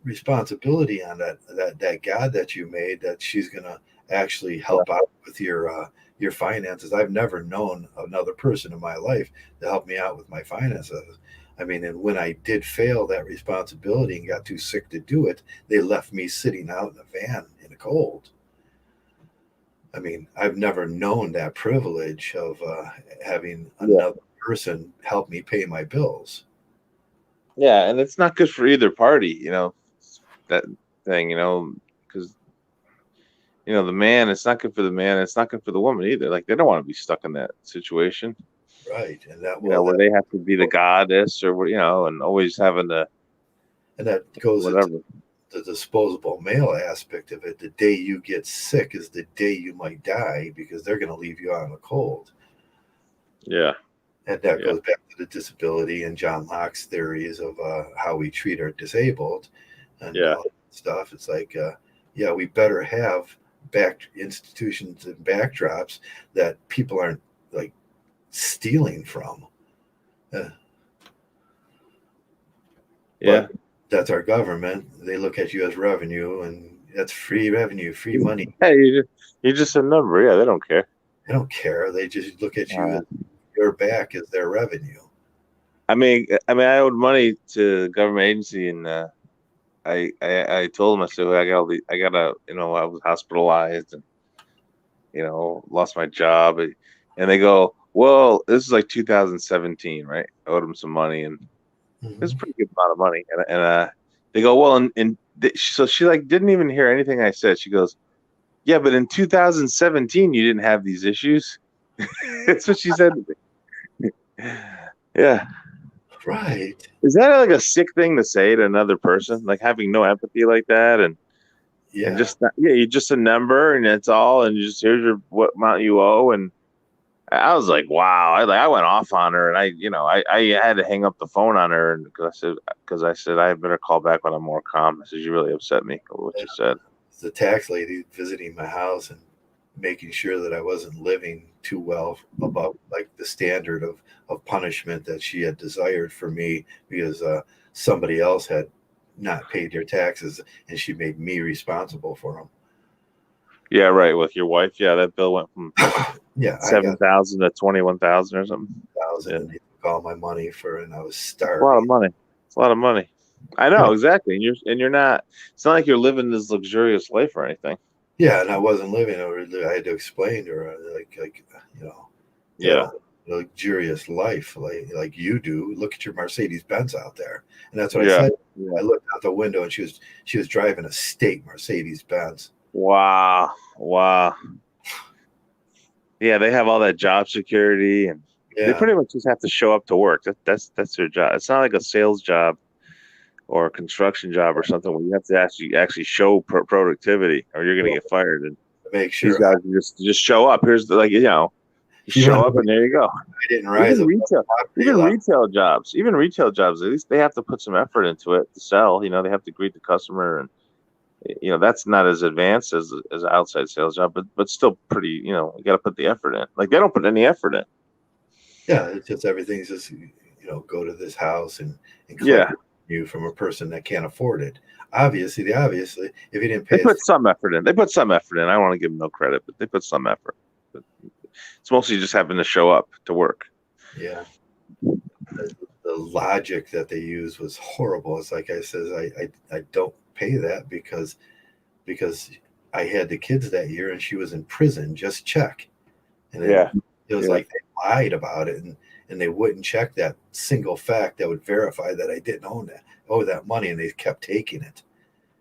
responsibility on that God that you made, that she's gonna actually help out with your finances. I've never known another person in my life to help me out with my finances. I mean, and when I did fail that responsibility and got too sick to do it, they left me sitting out in a van in the cold. I mean, I've never known that privilege of having another person help me pay my bills. Yeah, and it's not good for either party, that thing, because, the man, it's not good for the man, it's not good for the woman either. Like, they don't want to be stuck in that situation. Right. And that, where they have to be the goddess or, and always having the. And that goes whatever. Into the disposable male aspect of it. The day you get sick is the day you might die, because they're going to leave you out in the cold. Yeah. And that goes back to the disability and John Locke's theories of how we treat our disabled and all that stuff. It's like, we better have back institutions and backdrops that people aren't like stealing from. But that's our government. They look at you as revenue, and that's free revenue, free money. Hey, you're just a number. Yeah, they don't care. They don't care. They just look at you as your back is their revenue. I mean, I owed money to the government agency, and I told them, I said, I was hospitalized and, lost my job, and they go, well, this is like 2017, right? I owed them some money, and it was a pretty good amount of money, and they go, well, so she like didn't even hear anything I said. She goes, yeah, but in 2017 you didn't have these issues. That's what she said to me. Yeah. Right. Is that like a sick thing to say to another person? Like having no empathy like that, and just you're just a number, and that's all, and here's what amount you owe, and I was like, wow. I went off on her, and I had to hang up the phone on her, and because I said I better call back when I'm more calm. I said, you really upset me with what you said. The tax lady visiting my house and making sure that I wasn't living too well above like the standard of punishment that she had desired for me, because somebody else had not paid their taxes, and she made me responsible for them. Yeah, right. With your wife, that bill went from 7,000 to 21,000 or something. And he took all my money and I was starving. It's a lot of money. I know, exactly. And you're not. It's not like you're living this luxurious life or anything. Yeah, and I wasn't living. I had to explain to her, luxurious life, like you do. Look at your Mercedes Benz out there, and that's what I said. I looked out the window, and she was driving a state Mercedes Benz. Wow. Yeah, they have all that job security, and they pretty much just have to show up to work. That's their job. It's not like a sales job or a construction job or something where you have to actually show productivity, or you're going to get fired. And make sure these guys just show up. Here's You show up and there you go. I didn't rise Even retail jobs, at least they have to put some effort into it to sell. You know, they have to greet the customer, and you know that's not as advanced as an outside sales job, but still pretty. You know, you got to put the effort in. Like they don't put any effort in. Yeah, it's just everything's just go to this house and collect you from a person that can't afford it. Obviously, if you didn't pay, they put some effort in. I don't want to give them no credit, but they put some effort. But it's mostly just having to show up to work. Yeah. The logic that they used was horrible. It's like I says, I don't pay that because I had the kids that year and she was in prison. Just check. And it was like they lied about it and they wouldn't check that single fact that would verify that I didn't owe that money, and they kept taking it.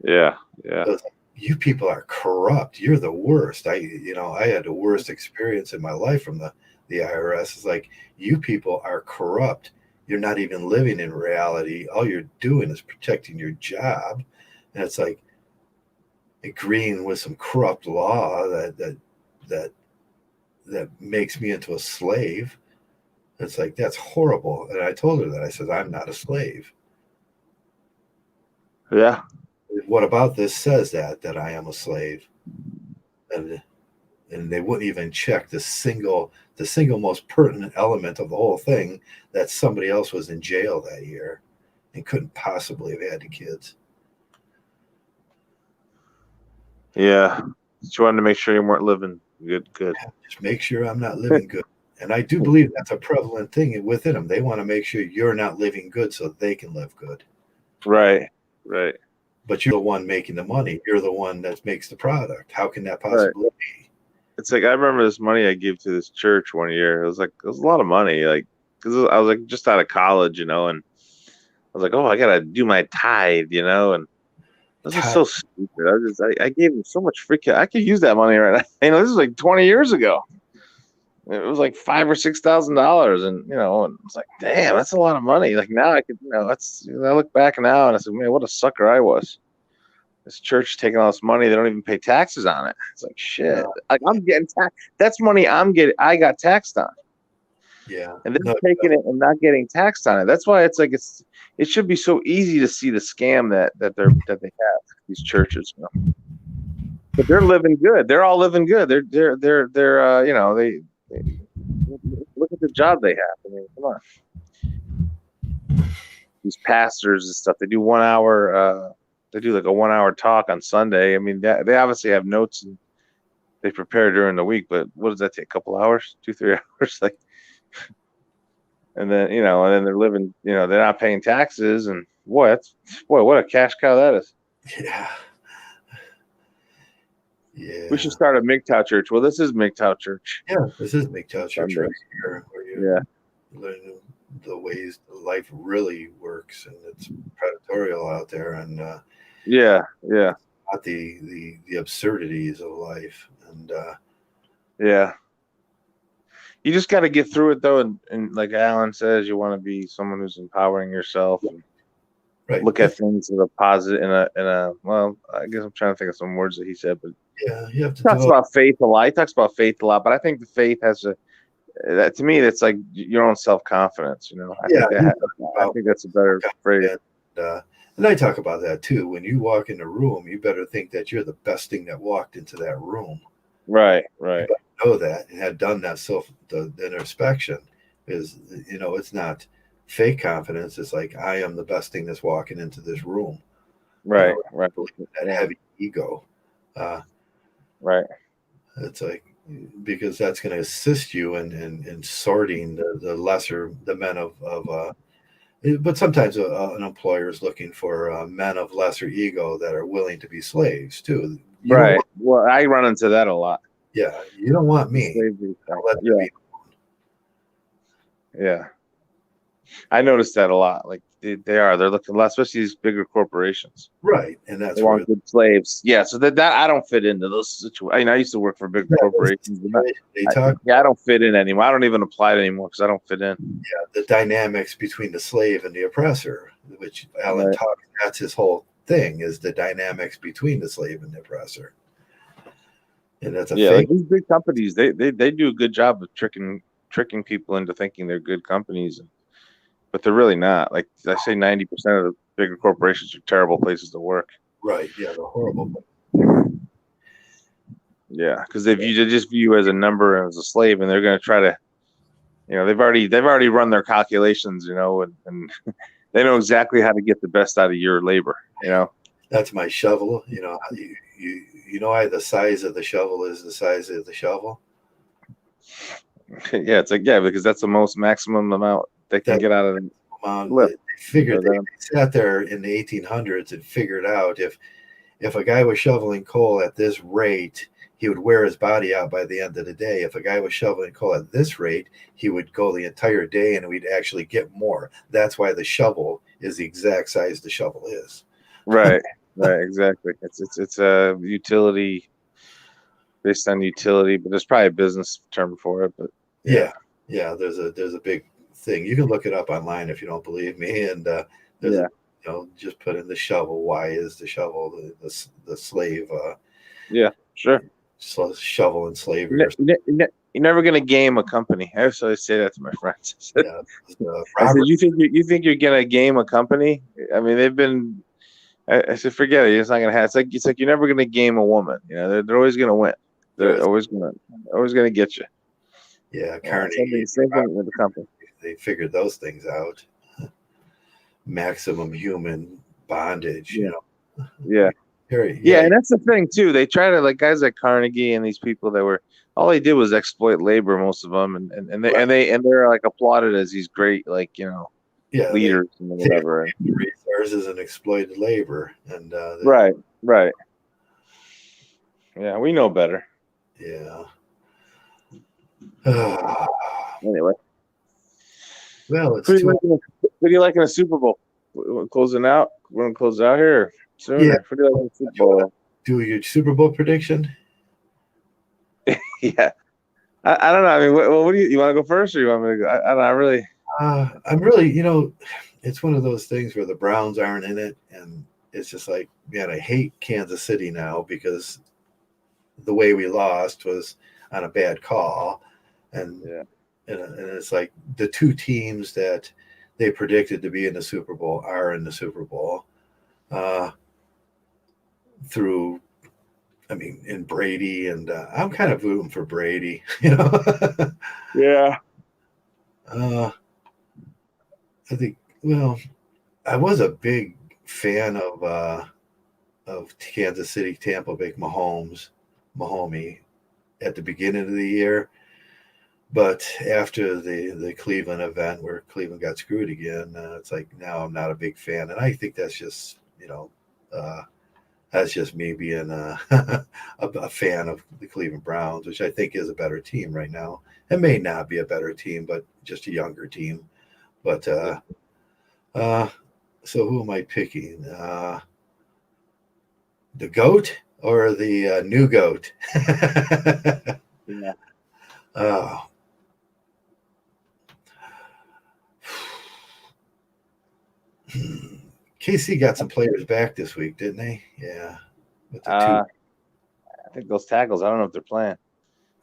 Yeah. Like, you people are corrupt. You're the worst. I had the worst experience in my life from the IRS. It's like, you people are corrupt. You're not even living in reality. All you're doing is protecting your job. And it's like agreeing with some corrupt law that makes me into a slave. It's like, that's horrible. And I told her that. I said, I'm not a slave. Yeah. What about this says that I am a slave? And they wouldn't even check the single most pertinent element of the whole thing, that somebody else was in jail that year and couldn't possibly have had the kids. Yeah. Just wanted to make sure you weren't living good. Yeah, just make sure I'm not living good. And I do believe that's a prevalent thing within them. They want to make sure you're not living good so they can live good. Right. But you're the one making the money. You're the one that makes the product. How can that possibly be? It's like, I remember this money I gave to this church one year. It was a lot of money. Like, because I was like just out of college, and I was like, oh, I got to do my tithe, and this is so stupid. I gave him so much freaking, I could use that money right now. This is like 20 years ago. It was like $5,000 or $6,000, and and it's like, damn, that's a lot of money. Like now I could, I look back now and I said, man, what a sucker I was. This church taking all this money, they don't even pay taxes on it. It's like, shit. Like, I'm getting that's money I got taxed on. Yeah. And they're taking it and not getting taxed on it. That's why it's like it should be so easy to see the scam that they have, these churches. But they're living good. They're all living good. They're they look at the job they have. I mean, come on. These pastors and stuff, they do 1 hour. They do like a 1 hour talk on Sunday. I mean, they obviously have notes and they prepare during the week. But what does that take? A couple hours, 2-3 hours, like. And then they're living. They're not paying taxes, and what a cash cow that is. Yeah. Yeah. We should start a MGTOW church. Well, this is MGTOW church. Yeah, this is MGTOW church right here, where you learn the ways life really works, and it's predatorial out there, and not the absurdities of life, and you just got to get through it though, and like Alan says, you want to be someone who's empowering yourself. And look at things in a positive, in a well, I guess I'm trying to think of some words that he said, but you have to talks about faith a lot. He talks about faith a lot, but I think the faith has to me, that's like your own self-confidence. I think that's a better phrase. And I talk about that too. When you walk in a room, you better think that you're the best thing that walked into that room. Right. You know that, and have done that the introspection is, it's not fake confidence. It's like, I am the best thing that's walking into this room. Right. That heavy ego. Right. It's like, because that's going to assist you in sorting the men of but sometimes an employer is looking for men of lesser ego that are willing to be slaves too. Right. Well, I run into that a lot. Yeah. You don't want me. Yeah. I noticed that a lot. Like they're looking less, especially these bigger corporations. Right. And that's where good slaves. Yeah. So that I don't fit into those situations. I used to work for big corporations. I don't fit in anymore. I don't even apply it anymore because I don't fit in. Yeah. The dynamics between the slave and the oppressor, which Alan talks, that's his whole thing, is the dynamics between the slave and the oppressor. and that's a Yeah, fake. like these big companies, they do a good job of tricking people into thinking they're good companies, but they're really not. Like I say, 90% of the bigger corporations are terrible places to work. Right. Yeah, they're horrible. Yeah, because they just view you as a number and as a slave, and they're going to try to, they've already run their calculations, and they know exactly how to get the best out of your labor. That's my shovel. You know why the size of the shovel is the size of the shovel? Yeah, it's like, yeah, because that's the most maximum amount they can get out of the lift. They figured they sat there in the 1800s and figured out if a guy was shoveling coal at this rate, he would wear his body out by the end of the day. If a guy was shoveling coal at this rate, he would go the entire day and we'd actually get more. That's why the shovel is the exact size the shovel is. Right, exactly. It's a utility based on utility, but there's probably a business term for it. But yeah, there's a big thing. You can look it up online if you don't believe me. And there's just put in the shovel. Why is the shovel the slave? Yeah, sure. Shovel and slavery. You're never gonna game a company. I always say that to my friends. I said, you think you're gonna game a company? I mean, they've been. I said, forget it. It's not gonna happen. It's like you're never gonna game a woman. They're always gonna win. They're always gonna get you. Yeah, Carnegie. Same thing with the company. They figured those things out. Maximum human bondage. Yeah. Yeah, and that's the thing too. They try to, like, guys like Carnegie and these people that were, all they did was exploit labor, most of them, and they're like applauded as these great, like, leaders and whatever. Resources and exploited labor, and right. Yeah, we know better. Yeah. Anyway. Well, what do you like in a Super Bowl? We're closing out. We're gonna close out here soon. Yeah. What do you like in a Super Bowl? Do your Super Bowl prediction? Yeah. I don't know. I mean, what do you want to go first, or you want me to go? I don't know. I'm really, it's one of those things where the Browns aren't in it, and it's just like, man, I hate Kansas City now because the way we lost was on a bad call, and it's like the two teams that they predicted to be in the Super Bowl are in the Super Bowl in Brady, and I'm kind of rooting for Brady, Yeah. I think, I was a big fan of Kansas City, Tampa Bay, Mahomie at the beginning of the year. But after the Cleveland event where Cleveland got screwed again, it's like now I'm not a big fan. And I think that's just, that's just me being a fan of the Cleveland Browns, which I think is a better team right now. It may not be a better team, but just a younger team. But so who am I picking? The GOAT or the new GOAT? Yeah. KC got some players back this week, didn't they? Yeah. I think those tackles, I don't know if they're playing.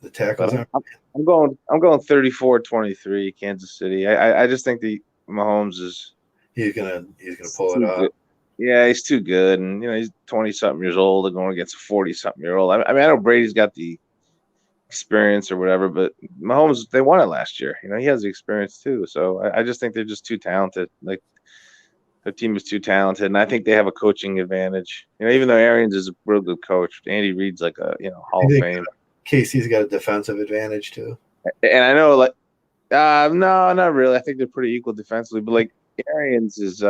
The tackles aren't. I'm going 34-23 Kansas City. I just think the Mahomes is he's gonna pull it off. Yeah, he's too good, and he's 20-something years old and going against a 40-something-year-old. I mean, I know Brady's got the experience or whatever, but Mahomes, they won it last year. He has the experience too. So I just think they're just too talented. Like, their team is too talented, and I think they have a coaching advantage. Even though Arians is a real good coach, Andy Reid's like a Hall of Fame. KC's got a defensive advantage too. And I know, like, no, not really. I think they're pretty equal defensively, but like Arians is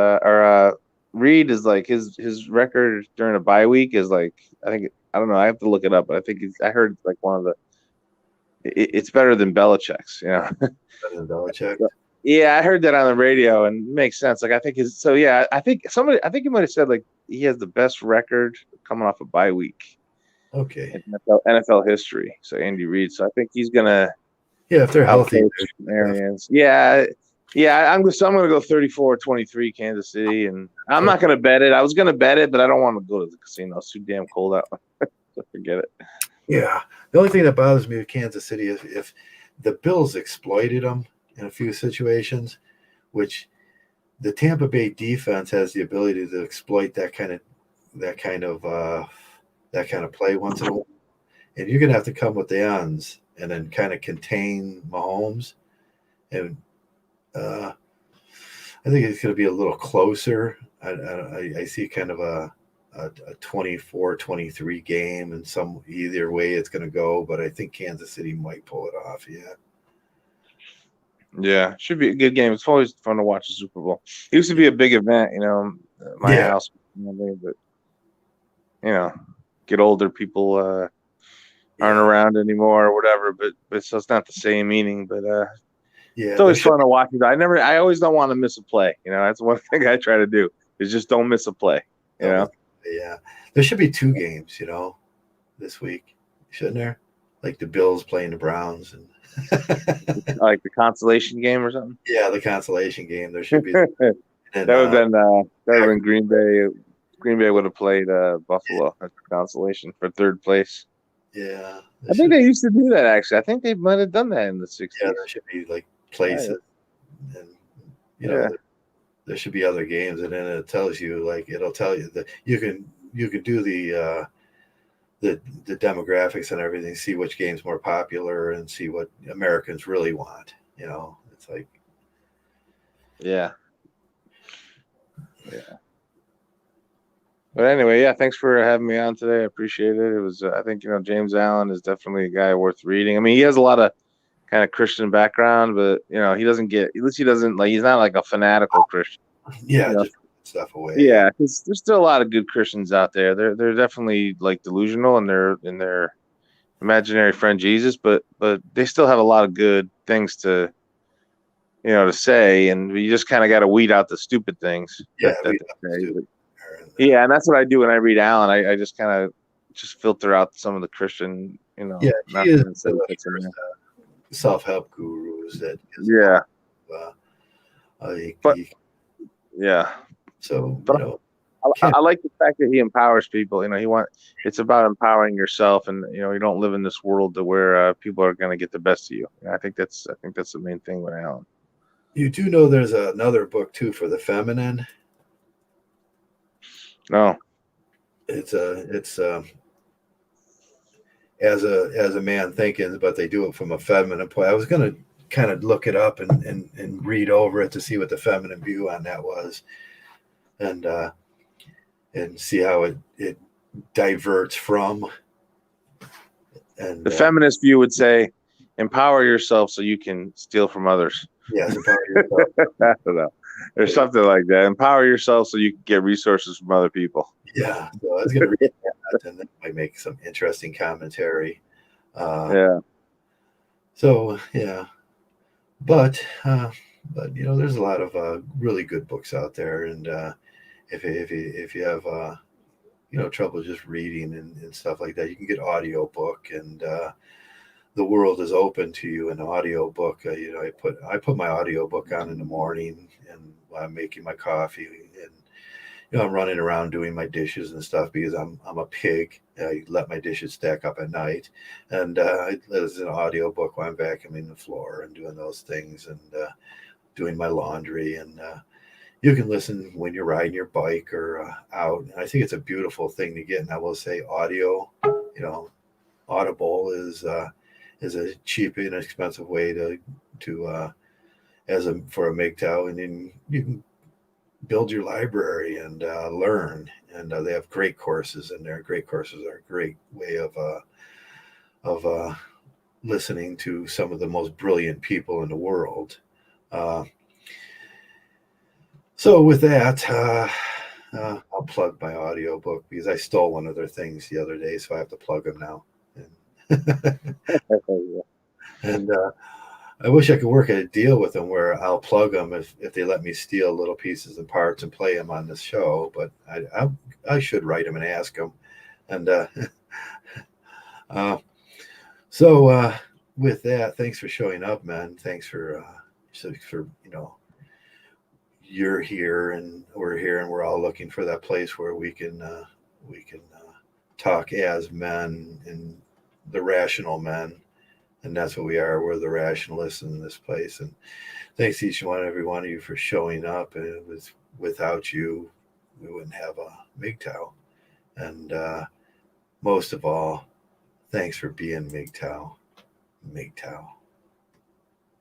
Reid is like his record during a bye week is like, I don't know. I have to look it up, but I think I heard like one of the. It's better than Belichick's. Better than Belichick. Yeah, I heard that on the radio, and it makes sense. Like, I think I think he might have said like he has the best record coming off a bye week. Okay. In NFL history. So Andy Reid. So I think he's gonna. Yeah, if they're healthy. Arians. Yeah. I'm gonna go 34-23 Kansas City, and I'm not gonna bet it. I was gonna bet it, but I don't want to go to the casino. It's too damn cold out. So forget it. Yeah, The only thing that bothers me with Kansas City is if the Bills exploited them in a few situations, which the Tampa Bay defense has the ability to exploit that kind of uh, that kind of play once in a while, and you're gonna have to come with the ends and then kind of contain Mahomes. And I think it's going to be a little closer. I see kind of a 24-23 game, and some either way it's going to go. But I think Kansas City might pull it off. Yeah. Yeah, should be a good game. It's always fun to watch the Super Bowl. It used to be a big event, at my Yeah. house. But get older, people aren't around anymore or whatever. But so it's not the same meaning. But Yeah, it's always fun to watch it. I always don't want to miss a play. That's one thing I try to do is just don't miss a play. Yeah, there should be 2 games, this week, shouldn't there? Like the Bills playing the Browns and like the consolation game or something. Yeah, the consolation game. There should be. And, that would have been Green Bay. Green Bay would have played Buffalo as the consolation for 3rd place. Yeah, I think they used to do that. Actually, I think they might have done that in the 60s. Yeah, there should be like places, and there should be other games, and then it'll tell you that you can do the demographics and everything, see which game's more popular, and see what Americans really want. It's like, yeah. But anyway, thanks for having me on today. I appreciate it. It was, I think, James Allen is definitely a guy worth reading. I mean, he has a lot of kind of Christian background, but he doesn't get, at least he doesn't he's not like a fanatical Christian. Yeah, just stuff away. Yeah, because there's still a lot of good Christians out there. They're definitely like delusional in their imaginary friend Jesus, but they still have a lot of good things to say, and you just kind of got to weed out the stupid things. Yeah, yeah, and that's what I do when I read Allen. I just kind of filter out some of the Christian, Yeah, he is self-help gurus that. Yeah. So I like the fact that he empowers people. It's about empowering yourself, and you don't live in this world to where people are going to get the best of you. I think that's the main thing with Allen. You do know there's another book too for the feminine. No, it's as a man thinking, but they do it from a feminine point. I was going to kind of look it up and read over it to see what the feminine view on that was, and see how it diverts from. And the feminist view would say, empower yourself so you can steal from others. Yes, empower yourself. I don't know. There's something like that. Empower yourself so you can get resources from other people. Yeah, so I was going to read that, and that might make some interesting commentary. So yeah, but there's a lot of really good books out there, and if you have trouble just reading and stuff like that, you can get audio book, and the world is open to you in audio book. I put my audio book on in the morning, and while I'm making my coffee, and I'm running around doing my dishes and stuff because I'm a pig. I let my dishes stack up at night, and I listen to an audio book while I'm vacuuming the floor and doing those things, and doing my laundry. And you can listen when you're riding your bike or out. And I think it's a beautiful thing to get. And I will say, audio, Audible is a cheap, inexpensive way for a MGTOW, and then you can build your library and learn. And they have great courses in there. Great courses are a great way of listening to some of the most brilliant people in the world. So with that, I'll plug my audiobook because I stole one of their things the other day, so I have to plug them now. And I wish I could work a deal with them where I'll plug them if they let me steal little pieces and parts and play them on this show. But I should write them and ask them. And so with that, thanks for showing up, man. Thanks for you're here and we're here, and we're all looking for that place where we can talk as men and the rational men, and that's what we are. We're the rationalists in this place. And thanks each and every one of you for showing up. And it was without you, we wouldn't have a MGTOW. And most of all, thanks for being MGTOW. MGTOW.